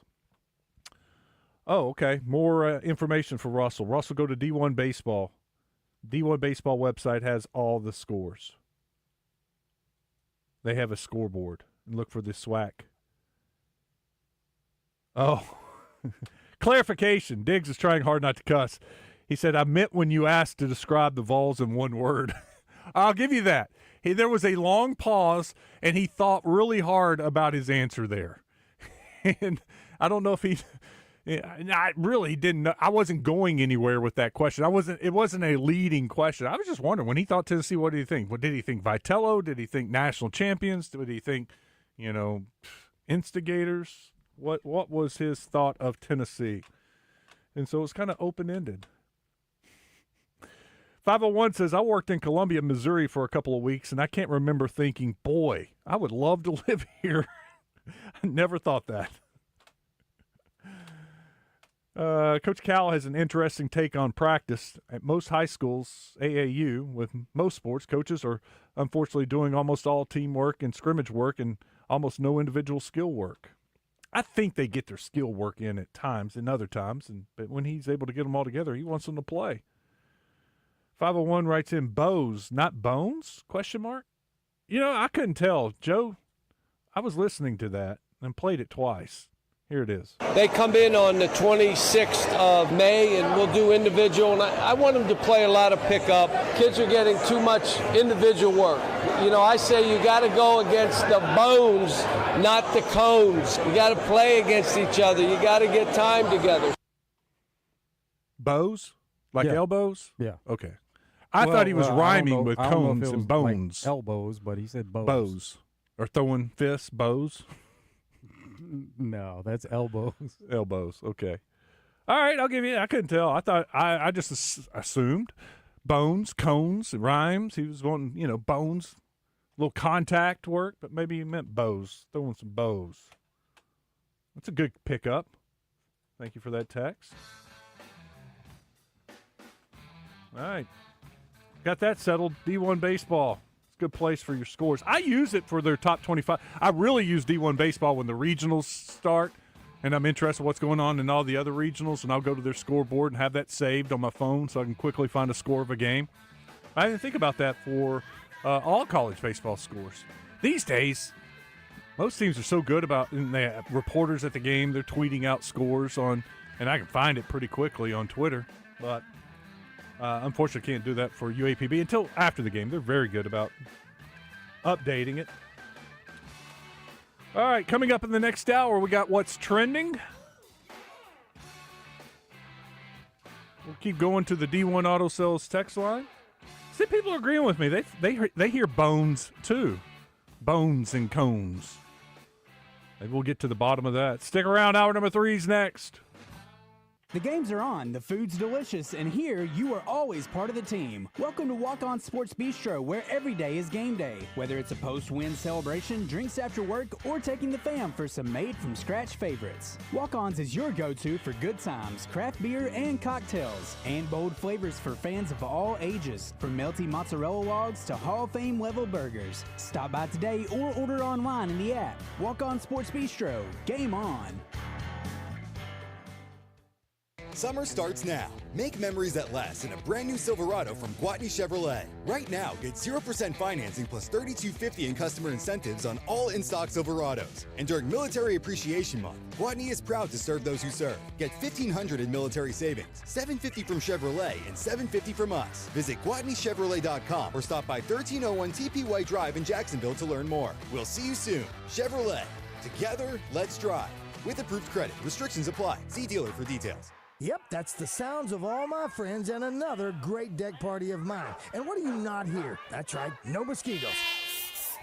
Oh, okay. More information for Russell. Russell, go to D1 Baseball. D1 Baseball website has all the scores. They have a scoreboard. And look for the SWAC. Oh, clarification. Diggs is trying hard not to cuss. He said, I meant when you asked to describe the Vols in one word. I'll give you that. There was a long pause, and he thought really hard about his answer there. And I don't know if I really didn't know. I wasn't going anywhere with that question. It wasn't a leading question. I was just wondering, when he thought Tennessee, what did he think? What did he think? Vitello? Did he think national champions? Did he think, instigators? What was his thought of Tennessee? And so it was kind of open-ended. 501 says, I worked in Columbia, Missouri for a couple of weeks, and I can't remember thinking, boy, I would love to live here. I never thought that. Coach Cal has an interesting take on practice. At most high schools, AAU, with most sports, coaches are unfortunately doing almost all teamwork and scrimmage work and almost no individual skill work. I think they get their skill work in at times and other times, but when he's able to get them all together, he wants them to play. 501 writes in Bows, not Bones? ? I couldn't tell. Joe, I was listening to that and played it twice. Here it is. They come in on the 26th of May, and we'll do individual. And I want them to play a lot of pickup. Kids are getting too much individual work. I say you got to go against the bones, not the cones. You got to play against each other. You got to get time together. Bows? Like elbows? Yeah. Okay. I thought he was rhyming with cones and bones. Like elbows, but he said bows. Bows. Or throwing fists, bows? No, that's elbows. Elbows, okay. All right, I'll give you. I couldn't tell. I thought I just assumed bones, cones, rhymes. He was wanting, bones, a little contact work, but maybe he meant bows, throwing some bows. That's a good pickup. Thank you for that text. All right, got that settled. D1 baseball. Good place for your scores. I use it for their top 25. I really use D1 baseball when the regionals start, and I'm interested in what's going on in all the other regionals, and I'll go to their scoreboard and have that saved on my phone so I can quickly find a score of a game. I didn't think about that for all college baseball scores. These days, most teams are so good about, and they have reporters at the game, they're tweeting out scores on, and I can find it pretty quickly on Twitter, but unfortunately, can't do that for UAPB until after the game. They're very good about updating it. All right, coming up in the next hour, we got what's trending. We'll keep going to the D1 Auto Sales text line. See, people are agreeing with me. They hear bones too, bones and cones. Maybe we'll get to the bottom of that. Stick around. Hour number 3 is next. The games are on, the food's delicious, and here you are always part of the team. Welcome to Walk-On Sports Bistro, where every day is game day. Whether it's a post-win celebration, drinks after work, or taking the fam for some made-from-scratch favorites. Walk-On's is your go-to for good times, craft beer, and cocktails. And bold flavors for fans of all ages, from melty mozzarella logs to Hall of Fame level burgers. Stop by today or order online in the app. Walk-On Sports Bistro, game on. Summer starts now. Make memories that last in a brand new Silverado from Gwatney Chevrolet. Right now, get 0% financing plus $32.50 in customer incentives on all in-stock Silverados. And during Military Appreciation Month, Gwatney is proud to serve those who serve. Get $1,500 in military savings, $750 from Chevrolet, and $750 from us. Visit GwatneyChevrolet.com or stop by 1301 TP White Drive in Jacksonville to learn more. We'll see you soon. Chevrolet. Together, let's drive. With approved credit. Restrictions apply. See dealer for details. Yep, that's the sounds of all my friends and another great deck party of mine. And what do you not hear? That's right, no mosquitoes.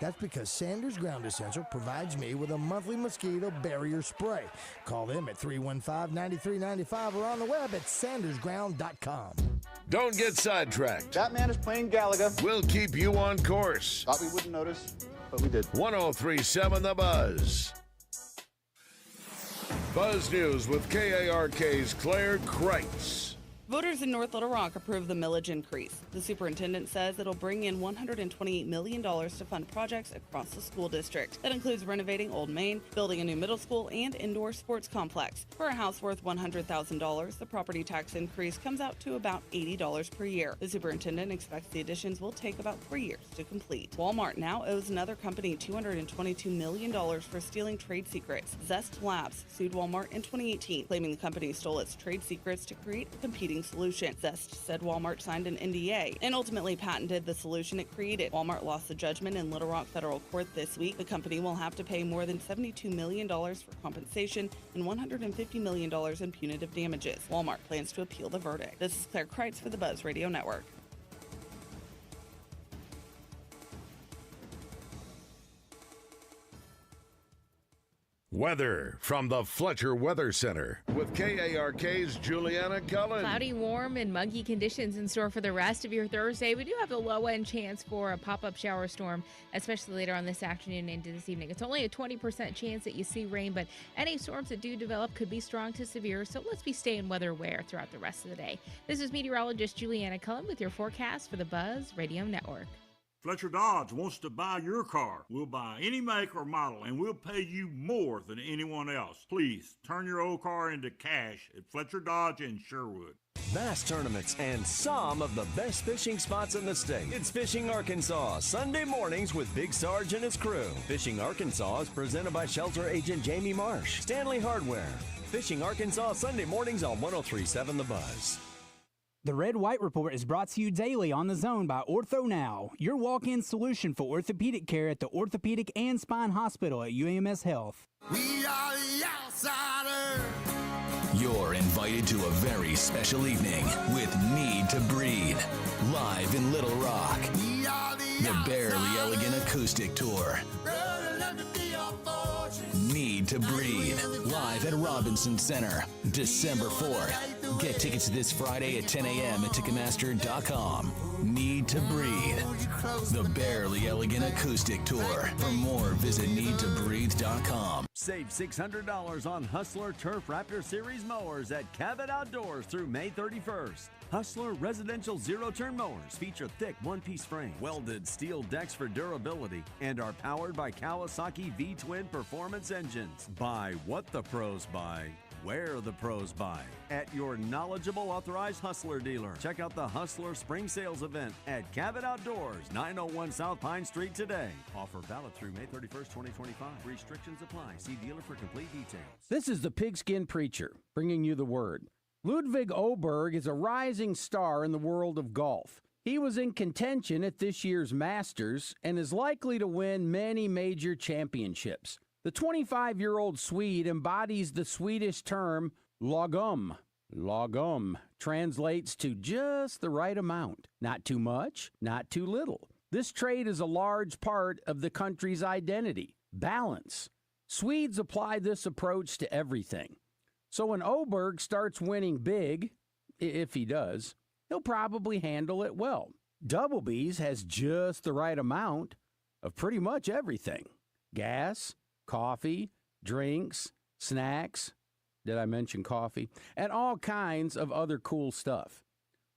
That's because Sanders Ground Essential provides me with a monthly mosquito barrier spray. Call them at 315-9395 or on the web at sandersground.com. Don't get sidetracked. That man is playing Galaga. We'll keep you on course. Thought we wouldn't notice, but we did. 1037 The Buzz. Buzz News with KARK's Claire Kreitz. Voters in North Little Rock approved the millage increase. The superintendent says it'll bring in $128 million to fund projects across the school district. That includes renovating Old Main, building a new middle school, and indoor sports complex. For a house worth $100,000, the property tax increase comes out to about $80 per year. The superintendent expects the additions will take about 3 years to complete. Walmart now owes another company $222 million for stealing trade secrets. Zest Labs sued Walmart in 2018, claiming the company stole its trade secrets to create a competing solution. Zest said Walmart signed an NDA and ultimately patented the solution it created. Walmart lost the judgment in Little Rock federal court this week. The company will have to pay more than $72 million for compensation and $150 million in punitive damages. Walmart plans to appeal the verdict. This is Claire Kreitz for the Buzz Radio Network. Weather from the Fletcher Weather Center with KARK's Juliana Cullen. Cloudy, warm, and muggy conditions in store for the rest of your Thursday. We do have a low-end chance for a pop-up shower storm, especially later on this afternoon into this evening. It's only a 20% chance that you see rain, but any storms that do develop could be strong to severe, so let's be staying weather aware throughout the rest of the day. This is meteorologist Juliana Cullen with your forecast for the Buzz Radio Network. Fletcher Dodge wants to buy your car. We'll buy any make or model, and we'll pay you more than anyone else. Please, turn your old car into cash at Fletcher Dodge in Sherwood. Bass tournaments and some of the best fishing spots in the state. It's Fishing Arkansas, Sunday mornings with Big Sarge and his crew. Fishing Arkansas is presented by Shelter Agent Jamie Marsh, Stanley Hardware. Fishing Arkansas, Sunday mornings on 103.7 The Buzz. The Red White Report is brought to you daily on The Zone by Ortho Now, your walk-in solution for orthopedic care at the Orthopedic and Spine Hospital at UAMS Health. We are the outsiders. You're invited to a very special evening with Need to Breathe, live in Little Rock. The Barely Elegant Acoustic Tour. Need to Breathe, live at Robinson Center, December 4th. Get tickets this Friday at 10 a.m. at Ticketmaster.com. Need to Breathe, the Barely Elegant Acoustic Tour. For more, visit needtobreathe.com. Save $600 on Hustler Turf Raptor Series mowers at Cabot Outdoors through May 31st. Hustler residential zero-turn mowers feature thick one-piece frame, welded steel decks for durability, and are powered by Kawasaki V-twin performance engines. Buy what the pros buy, where the pros buy, at your knowledgeable authorized Hustler dealer. Check out the Hustler Spring Sales event at Cabot Outdoors, 901 South Pine Street today. Offer valid through May 31st, 2025. Restrictions apply. See dealer for complete details. This is the Pigskin Preacher, bringing you the word. Ludwig Oberg is a rising star in the world of golf. He was in contention at this year's Masters and is likely to win many major championships. The 25-year-old Swede embodies the Swedish term lagom. Lagom translates to just the right amount. Not too much, not too little. This trait is a large part of the country's identity. Balance. Swedes apply this approach to everything. So when Oberg starts winning big, if he does, he'll probably handle it well. Doublebees has just the right amount of pretty much everything. Gas, coffee, drinks, snacks. Did I mention coffee? And all kinds of other cool stuff.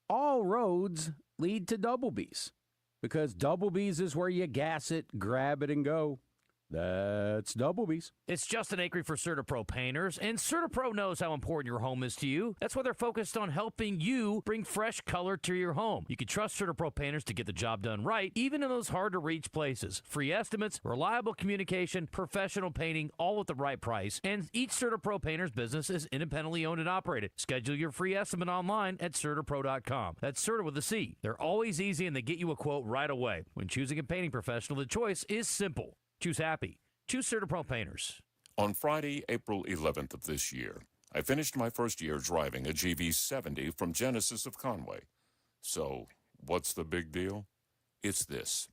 All roads lead to Doublebees because Doublebees is where you gas it, grab it, and go. That's Doublebees. It's Justin Acree for CertaPro Painters, and CertaPro knows how important your home is to you. That's why they're focused on helping you bring fresh color to your home. You can trust CertaPro Painters to get the job done right, even in those hard-to-reach places. Free estimates, reliable communication, professional painting, all at the right price. And each CertaPro Painters business is independently owned and operated. Schedule your free estimate online at CertaPro.com. That's Certa with a C. They're always easy, and they get you a quote right away. When choosing a painting professional, the choice is simple. Choose happy. Choose CertaPro Painters. On Friday, April 11th of this year, I finished my first year driving a GV70 from Genesis of Conway. So, what's the big deal? It's this.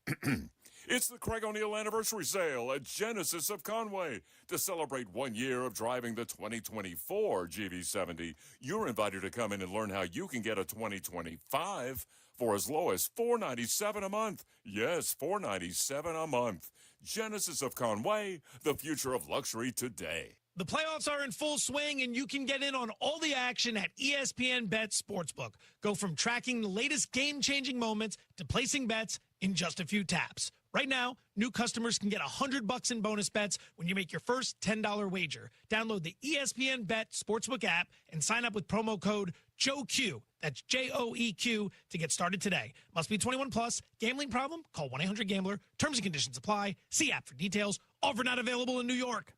It's the Craig O'Neill Anniversary Sale at Genesis of Conway. To celebrate 1 year of driving the 2024 GV70, you're invited to come in and learn how you can get a 2025 for as low as $497 a month. Yes, $497 a month. Genesis of Conway, the future of luxury today. The playoffs are in full swing, and you can get in on all the action at ESPN Bet Sportsbook. Go from tracking the latest game-changing moments to placing bets in just a few taps. Right now, new customers can get $100 in bonus bets when you make your first $10 wager. Download the ESPN Bet Sportsbook app and sign up with promo code JOEQ. That's JOEQ to get started today. Must be 21 plus. Gambling problem? Call 1-800-GAMBLER. Terms and conditions apply. See app for details. Offer not available in New York.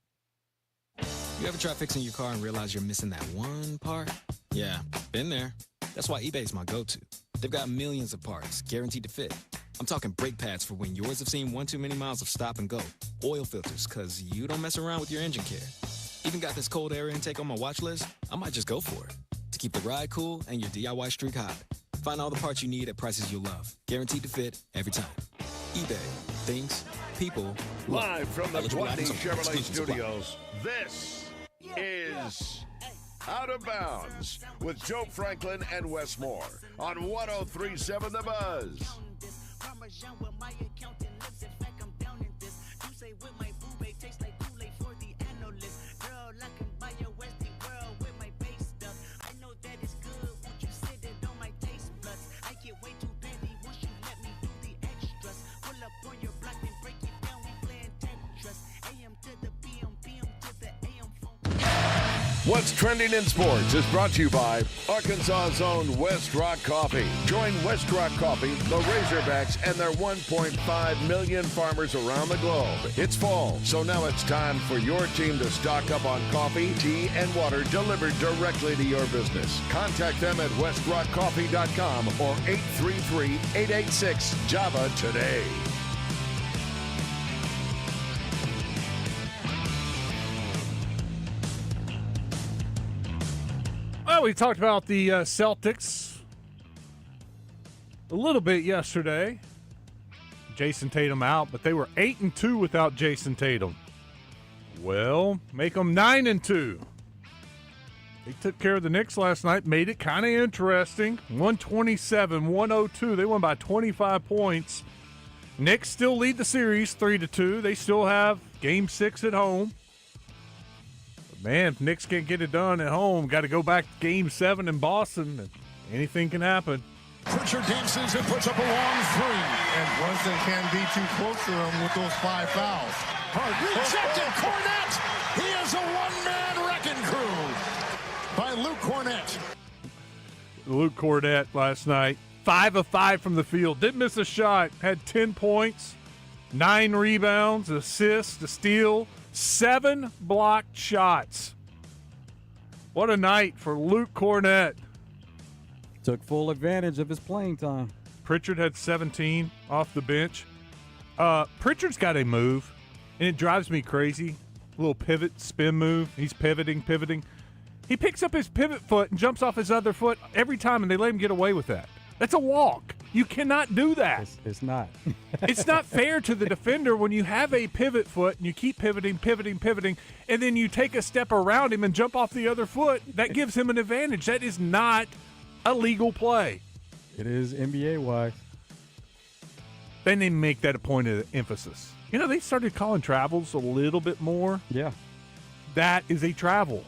You ever try fixing your car and realize you're missing that one part? Yeah, been there. That's why eBay's my go-to. They've got millions of parts, guaranteed to fit. I'm talking brake pads for when yours have seen one too many miles of stop and go. Oil filters, because you don't mess around with your engine care. Even got this cold air intake on my watch list. I might just go for it. To keep the ride cool and your DIY streak hot. Find all the parts you need at prices you'll love. Guaranteed to fit every time. eBay. Things, people. Live from the Eligible Gwatney items only. Chevrolet Exclusions apply. Studios, this is Out of Bounds with Joe Franklin and Wes Moore on 103.7 The Buzz. What's Trending in Sports is brought to you by Arkansas's own West Rock Coffee. Join West Rock Coffee, the Razorbacks, and their 1.5 million farmers around the globe. It's fall, so now it's time for your team to stock up on coffee, tea, and water delivered directly to your business. Contact them at westrockcoffee.com or 833-886-JAVA today. Well, we talked about the Celtics a little bit yesterday. Jason Tatum out, but they were 8-2 without Jason Tatum. Well, make them 9-2. They took care of the Knicks last night, made it kind of interesting. 127-102. They won by 25 points. Knicks still lead the series 3-2. They still have Game 6 at home. Man, if Knicks can't get it done at home, got to go back to Game 7 in Boston, and anything can happen. Pritchard dances and puts up a long three. And Brunson can't be too close to him with those 5 fouls. Rejected. Cornette. He is a one-man wrecking crew by Luke Cornette. Luke Cornette last night, 5 of 5 from the field. Didn't miss a shot. Had 10 points, 9 rebounds, assist, a steal, 7 blocked shots. What a night for Luke Cornette. Took full advantage of his playing time. Pritchard had 17 off the bench. Pritchard's got a move, and it drives me crazy. A little pivot, spin move. He's pivoting. He picks up his pivot foot and jumps off his other foot every time, and they let him get away with that. That's a walk. You cannot do that. It's not. It's not fair to the defender when you have a pivot foot and you keep pivoting, and then you take a step around him and jump off the other foot. That gives him an advantage. That is not a legal play. It is NBA-wise. They need to make that a point of emphasis. You know, they started calling travels a little bit more. Yeah. That is a travel.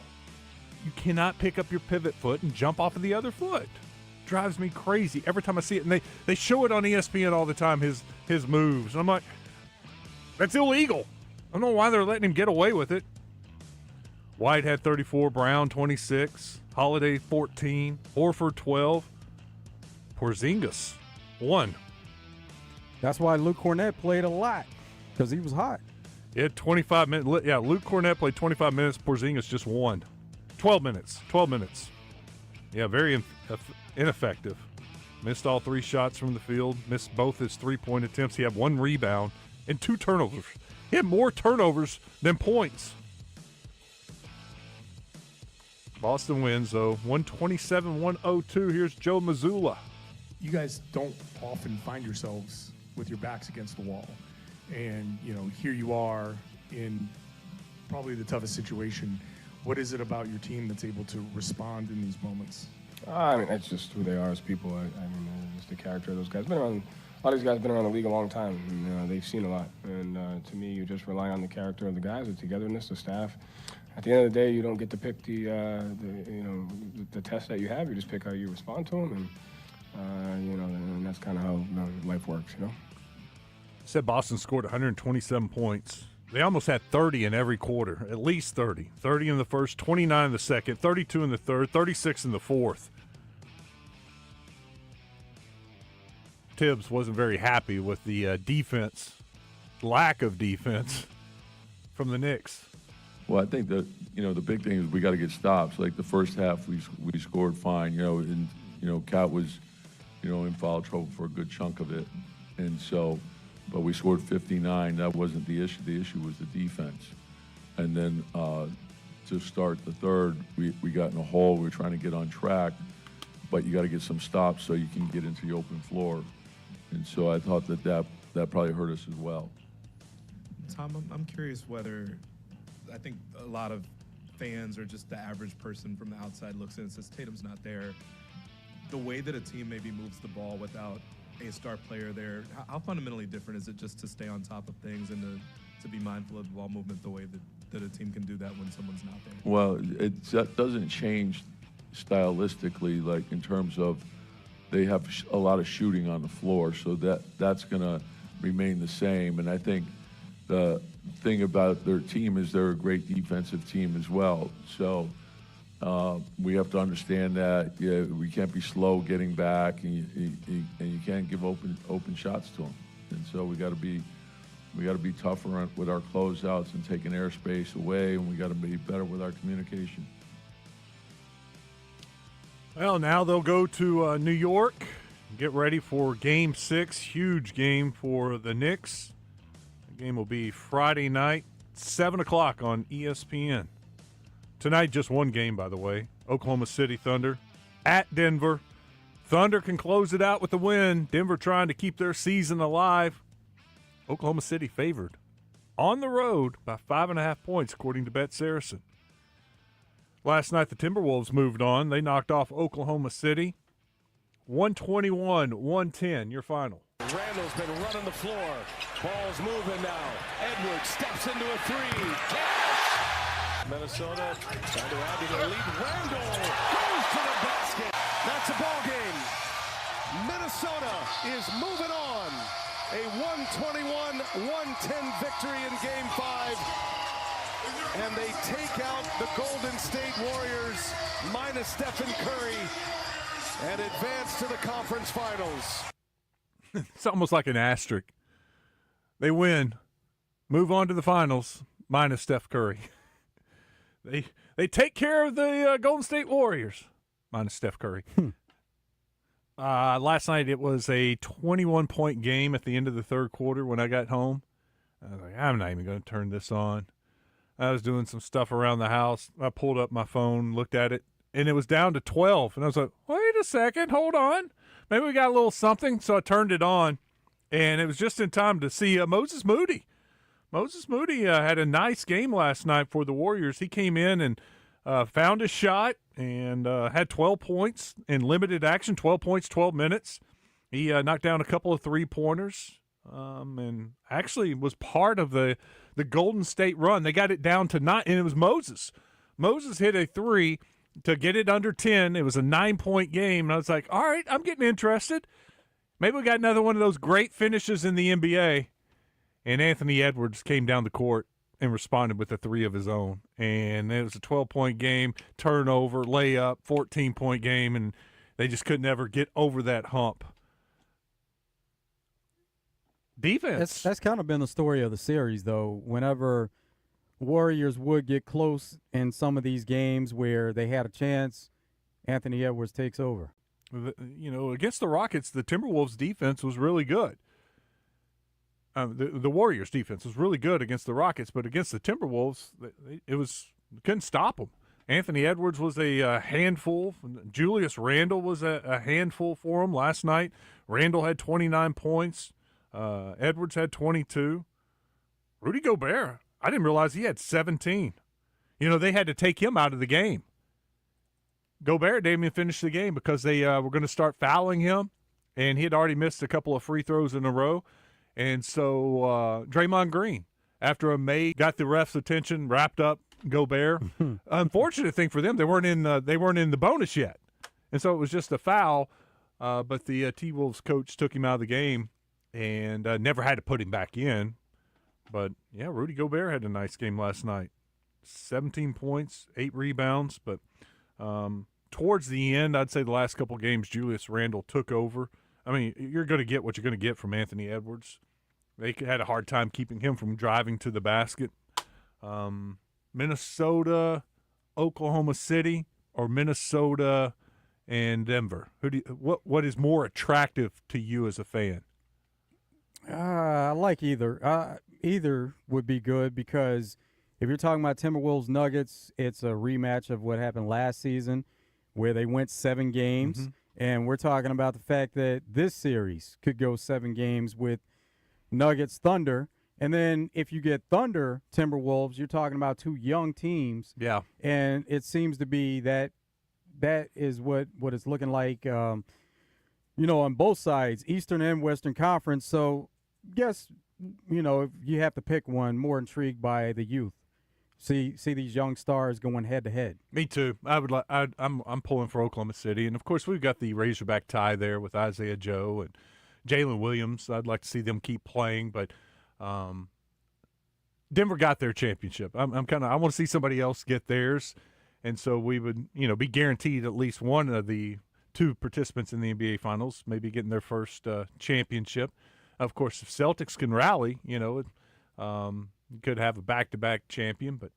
You cannot pick up your pivot foot and jump off of the other foot. Drives me crazy every time I see it. And they show it on ESPN all the time, his moves. And I'm like, that's illegal. I don't know why they're letting him get away with it. White had 34, Brown 26, Holiday 14, Horford 12, Porzingis 1. That's why Luke Cornette played a lot, because he was hot. He had 25 minutes. Yeah, Luke Cornette played 25 minutes. Porzingis just 1. 12 minutes. Yeah, very ineffective. Missed all 3 shots from the field. Missed both his 3-point attempts. He had 1 rebound and 2 turnovers. He had more turnovers than points. Boston wins, though, 127-102. Here's Joe Mazzulla. You guys don't often find yourselves with your backs against the wall. And, here you are in probably the toughest situation. What is it about your team that's able to respond in these moments? I mean, that's just who they are as people. I mean, just the character of those guys. A lot of these guys have been around the league a long time. And, they've seen a lot. And to me, you just rely on the character of the guys, the togetherness, the staff. At the end of the day, you don't get to pick the test that you have. You just pick how you respond to them, and that's kind of how life works. Said Boston scored 127 points. They almost had 30 in every quarter, at least 30. 30 in the first, 29 in the second, 32 in the third, 36 in the fourth. Tibbs wasn't very happy with the defense, lack of defense from the Knicks. Well, I think that, the big thing is we got to get stops. Like the first half, we scored fine, and, Cat was, in foul trouble for a good chunk of it. And so, but we scored 59. That wasn't the issue. The issue was the defense. And then to start the third, we got in a hole. We were trying to get on track, but you got to get some stops so you can get into the open floor. And so I thought that that probably hurt us as well. Tom, I'm curious whether I think a lot of fans or just the average person from the outside looks in and says Tatum's not there. The way that a team maybe moves the ball without a star player there, how fundamentally different is it just to stay on top of things and to be mindful of the ball movement the way that a team can do that when someone's not there? Well, that doesn't change stylistically, like in terms of they have a lot of shooting on the floor, so that's going to remain the same. And I think the thing about their team is they're a great defensive team as well. So we have to understand that we can't be slow getting back, and you can't give open shots to them. And so we got to be tougher with our closeouts and taking airspace away, and we got to be better with our communication. Well, now they'll go to New York, get ready for Game 6, huge game for the Knicks. The game will be Friday night, 7 o'clock on ESPN. Tonight, just one game, by the way. Oklahoma City Thunder at Denver. Thunder can close it out with the win. Denver trying to keep their season alive. Oklahoma City favored on the road by 5.5 points, according to Bet Saracen. Last night, the Timberwolves moved on. They knocked off Oklahoma City. 121-110, your final. Randall's been running the floor. Ball's moving now. Edwards steps into a three. Cash! Minnesota trying to add to their lead. Randall goes to the basket. That's a ball game. Minnesota is moving on. A 121-110 victory in Game 5. And they take out the Golden State Warriors minus Stephen Curry and advance to the conference finals. It's almost like an asterisk. They win, move on to the finals, minus Steph Curry. They take care of the Golden State Warriors, minus Steph Curry. Last night it was a 21-point game at the end of the third quarter when I got home. I was like, I'm not even going to turn this on. I was doing some stuff around the house. I pulled up my phone, looked at it, and it was down to 12. And I was like, wait a second, hold on. Maybe we got a little something. So I turned it on, and it was just in time to see Moses Moody. Moses Moody had a nice game last night for the Warriors. He came in and found his shot and had 12 points in limited action, 12 points, 12 minutes. He knocked down a couple of three-pointers and actually was part of the Golden State run. They got it down to 9, and it was Moses. Moses hit a three to get it under 10. It was a 9-point game, and I was like, all right, I'm getting interested. Maybe we got another one of those great finishes in the NBA. And Anthony Edwards came down the court and responded with a three of his own. And it was a 12-point game, turnover, layup, 14-point game, and they just could never get over that hump. Defense. That's kind of been the story of the series, though. Whenever Warriors would get close in some of these games where they had a chance, Anthony Edwards takes over. You know, against the Rockets, the Timberwolves' defense was really good. The Warriors' defense was really good against the Rockets, but against the Timberwolves, couldn't stop them. Anthony Edwards was a handful. Julius Randle was a handful for him last night. Randle had 29 points. Edwards had 22. Rudy Gobert, I didn't realize he had 17. You know, they had to take him out of the game. Gobert didn't even finish the game because they were going to start fouling him, and he had already missed a couple of free throws in a row. And so Draymond Green, after a May, got the ref's attention, wrapped up Gobert. Unfortunate thing for them, they weren't in the bonus yet, and so it was just a foul. But the T-Wolves coach took him out of the game and never had to put him back in. But yeah, Rudy Gobert had a nice game last night, 17 points, 8 rebounds. But towards the end, I'd say the last couple games, Julius Randle took over. I mean, you're going to get what you're going to get from Anthony Edwards. They had a hard time keeping him from driving to the basket. Minnesota, Oklahoma City, or Minnesota and Denver? What is more attractive to you as a fan? I like either. Either would be good because if you're talking about Timberwolves Nuggets, it's a rematch of what happened last season where they went 7 games. Mm-hmm. And we're talking about the fact that this series could go 7 games with Nuggets, Thunder. And then if you get Thunder, Timberwolves, you're talking about two young teams. Yeah. And it seems to be that is what it's looking like, on both sides, Eastern and Western Conference. So, guess, if you have to pick one, more intrigued by the youth. See these young stars going head to head. Me too. I'm pulling for Oklahoma City, and of course we've got the Razorback tie there with Isaiah Joe and Jalen Williams. I'd like to see them keep playing, but Denver got their championship. I want to see somebody else get theirs, and so we would be guaranteed at least one of the two participants in the NBA Finals maybe getting their first championship. Of course, if Celtics can rally, could have a back-to-back champion, but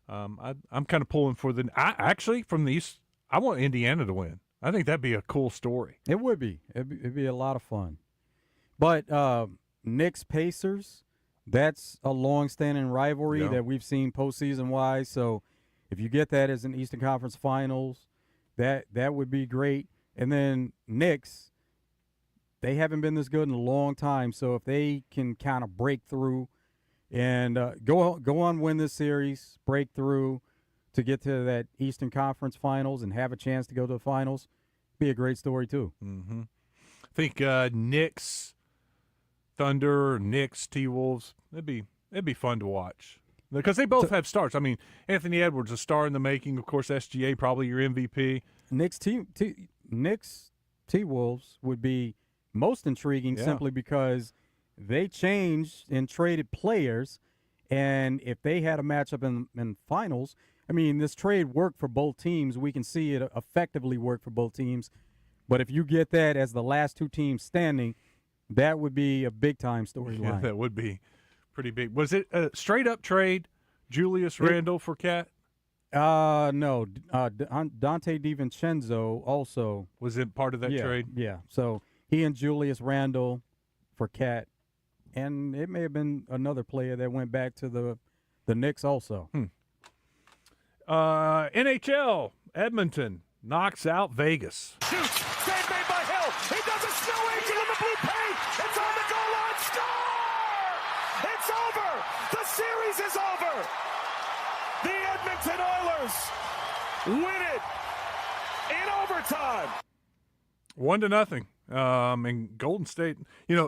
I'm kind of pulling for from the East. I want Indiana to win. I think that'd be a cool story. It would be. It'd be a lot of fun. But Knicks Pacers, that's a long-standing rivalry that we've seen postseason-wise. So if you get that as an Eastern Conference Finals, that would be great. And then Knicks, they haven't been this good in a long time. So if they can kind of break through and go on, win this series, break through to get to that Eastern Conference Finals and have a chance to go to the finals, be a great story too. Mm-hmm. I think Knicks, Thunder, Knicks, T-Wolves, it'd be fun to watch because they both have stars. I mean, Anthony Edwards, a star in the making. Of course, SGA probably your MVP. Knicks, T-Wolves would be most intriguing simply because they changed and traded players, and if they had a matchup in finals, I mean, this trade worked for both teams. We can see it effectively work for both teams. But if you get that as the last two teams standing, that would be a big-time storyline. Yeah, that would be pretty big. Was it a straight-up trade, Julius Randle for Cat? No. Dante DiVincenzo also. Was it part of that trade? Yeah. So he and Julius Randle for Cat. And it may have been another player that went back to the Knicks also. NHL, Edmonton knocks out Vegas. Shoots. Save made by Hill. He does a snow angel in the blue paint. It's on the goal line. Score! It's over. The series is over. The Edmonton Oilers win it in overtime. 1-0. And Golden State,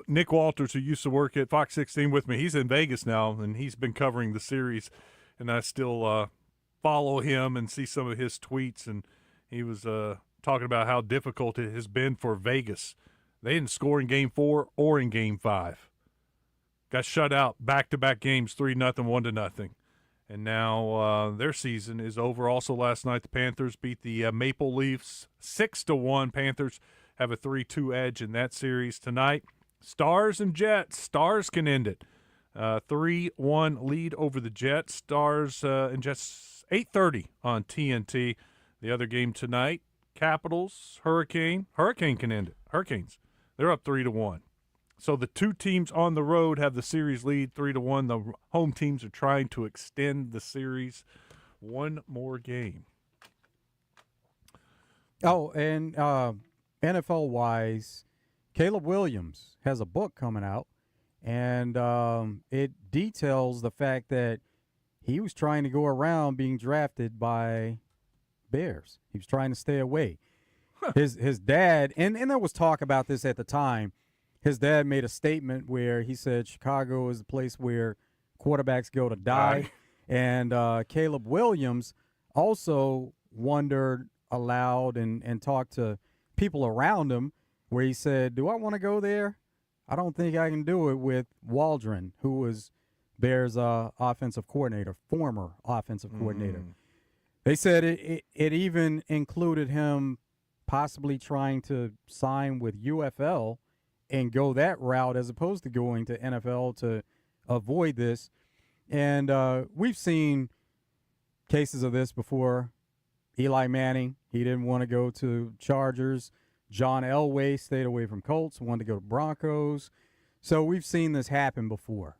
Nick Walters, who used to work at Fox 16 with me, he's in Vegas now, and he's been covering the series, and I still follow him and see some of his tweets, and he was talking about how difficult it has been for Vegas. They didn't score in Game 4 or in Game 5. Got shut out back-to-back games, 3-0, 1-0. And now their season is over. Also last night, the Panthers beat the Maple Leafs 6-1. Panthers have a 3-2 edge in that series tonight. Stars and Jets. Stars can end it. 3-1 lead over the Jets. Stars and Jets 8:30 on TNT. The other game tonight, Capitals, Hurricane. Hurricane can end it. Hurricanes. They're up 3-1. So the two teams on the road have the series lead 3-1. The home teams are trying to extend the series one more game. Oh, and NFL-wise, Caleb Williams has a book coming out, and it details the fact that he was trying to go around being drafted by Bears. He was trying to stay away. Huh. His dad, and there was talk about this at the time, his dad made a statement where he said Chicago is the place where quarterbacks go to die. And Caleb Williams also wondered aloud and talked to people around him where he said, do I want to go there? I don't think I can do it with Waldron, who was Bears' offensive coordinator, former offensive coordinator. They said it even included him possibly trying to sign with UFL and go that route as opposed to going to NFL to avoid this. And we've seen cases of this before. Eli Manning, he didn't want to go to Chargers. John Elway stayed away from Colts, wanted to go to Broncos. So we've seen this happen before.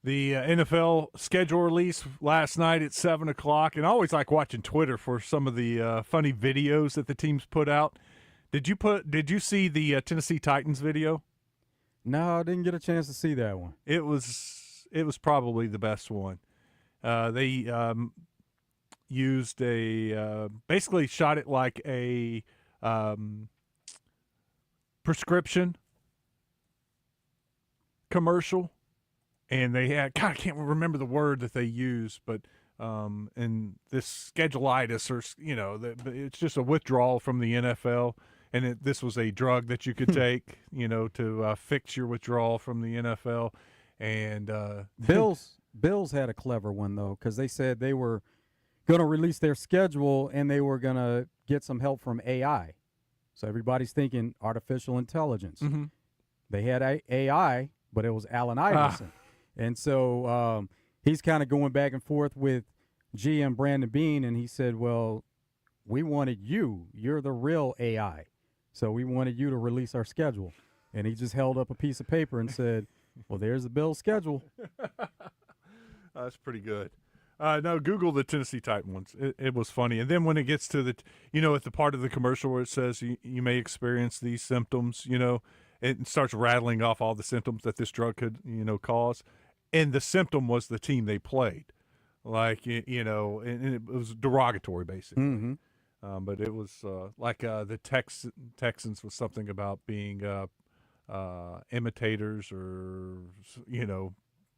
The NFL schedule release last night at 7 o'clock, and I always like watching Twitter for some of the funny videos that the teams put out. Did you see the Tennessee Titans video? No, I didn't get a chance to see that one. It was probably the best one. They used basically shot it like a prescription commercial, and they had, God, I can't remember the word that they used, but and this scheduleitis, or it's just a withdrawal from the NFL, and this was a drug that you could take, to fix your withdrawal from the NFL, and Bills had a clever one though, because they said they were going to release their schedule and they were going to get some help from AI. So everybody's thinking artificial intelligence. Mm-hmm. They had AI, but it was Allen Iverson. And so he's kind of going back and forth with GM Brandon Beane, and he said, well, we wanted you. You're the real AI. So we wanted you to release our schedule. And he just held up a piece of paper and said, well, there's the Bills' schedule. That's pretty good. No, Google the Tennessee Titan ones. It was funny. And then when it gets to at the part of the commercial where it says you may experience these symptoms, it starts rattling off all the symptoms that this drug could, cause. And the symptom was the team they played. Like, and it was derogatory, basically. Mm-hmm. But it was like the Texans was something about being imitators, or,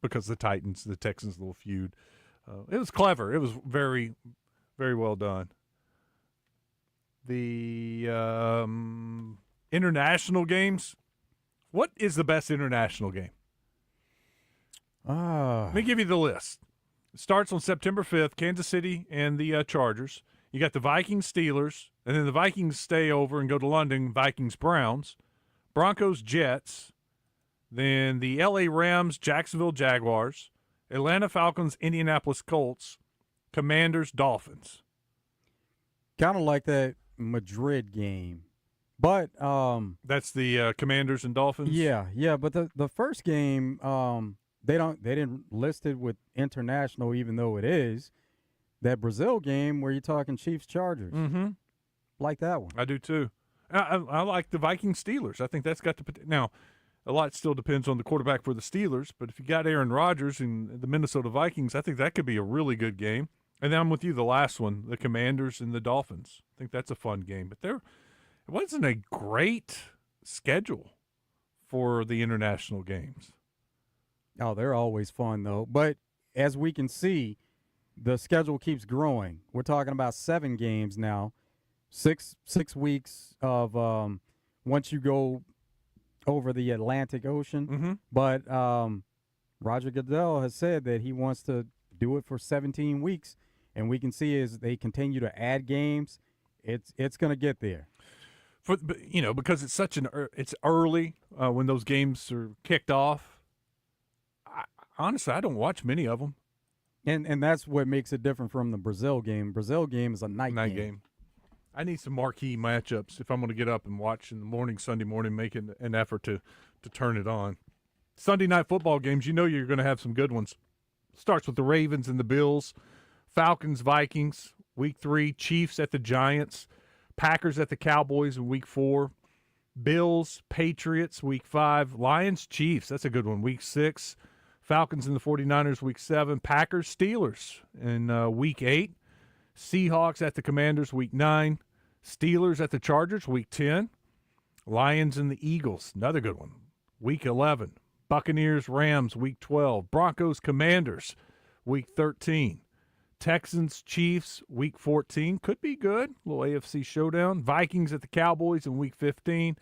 because the Texans little feud. It was clever. It was very, very well done. The international games. What is the best international game? Let me give you the list. It starts on September 5th, Kansas City and the Chargers. You got the Vikings-Steelers, and then the Vikings stay over and go to London, Vikings-Browns. Broncos-Jets. Then the L.A. Rams-Jacksonville Jaguars. Atlanta Falcons, Indianapolis Colts, Commanders, Dolphins. Kind of like that Madrid game. But that's the Commanders and Dolphins? Yeah, but the first game, they didn't list it with international, even though it is. That Brazil game where you're talking Chiefs Chargers. Mm-hmm. Like that one. I do too. I like the Vikings Steelers. I think that's got the now. A lot still depends on the quarterback for the Steelers, but if you got Aaron Rodgers and the Minnesota Vikings, I think that could be a really good game. And then I'm with you, the last one, the Commanders and the Dolphins. I think that's a fun game. But it wasn't a great schedule for the international games. Oh, they're always fun, though. But as we can see, the schedule keeps growing. We're talking about 7 games now, 6 weeks of once you go over the Atlantic Ocean. Mm-hmm. But Roger Goodell has said that he wants to do it for 17 weeks, and we can see as they continue to add games, it's going to get there. Because it's it's early when those games are kicked off. Honestly, I don't watch many of them. And that's what makes it different from the Brazil game. Brazil game is a night game. I need some marquee matchups if I'm going to get up and watch in the morning, Sunday morning, making an effort to turn it on. Sunday night football games, you're going to have some good ones. Starts with the Ravens and the Bills, Falcons, Vikings, Week 3, Chiefs at the Giants, Packers at the Cowboys in Week 4, Bills, Patriots, Week 5, Lions, Chiefs, that's a good one, Week 6, Falcons and the 49ers, Week 7, Packers, Steelers in Week 8, Seahawks at the Commanders, Week 9. Steelers at the Chargers, Week 10. Lions and the Eagles, another good one, Week 11. Buccaneers, Rams, Week 12. Broncos, Commanders, Week 13. Texans, Chiefs, Week 14. Could be good, little AFC showdown. Vikings at the Cowboys in Week 15.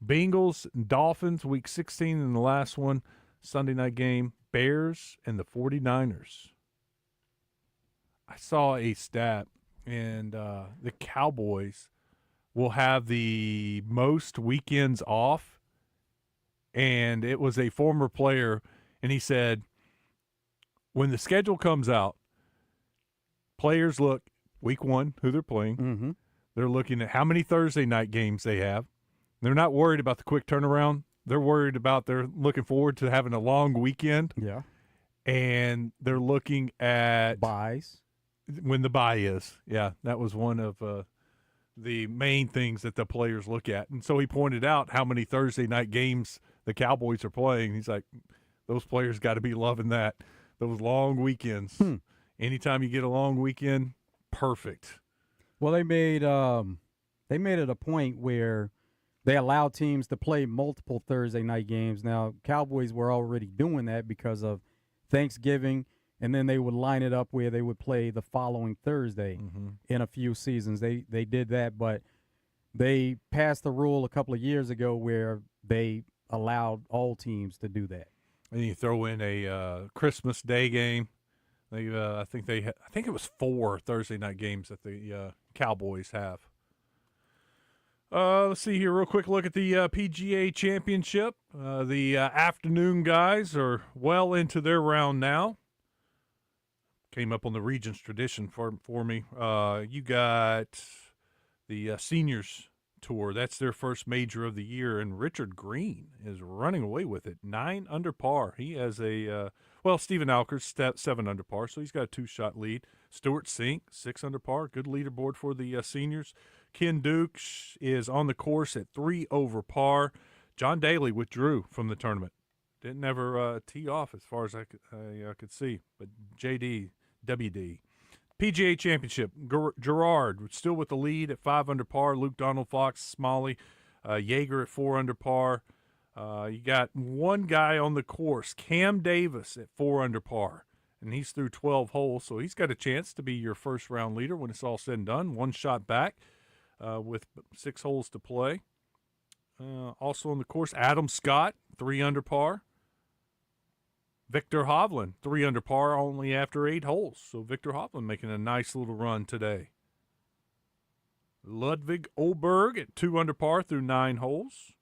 Bengals and Dolphins, Week 16. And the last one, Sunday night game, Bears and the 49ers. I saw a stat, and the Cowboys will have the most weekends off, and it was a former player, and he said when the schedule comes out, players look Week 1, who they're playing. Mm-hmm. They're looking at how many Thursday night games they have. They're not worried about the quick turnaround. They're worried about they're looking forward to having a long weekend. Yeah. And they're looking at buys. When the bye is. Yeah, that was one of the main things that the players look at. And so he pointed out how many Thursday night games the Cowboys are playing. He's like, those players got to be loving that, those long weekends. Anytime you get a long weekend, perfect. Well, they made it a point where they allow teams to play multiple Thursday night games. Now, Cowboys were already doing that because of Thanksgiving, and then they would line it up where they would play the following Thursday in a few seasons. They did that, but they passed the rule a couple of years ago where they allowed all teams to do that. And you throw in a Christmas Day game. I think it was 4 Thursday night games that the Cowboys have. Let's see here, real quick look at the PGA Championship. The afternoon guys are well into their round now. Came up on the Regents tradition for me. You got the Seniors Tour. That's their first major of the year, and Richard Green is running away with it. 9 under par. He has Stephen Alker's 7 under par, so he's got a 2-shot lead. Stuart Sink, 6 under par. Good leaderboard for the seniors. Ken Duke is on the course at 3 over par. John Daly withdrew from the tournament. Didn't ever tee off as far as I could see. But WD. PGA Championship, Gerard still with the lead at 5 under par. Luke Donald, Fox, Smalley, Yeager at 4 under par. You got one guy on the course, Cam Davis at 4 under par. And he's through 12 holes, so he's got a chance to be your first-round leader when it's all said and done. 1 shot back with 6 holes to play. Also on the course, Adam Scott, 3 under par. Victor Hovland, 3 under par only after 8 holes. So Victor Hovland making a nice little run today. Ludwig Oberg at 2 under par through 9 holes.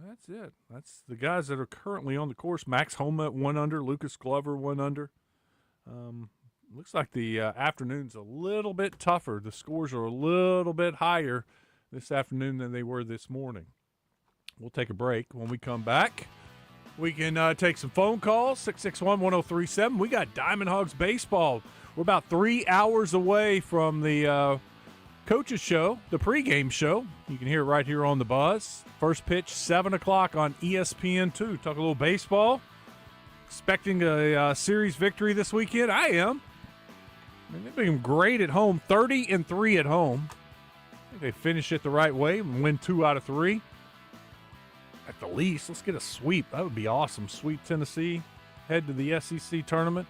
That's it. That's the guys that are currently on the course. Max Homa at 1 under. Lucas Glover 1 under. Looks like the afternoon's a little bit tougher. The scores are a little bit higher this afternoon than they were this morning. We'll take a break. When we come back, we can take some phone calls, 661-1037. We got Diamond Hogs baseball. We're about 3 hours away from the Coach's Show, the pregame show. You can hear it right here on the Buzz. First pitch, 7 o'clock on ESPN2. Talk a little baseball. Expecting a series victory this weekend. I am. I mean, they've been great at home, 30-3 at home. I think they finish it the right way and win 2 out of 3. At the least, let's get a sweep. That would be awesome. Sweep Tennessee, head to the SEC tournament.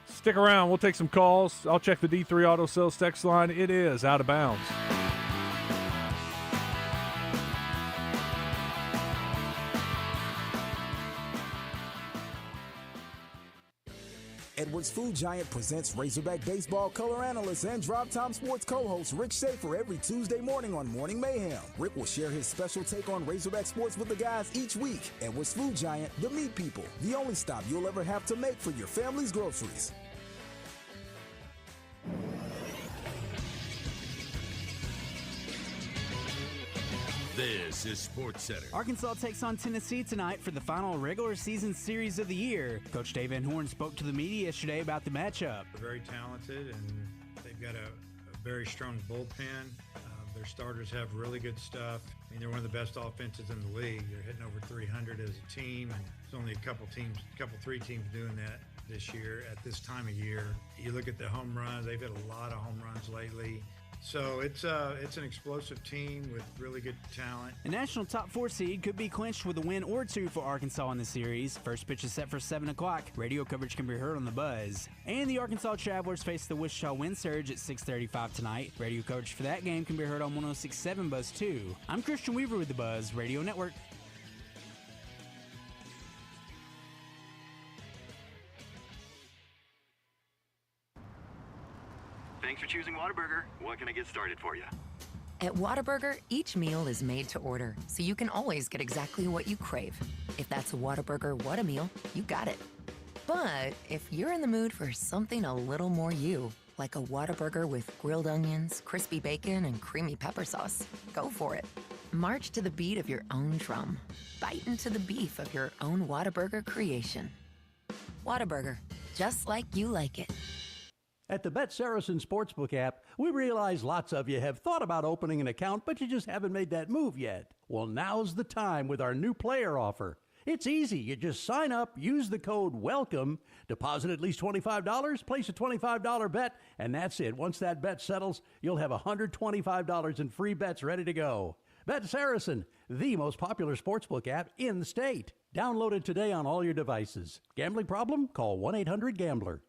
Stick around. We'll take some calls. I'll check the D3 Auto Sales text line. It is Out of Bounds. Edwards Food Giant presents Razorback Baseball color analyst and Drive Time Sports co-host Rick Schaefer every Tuesday morning on Morning Mayhem. Rick will share his special take on Razorback sports with the guys each week. Edwards Food Giant, the meat people, the only stop you'll ever have to make for your family's groceries. This is Sports Center. Arkansas takes on Tennessee tonight for the final regular season series of the year. Coach Dave Van Horn spoke to the media yesterday about the matchup. They're very talented, and they've got a very strong bullpen. Their starters have really good stuff. I mean, they're one of the best offenses in the league. They're hitting over 300 as a team, and there's only three teams doing that this year at this time of year. You look at the home runs; they've hit a lot of home runs lately. So it's an explosive team with really good talent. A national top 4 seed could be clinched with a win or 2 for Arkansas in the series. First pitch is set for 7 o'clock. Radio coverage can be heard on the Buzz. And the Arkansas Travelers face the Wichita Wind Surge at 6:35 tonight. Radio coverage for that game can be heard on 106.7 Buzz 2. I'm Christian Weaver with the Buzz Radio Network. Thanks for choosing Whataburger. What can I get started for you? At Whataburger, each meal is made to order, so you can always get exactly what you crave. If that's a Whataburger What-A-Meal, you got it. But if you're in the mood for something a little more you, like a Whataburger with grilled onions, crispy bacon, and creamy pepper sauce, go for it. March to the beat of your own drum. Bite into the beef of your own Whataburger creation. Whataburger, just like you like it. At the Bet Saracen Sportsbook app, we realize lots of you have thought about opening an account, but you just haven't made that move yet. Well, now's the time with our new player offer. It's easy. You just sign up, use the code WELCOME, deposit at least $25, place a $25 bet, and that's it. Once that bet settles, you'll have $125 in free bets ready to go. Bet Saracen, the most popular sportsbook app in the state. Download it today on all your devices. Gambling problem? Call 1-800-GAMBLER.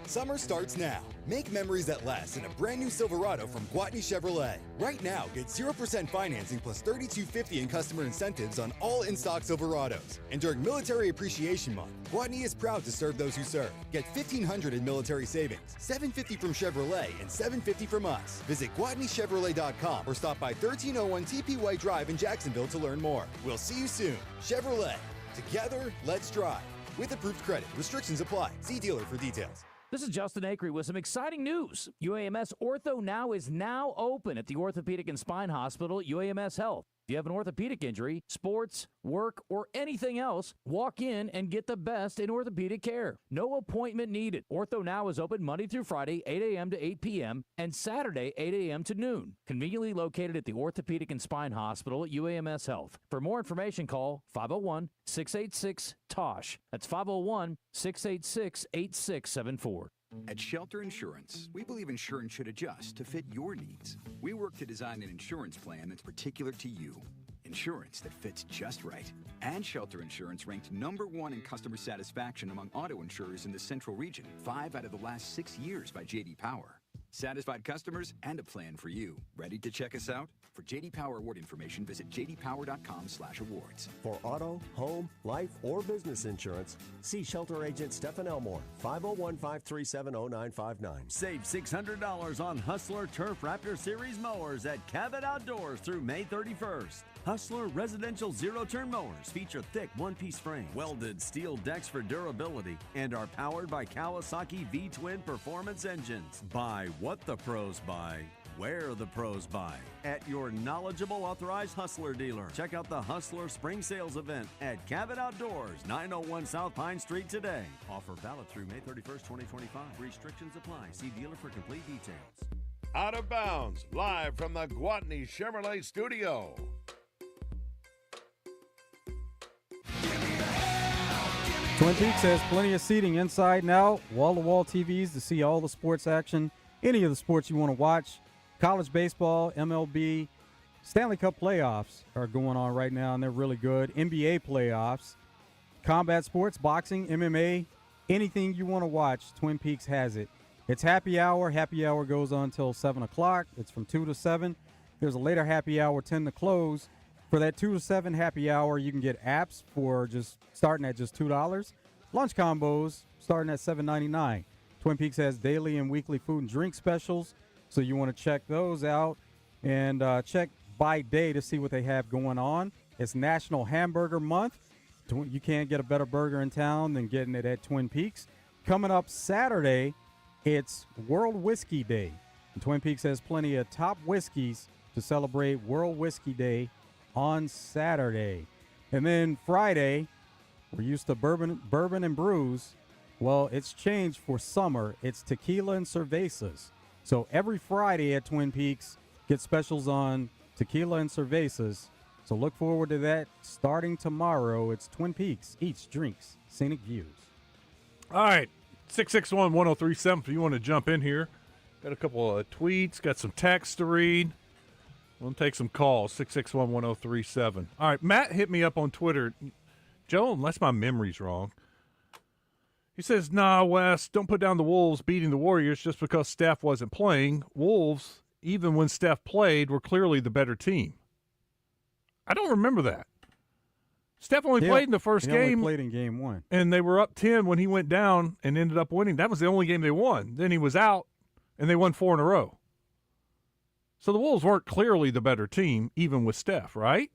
Summer starts now. Make memories that last in a brand new Silverado from Gwatney Chevrolet. Right now, get 0% financing plus $3,250 in customer incentives on all in-stock Silverados. And during Military Appreciation Month, Gwatney is proud to serve those who serve. Get $1,500 in military savings, $750 from Chevrolet, and $750 from us. Visit GwatneyChevrolet.com or stop by 1301 TP White Drive in Jacksonville to learn more. We'll see you soon. Chevrolet. Together, let's drive. With approved credit. Restrictions apply. See dealer for details. This is Justin Acree with some exciting news. UAMS Ortho Now is now open at the Orthopedic and Spine Hospital at UAMS Health. If you have an orthopedic injury, sports, work, or anything else, walk in and get the best in orthopedic care. No appointment needed. Ortho Now is open Monday through Friday, 8 a.m. to 8 p.m., and Saturday, 8 a.m. to noon. Conveniently located at the Orthopedic and Spine Hospital at UAMS Health. For more information, call 501-686-TOSH. That's 501-686-8674. At Shelter Insurance, we believe insurance should adjust to fit your needs. We work to design an insurance plan that's particular to you. Insurance that fits just right. And Shelter Insurance ranked #1 in customer satisfaction among auto insurers in the Central Region 5 out of the last 6 years by J.D. Power. Satisfied customers and a plan for you. Ready to check us out? For J.D. Power award information, visit jdpower.com/awards. For auto, home, life, or business insurance, see Shelter Agent Stephen Elmore, 501-537-0959. Save $600 on Hustler Turf Raptor Series mowers at Cabot Outdoors through May 31st. Hustler residential zero-turn mowers feature thick one-piece frame, welded steel decks for durability, and are powered by Kawasaki V-twin performance engines. Buy what the pros buy, where the pros buy, at your knowledgeable authorized Hustler dealer. Check out the Hustler Spring Sales event at Cabot Outdoors, 901 South Pine Street today. Offer valid through May 31st, 2025. Restrictions apply. See dealer for complete details. Out of Bounds, live from the Gwatney Chevrolet studio. Twin Peaks has plenty of seating inside and out, wall-to-wall TVs to see all the sports action, any of the sports you want to watch. College baseball, MLB, Stanley Cup playoffs are going on right now, and they're really good. NBA playoffs, combat sports, boxing, MMA, anything you want to watch, Twin Peaks has it. It's happy hour. Happy hour goes on until 7 o'clock. It's from 2 to 7. There's a later happy hour, 10 to close. For that 2 to 7 happy hour, you can get apps for just starting at just $2. Lunch combos starting at $7.99. Twin Peaks has daily and weekly food and drink specials, so you want to check those out and check by day to see what they have going on. It's National Hamburger Month. You can't get a better burger in town than getting it at Twin Peaks. Coming up Saturday, it's World Whiskey Day. And Twin Peaks has plenty of top whiskeys to celebrate World Whiskey Day on Saturday. And then Friday, we're used to bourbon and brews. Well, it's changed for summer. It's tequila and cervezas. So every Friday at Twin Peaks, get specials on tequila and cervezas. So look forward to that starting tomorrow. It's Twin Peaks. Eats, drinks, scenic views. All right, 661-1037 if you want to jump in here. Got a couple of tweets, got some text to read. We'll take some calls, 661-1037. All right, Matt hit me up on Twitter. Joe, unless my memory's wrong, he says, nah, Wes, don't put down the Wolves beating the Warriors just because Steph wasn't playing. Wolves, even when Steph played, were clearly the better team. I don't remember that. Steph only played in the first game. He only played in game one. And they were up 10 when he went down and ended up winning. That was the only game they won. Then he was out, and they won 4 in a row. So the Wolves weren't clearly the better team, even with Steph, right?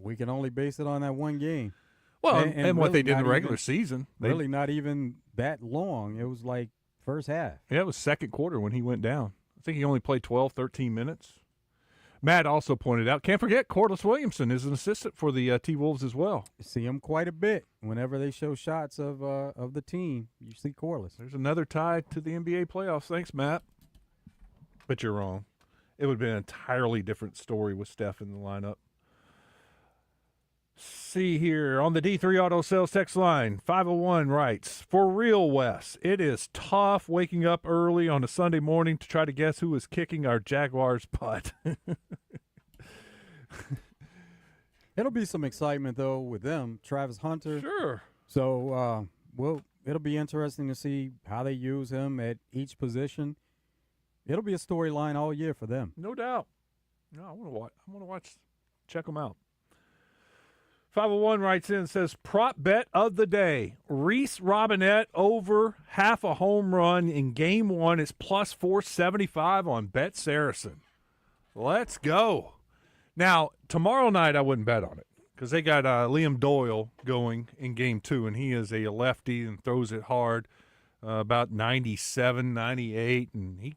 We can only base it on that one game. Well, and really what they did in the regular season. Really not even that long. It was like first half. Yeah, it was second quarter when he went down. I think he only played 12, 13 minutes. Matt also pointed out, can't forget Corliss Williamson is an assistant for the T-Wolves as well. You see him quite a bit whenever they show shots of the team. You see Corliss. There's another tie to the NBA playoffs. Thanks, Matt. But you're wrong. It would have been an entirely different story with Steph in the lineup. See here on the D3 Auto Sales text line, 501 writes, for real, Wes, it is tough waking up early on a Sunday morning to try to guess who is kicking our Jaguars' butt. It'll be some excitement, though, with them. Travis Hunter. Sure. So, it'll be interesting to see how they use him at each position. It'll be a storyline all year for them. No doubt. No, I want to watch. Check them out. 501 writes in and says, prop bet of the day. Reese Robinette over half a home run in game 1 is plus 475 on Bet Saracen. Let's go. Now, tomorrow night I wouldn't bet on it because they got Liam Doyle going in game 2, and he is a lefty and throws it hard, about 97, 98, and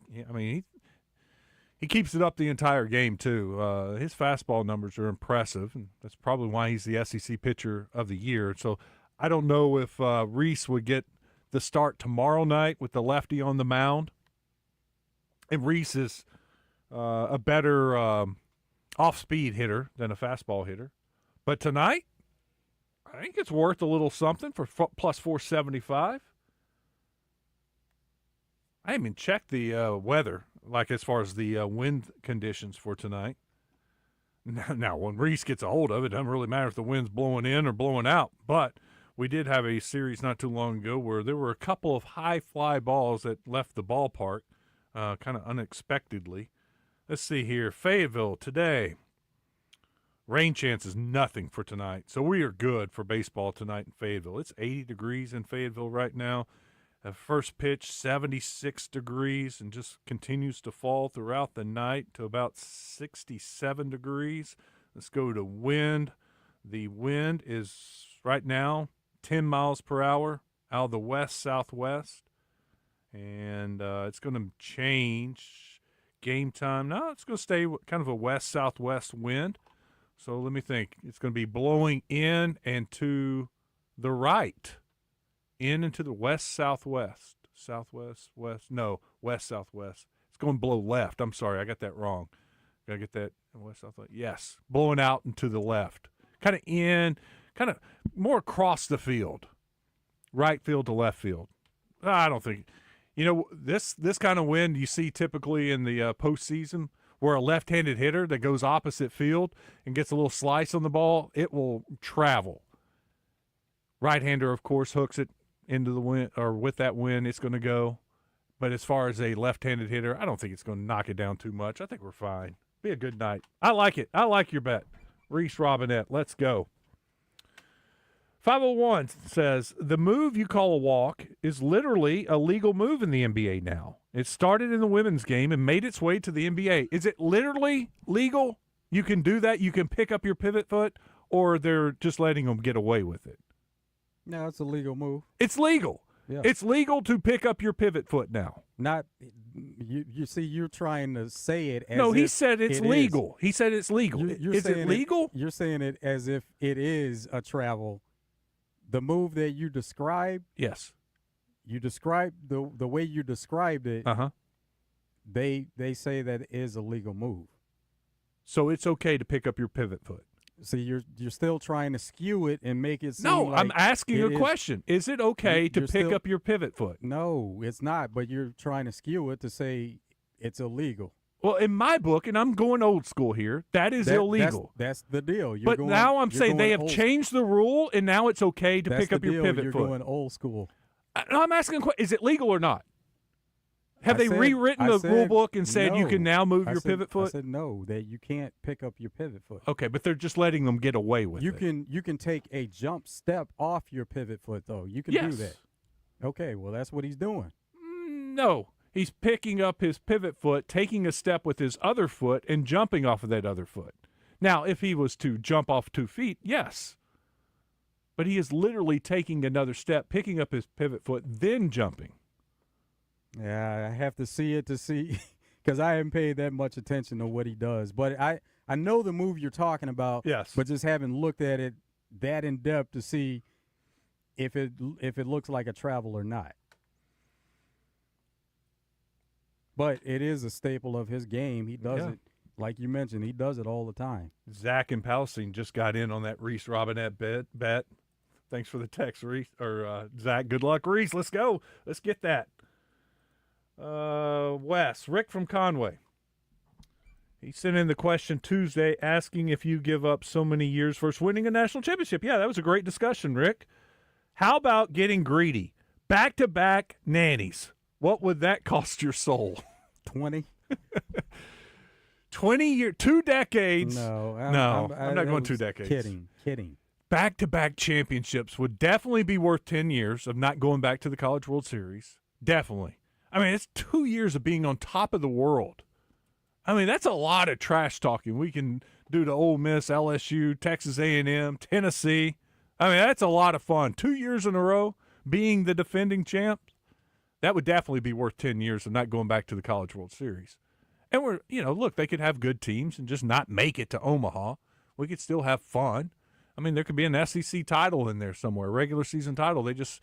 he keeps it up the entire game, too. His fastball numbers are impressive, and that's probably why he's the SEC pitcher of the year. So I don't know if Reese would get the start tomorrow night with the lefty on the mound. And Reese is a better off-speed hitter than a fastball hitter. But tonight, I think it's worth a little something for plus 475. I haven't even checked the weather, like as far as the wind conditions for tonight. Now, when Reese gets a hold of it, it doesn't really matter if the wind's blowing in or blowing out. But we did have a series not too long ago where there were a couple of high fly balls that left the ballpark kind of unexpectedly. Let's see here. Fayetteville today. Rain chance is nothing for tonight. So we are good for baseball tonight in Fayetteville. It's 80 degrees in Fayetteville right now. First pitch, 76 degrees, and just continues to fall throughout the night to about 67 degrees. Let's go to wind. The wind is right now 10 miles per hour out of the west-southwest, and it's going to change game time. No, it's going to stay kind of a west-southwest wind. So let me think. It's going to be blowing in and to the right. In and to the west-southwest. West-southwest. It's going to blow left. I'm sorry, I got that wrong. Got to get that west-southwest. Yes, blowing out and to the left. Kind of more across the field. Right field to left field. I don't think. This kind of wind you see typically in the postseason where a left-handed hitter that goes opposite field and gets a little slice on the ball, it will travel. Right-hander, of course, hooks it into the wind, or with that wind, it's going to go. But as far as a left-handed hitter, I don't think it's going to knock it down too much. I think we're fine. Be a good night. I like it. I like your bet. Reese Robinette, let's go. 501 says, the move you call a walk is literally a legal move in the NBA now. It started in the women's game and made its way to the NBA. Is it literally legal? You can do that? You can pick up your pivot foot, or they're just letting them get away with it? No, it's a legal move. It's legal. Yeah. It's legal to pick up your pivot foot now. Not you see, you're trying to say it as no, he if said it's legal. He said it's legal. Is it legal? You're saying it as if it is a travel. The move that you described, yes. You described the way you described it. Uh-huh. They say that it is a legal move. So it's okay to pick up your pivot foot. So you're still trying to skew it and make it seem No, like I'm asking a question. Is it okay to pick up your pivot foot? No, it's not, but you're trying to skew it to say it's illegal. Well, in my book, and I'm going old school here, that is illegal. That's the deal. But now I'm saying they have changed the rule, and now it's okay to pick up your pivot foot. You're going old school. I'm asking a question. Is it legal or not? Have they rewritten the rule book and said you can now move your pivot foot? I said no, that you can't pick up your pivot foot. Okay, but they're just letting them get away with it. You can take a jump step off your pivot foot, though. You can do that. Okay, well, that's what he's doing. No, he's picking up his pivot foot, taking a step with his other foot, and jumping off of that other foot. Now, if he was to jump off 2 feet, yes. But he is literally taking another step, picking up his pivot foot, then jumping. Yeah, I have to see it to see, because I haven't paid that much attention to what he does. But I know the move you're talking about. Yes. But just haven't looked at it that in depth to see if it looks like a travel or not. But it is a staple of his game. He does it, like you mentioned, he does it all the time. Zach and Palestine just got in on that Reese Robinette bet. Thanks for the text, Reese. Or Zach, good luck, Reese. Let's go. Let's get that. Wes, Rick from Conway. He sent in the question Tuesday asking if you give up so many years first winning a national championship. Yeah, that was a great discussion, Rick. How about getting greedy? Back-to-back nannies. What would that cost your soul? 20. 20 years, 2 decades. No, I'm not going 2 decades. Kidding. Back-to-back championships would definitely be worth 10 years of not going back to the College World Series. Definitely. I mean, it's 2 years of being on top of the world. I mean, that's a lot of trash talking. We can do to Ole Miss, LSU, Texas A&M, Tennessee. I mean, that's a lot of fun. 2 years in a row being the defending champ, that would definitely be worth 10 years of not going back to the College World Series. And look, they could have good teams and just not make it to Omaha. We could still have fun. I mean, there could be an SEC title in there somewhere, regular season title. They just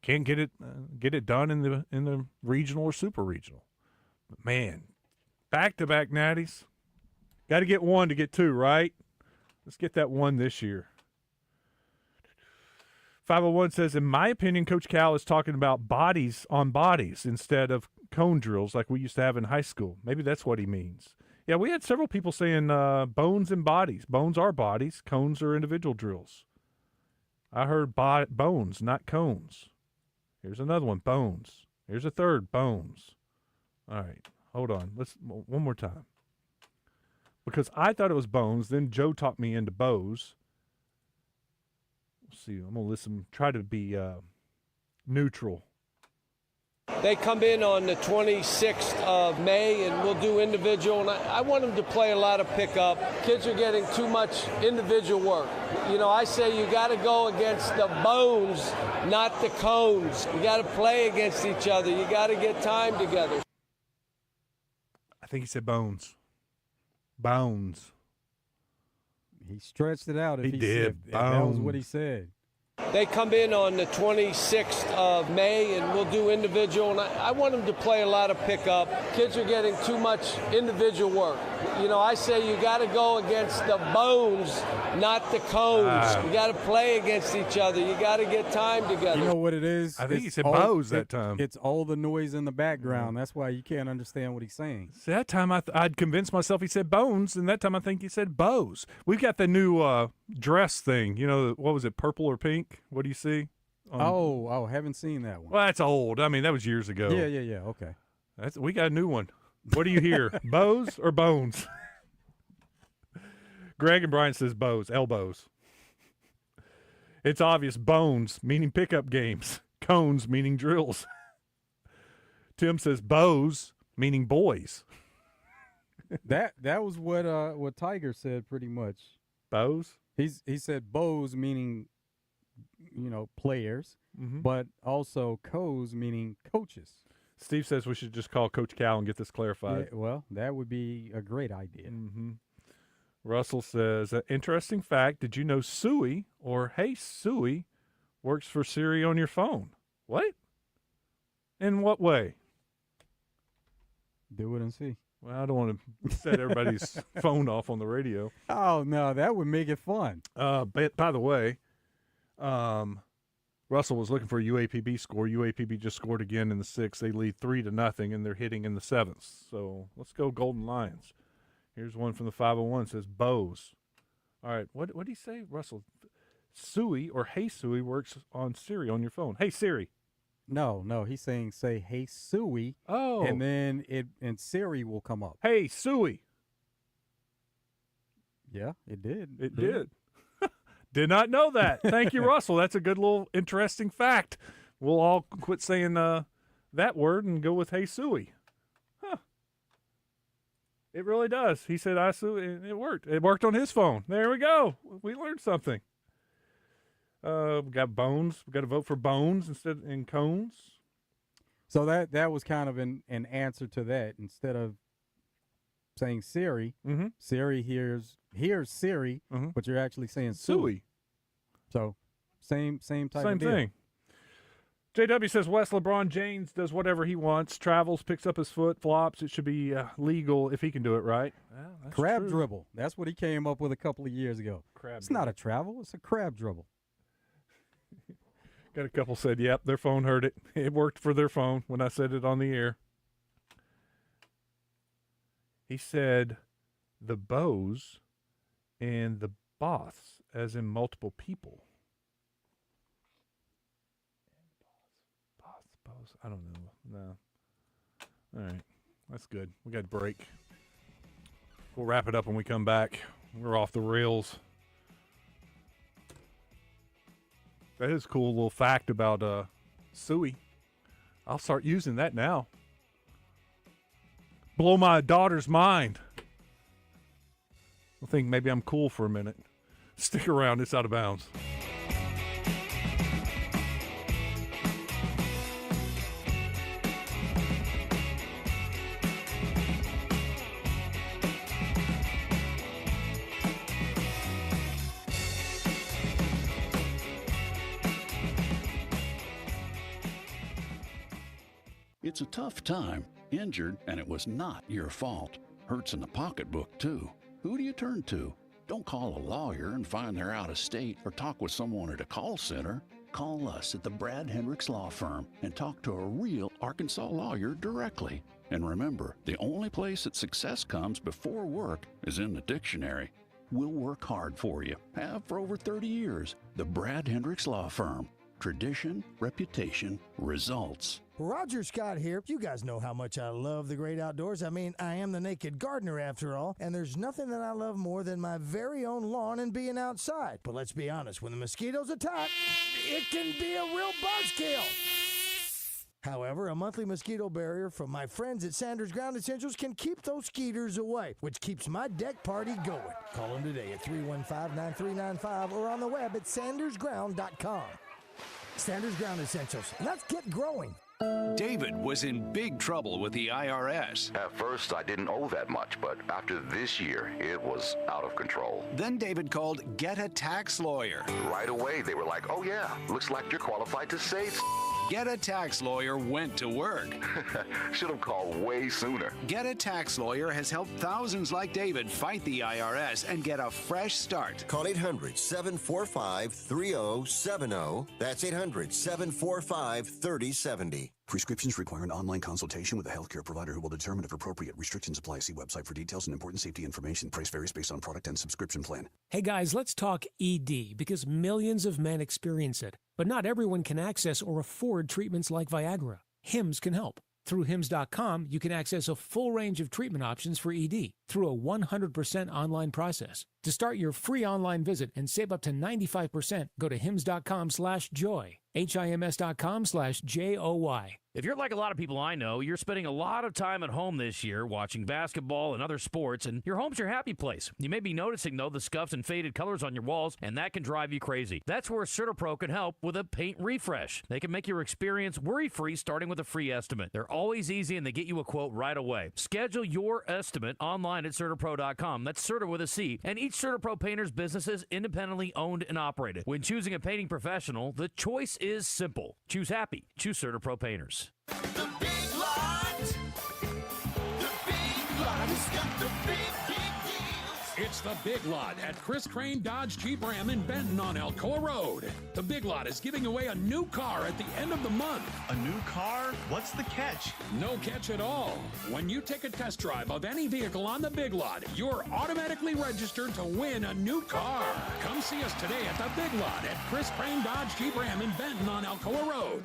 can't get it done in the regional or super regional. But man, back-to-back natties. Got to get one to get two, right? Let's get that one this year. 501 says, in my opinion, Coach Cal is talking about bodies on bodies instead of cone drills like we used to have in high school. Maybe that's what he means. Yeah, we had several people saying bones and bodies. Bones are bodies. Cones are individual drills. I heard bones, not cones. Here's another one, bones. Here's a third, bones. All right, hold on. Let's one more time. Because I thought it was bones, then Joe talked me into bows. Let's see, I'm going to listen, try to be neutral. They come in on the 26th of May, and we'll do individual. And I want them to play a lot of pickup. Kids are getting too much individual work. I say you got to go against the bones, not the cones. You got to play against each other. You got to get time together. I think he said bones. Bones. He stretched it out. He did. If that was what he said. They come in on the 26th of May, and we'll do individual. And I want them to play a lot of pickup. Kids are getting too much individual work. I say you got to go against the bones, not the cones. You got to play against each other. You got to get time together. You know what it is? I think he said bows that time. It's all the noise in the background. That's why you can't understand what he's saying. See, that time I'd convinced myself he said bones, and that time I think he said bows. We've got the new dress thing. What was it, purple or pink? What do you see? Haven't seen that one. Well, that's old. I mean, that was years ago. Yeah. Okay. We got a new one. What do you hear? Bows or bones? Greg and Brian says bows, elbows. It's obvious. Bones, meaning pickup games. Cones, meaning drills. Tim says bows, meaning boys. That was what Tiger said pretty much. Bows? He said bows, meaning players, but also coes, meaning coaches. Steve says we should just call Coach Cal and get this clarified. Yeah, well, that would be a great idea. Mm-hmm. Russell says, interesting fact, did you know Suey or Hey Suey works for Siri on your phone? What? In what way? Do it and see. Well, I don't want to set everybody's phone off on the radio. Oh, no, that would make it fun. But by the way, Russell was looking for a UAPB score. UAPB just scored again in the 6th. They lead 3-0, and they're hitting in the 7th. So let's go Golden Lions. Here's one from the 501. It says bows. All right, what did he say, Russell? Suey or Hey Suey works on Siri on your phone. Hey Siri. No, he's saying say Hey Suey. Oh. And then Siri will come up. Hey Suey. Yeah, it did. It did. Did not know that. Thank you, Russell. That's a good little interesting fact. We'll all quit saying that word and go with Hey Suey. Huh. It really does. He said I Suey, and it worked. It worked on his phone. There we go. We learned something. We got bones. We got to vote for bones instead in cones. So that was kind of an answer to that. Instead of saying Siri. Siri hears Siri, but you're actually saying Suey. So same type of deal. Thing. JW says West LeBron James does whatever he wants, travels, picks up his foot, flops. It should be legal if he can do it, right? Well, crab dribble. That's what he came up with a couple of years ago. It's not a travel. It's a crab dribble. Got a couple said, yep, their phone heard it. It worked for their phone when I said it on the air. He said the Bows and the Boths, as in multiple people. Boths. I don't know. No. All right. That's good. We got a break. We'll wrap it up when we come back. We're off the rails. That is a cool little fact about Suey. I'll start using that now. Blow my daughter's mind. I think maybe I'm cool for a minute. Stick around. It's Out of Bounds. It's a tough time. Injured, and it was not your fault. Hurts in the pocketbook, too. Who do you turn to? Don't call a lawyer and find they're out of state or talk with someone at a call center. Call us at the Brad Hendricks Law Firm and talk to a real Arkansas lawyer directly. And remember, the only place that success comes before work is in the dictionary. We'll work hard for you. Have for over 30 years. The Brad Hendricks Law Firm. Tradition, reputation, results. Roger Scott here. You guys know how much I love the great outdoors. I mean, I am the naked gardener after all, and there's nothing that I love more than my very own lawn and being outside. But let's be honest, when the mosquitoes attack, it can be a real buzzkill. However, a monthly mosquito barrier from my friends at Sanders Ground Essentials can keep those skeeters away, which keeps my deck party going. Call them today at 315-9395 or on the web at sandersground.com. Sanders Ground Essentials. Let's get growing. David was in big trouble with the IRS. At first, I didn't owe that much, but after this year, it was out of control. Then David called Get a Tax Lawyer. Right away, they were like, oh yeah, looks like you're qualified to save. Get a Tax Lawyer went to work. Should have called way sooner. Get a Tax Lawyer has helped thousands like David fight the IRS and get a fresh start. Call 800-745-3070. That's 800-745-3070. Prescriptions require an online consultation with a healthcare provider who will determine if appropriate. Restrictions apply. See website for details and important safety information. Price varies based on product and subscription plan. Hey guys, let's talk ED because millions of men experience it. But not everyone can access or afford treatments like Viagra. Hims can help. Through Hims.com, you can access a full range of treatment options for ED through a 100% online process. To start your free online visit and save up to 95%, go to Hims.com/joy. HIMS.com/JOY. If you're like a lot of people I know, you're spending a lot of time at home this year watching basketball and other sports, and your home's your happy place. You may be noticing, though, the scuffs and faded colors on your walls, and that can drive you crazy. That's where CertaPro can help with a paint refresh. They can make your experience worry-free, starting with a free estimate. They're always easy, and they get you a quote right away. Schedule your estimate online at CertaPro.com. That's Certa with a C. And each CertaPro painter's business is independently owned and operated. When choosing a painting professional, the choice is simple. Choose happy. Choose CertaPro Painters. The Big Lot. The Big Lot has got the big deals. It's the Big Lot at Chris Crane Dodge Jeep Ram in Benton on Alcoa Road. The Big Lot is giving away a new car at the end of the month. A new car? What's the catch? No catch at all. When you take a test drive of any vehicle on the Big Lot, you're automatically registered to win a new car. Come see us today at the Big Lot at Chris Crane Dodge Jeep Ram in Benton on Alcoa Road.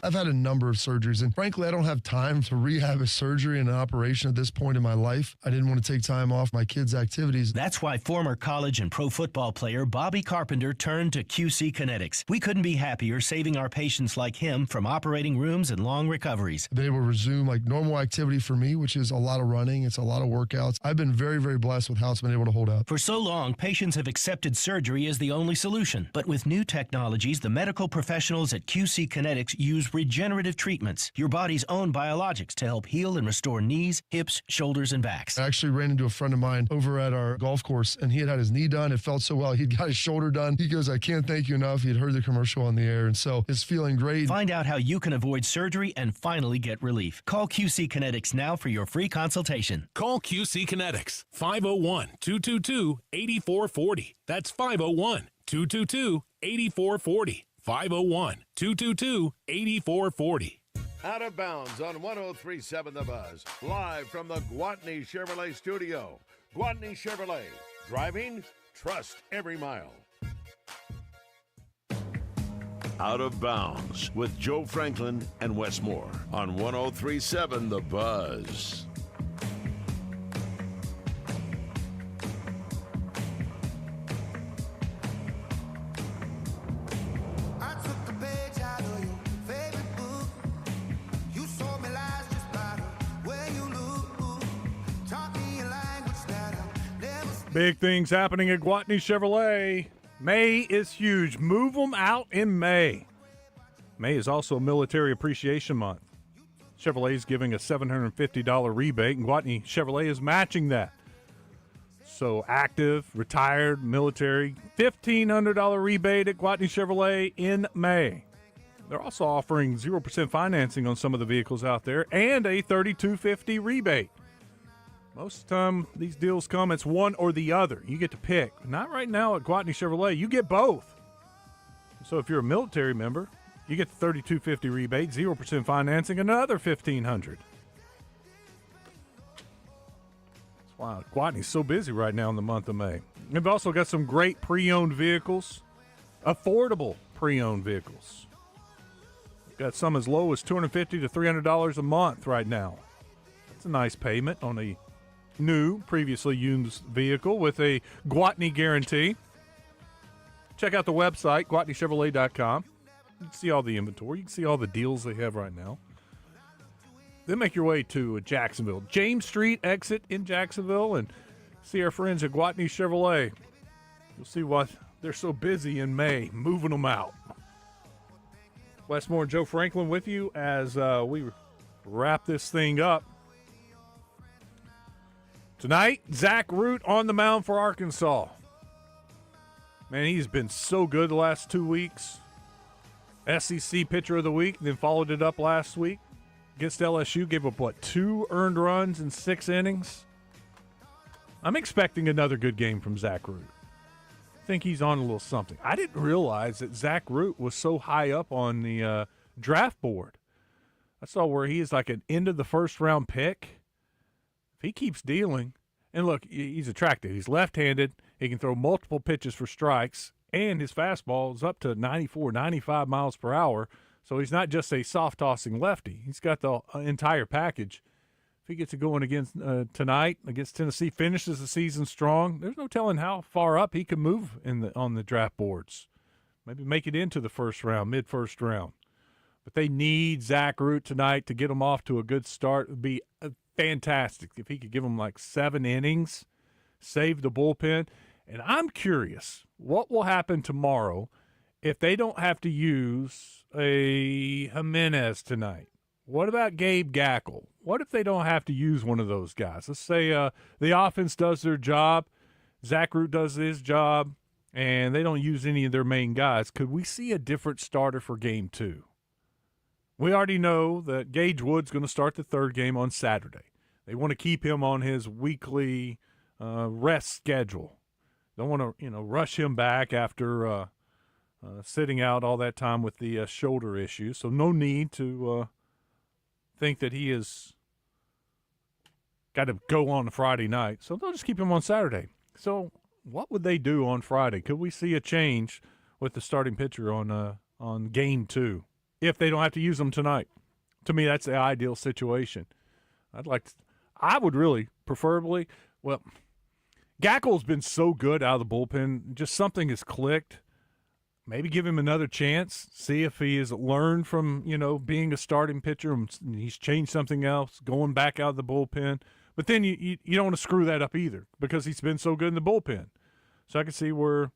I've had a number of surgeries, and frankly, I don't have time to rehab a surgery and an operation at this point in my life. I didn't want to take time off my kids' activities. That's why former college and pro football player Bobby Carpenter turned to QC Kinetics. We couldn't be happier saving our patients like him from operating rooms and long recoveries. I've been able to resume like normal activity for me, which is a lot of running. It's a lot of workouts. I've been very, very blessed with how it's been able to hold up. For so long, patients have accepted surgery as the only solution. But with new technologies, the medical professionals at QC Kinetics use offers regenerative treatments, your body's own biologics to help heal and restore knees, hips, shoulders, and backs. I actually ran into a friend of mine over at our golf course, and he had his knee done. It felt so well. He'd got his shoulder done. He goes, I can't thank you enough. He'd heard the commercial on the air, and so it's feeling great. Find out how you can avoid surgery and finally get relief. Call QC Kinetics now for your free consultation. Call QC Kinetics, 501-222-8440. That's 501-222-8440. 501-222-8440. Out of Bounds on 103.7 The Buzz. Live from the Gwatney Chevrolet studio. Gwatney Chevrolet. Driving, trust every mile. Out of Bounds with Joe Franklin and Wes Moore on 103.7 The Buzz. Big things happening at Gwatney Chevrolet. May is huge. Move them out in May. May is also Military Appreciation Month. Chevrolet is giving a $750 rebate, and Gwatney Chevrolet is matching that. So active, retired, military, $1,500 rebate at Gwatney Chevrolet in May. They're also offering 0% financing on some of the vehicles out there and a $3,250 rebate. Most of the time, these deals come, it's one or the other. You get to pick. Not right now at Gwatney Chevrolet. You get both. So if you're a military member, you get the $3,250 rebate, 0% financing, another $1,500. That's why Gwatney's so busy right now in the month of May. We've also got some great pre-owned vehicles, affordable pre-owned vehicles. We've got some as low as $250 to $300 a month right now. That's a nice payment on a new, previously used vehicle with a Gwatney guarantee. Check out the website, GwatneyChevrolet.com. You can see all the inventory. You can see all the deals they have right now. Then make your way to Jacksonville. James Street exit in Jacksonville and see our friends at Gwatney Chevrolet. You'll see why they're so busy in May, moving them out. Wes Moore and Joe Franklin with you as we wrap this thing up. Tonight, Zach Root on the mound for Arkansas. Man, he's been so good the last 2 weeks. SEC Pitcher of the Week, then followed it up last week against LSU. Gave up, 2 earned runs in 6 innings? I'm expecting another good game from Zach Root. I think he's on a little something. I didn't realize that Zach Root was so high up on the draft board. I saw where he is like an end of the first round pick. If he keeps dealing, and look, he's attractive. He's left-handed. He can throw multiple pitches for strikes, and his fastball is up to 94, 95 miles per hour. So he's not just a soft-tossing lefty. He's got the entire package. If he gets it going against tonight against Tennessee, finishes the season strong, there's no telling how far up he can move on the draft boards. Maybe make it into the first round, mid-first round. But they need Zach Root tonight to get them off to a good start. It would be fantastic if he could give them 7 innings, save the bullpen. And I'm curious what will happen tomorrow if they don't have to use a Jimenez tonight. What about Gabe Gackle? What if they don't have to use one of those guys? Let's say the offense does their job, Zach Root does his job, and they don't use any of their main guys. Could we see a different starter for Game 2? We already know that Gage Wood's going to start the third game on Saturday. They want to keep him on his weekly rest schedule. Don't want to, rush him back after sitting out all that time with the shoulder issue. So no need to think that he has got to go on a Friday night. So they'll just keep him on Saturday. So what would they do on Friday? Could we see a change with the starting pitcher on Game 2? If they don't have to use them tonight. To me, that's the ideal situation. I would really, preferably, Gackle's been so good out of the bullpen, just something has clicked. Maybe give him another chance, see if he has learned from, being a starting pitcher and he's changed something else, going back out of the bullpen. But then you don't want to screw that up either because he's been so good in the bullpen. So I can see where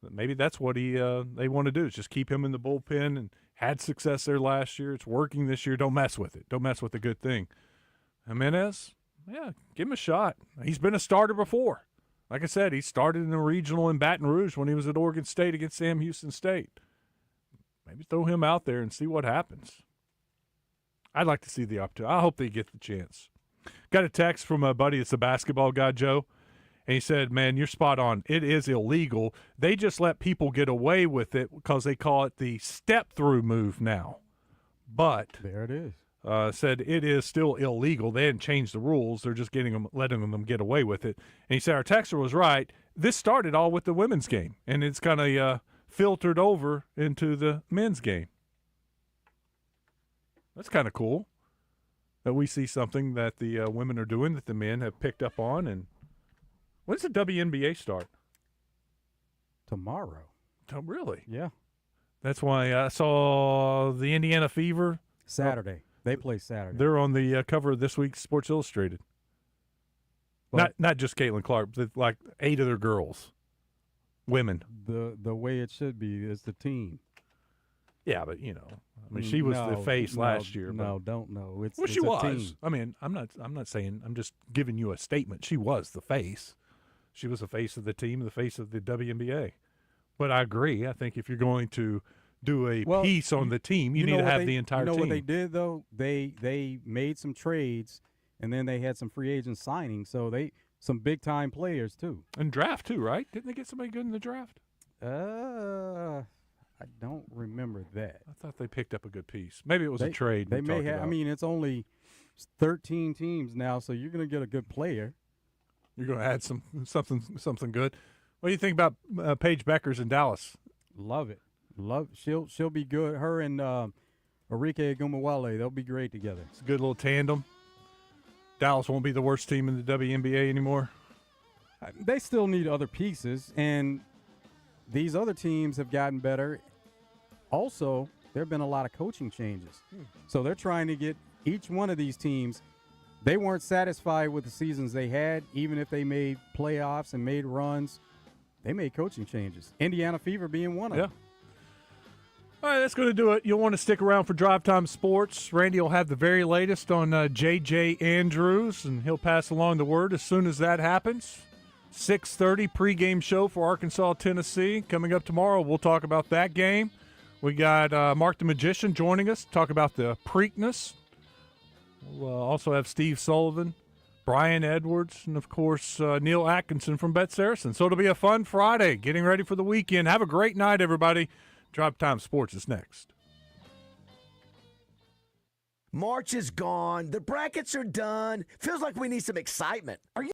maybe that's what they want to do is just keep him in the bullpen and Had success there last year. It's working this year. Don't mess with it. Don't mess with the good thing. Jimenez, yeah, give him a shot. He's been a starter before. Like I said, he started in the regional in Baton Rouge when he was at Oregon State against Sam Houston State. Maybe throw him out there and see what happens. I'd like to see the opportunity. I hope they get the chance. Got a text from a buddy that's a basketball guy, Joe, and he said, man, you're spot on. It is illegal. They just let people get away with it because they call it the step-through move now. But there it is. Said it is still illegal. They hadn't changed the rules. They're just letting them get away with it. And he said our texter was right. This started all with the women's game, and it's kind of filtered over into the men's game. That's kind of cool that we see something that the women are doing that the men have picked up on. And when's the WNBA start? Tomorrow. Oh, really? Yeah. That's why I saw the Indiana Fever. Saturday. They play Saturday. They're on the cover of this week's Sports Illustrated. But not just Caitlin Clark, but like 8 of their girls, women. The way it should be is the team. Yeah, but I mean, she was the face last year. No, don't know. It's she a was. team. I mean, I'm not saying. I'm just giving you a statement. She was the face. She was the face of the team, the face of the WNBA. But I agree. I think if you're going to do a piece on the team, you need to have the entire team. You know what they did though? They made some trades, and then they had some free agent signings. So some big time players too. And draft too, right? Didn't they get somebody good in the draft? I don't remember that. I thought they picked up a good piece. Maybe it was a trade. They may have. I mean, it's only 13 teams now, so you're going to get a good player. You're going to add something good. What do you think about Paige Beckers in Dallas? Love it. She'll be good. Her and Arike Gumawale, they'll be great together. It's a good little tandem. Dallas won't be the worst team in the WNBA anymore. They still need other pieces, and these other teams have gotten better. Also, there have been a lot of coaching changes. So they're trying to get each one of these teams. They weren't satisfied with the seasons they had, even if they made playoffs and made runs. They made coaching changes. Indiana Fever being one of them. All right, that's going to do it. You'll want to stick around for Drive Time Sports. Randy will have the very latest on J.J. Andrews, and he'll pass along the word as soon as that happens. 6:30 pregame show for Arkansas, Tennessee. Coming up tomorrow, we'll talk about that game. We got Mark the Magician joining us to talk about the Preakness. We'll also have Steve Sullivan, Brian Edwards, and, of course, Neil Atkinson from Bet Saracen. So it'll be a fun Friday, getting ready for the weekend. Have a great night, everybody. Drive Time Sports is next. March is gone. The brackets are done. Feels like we need some excitement. Are you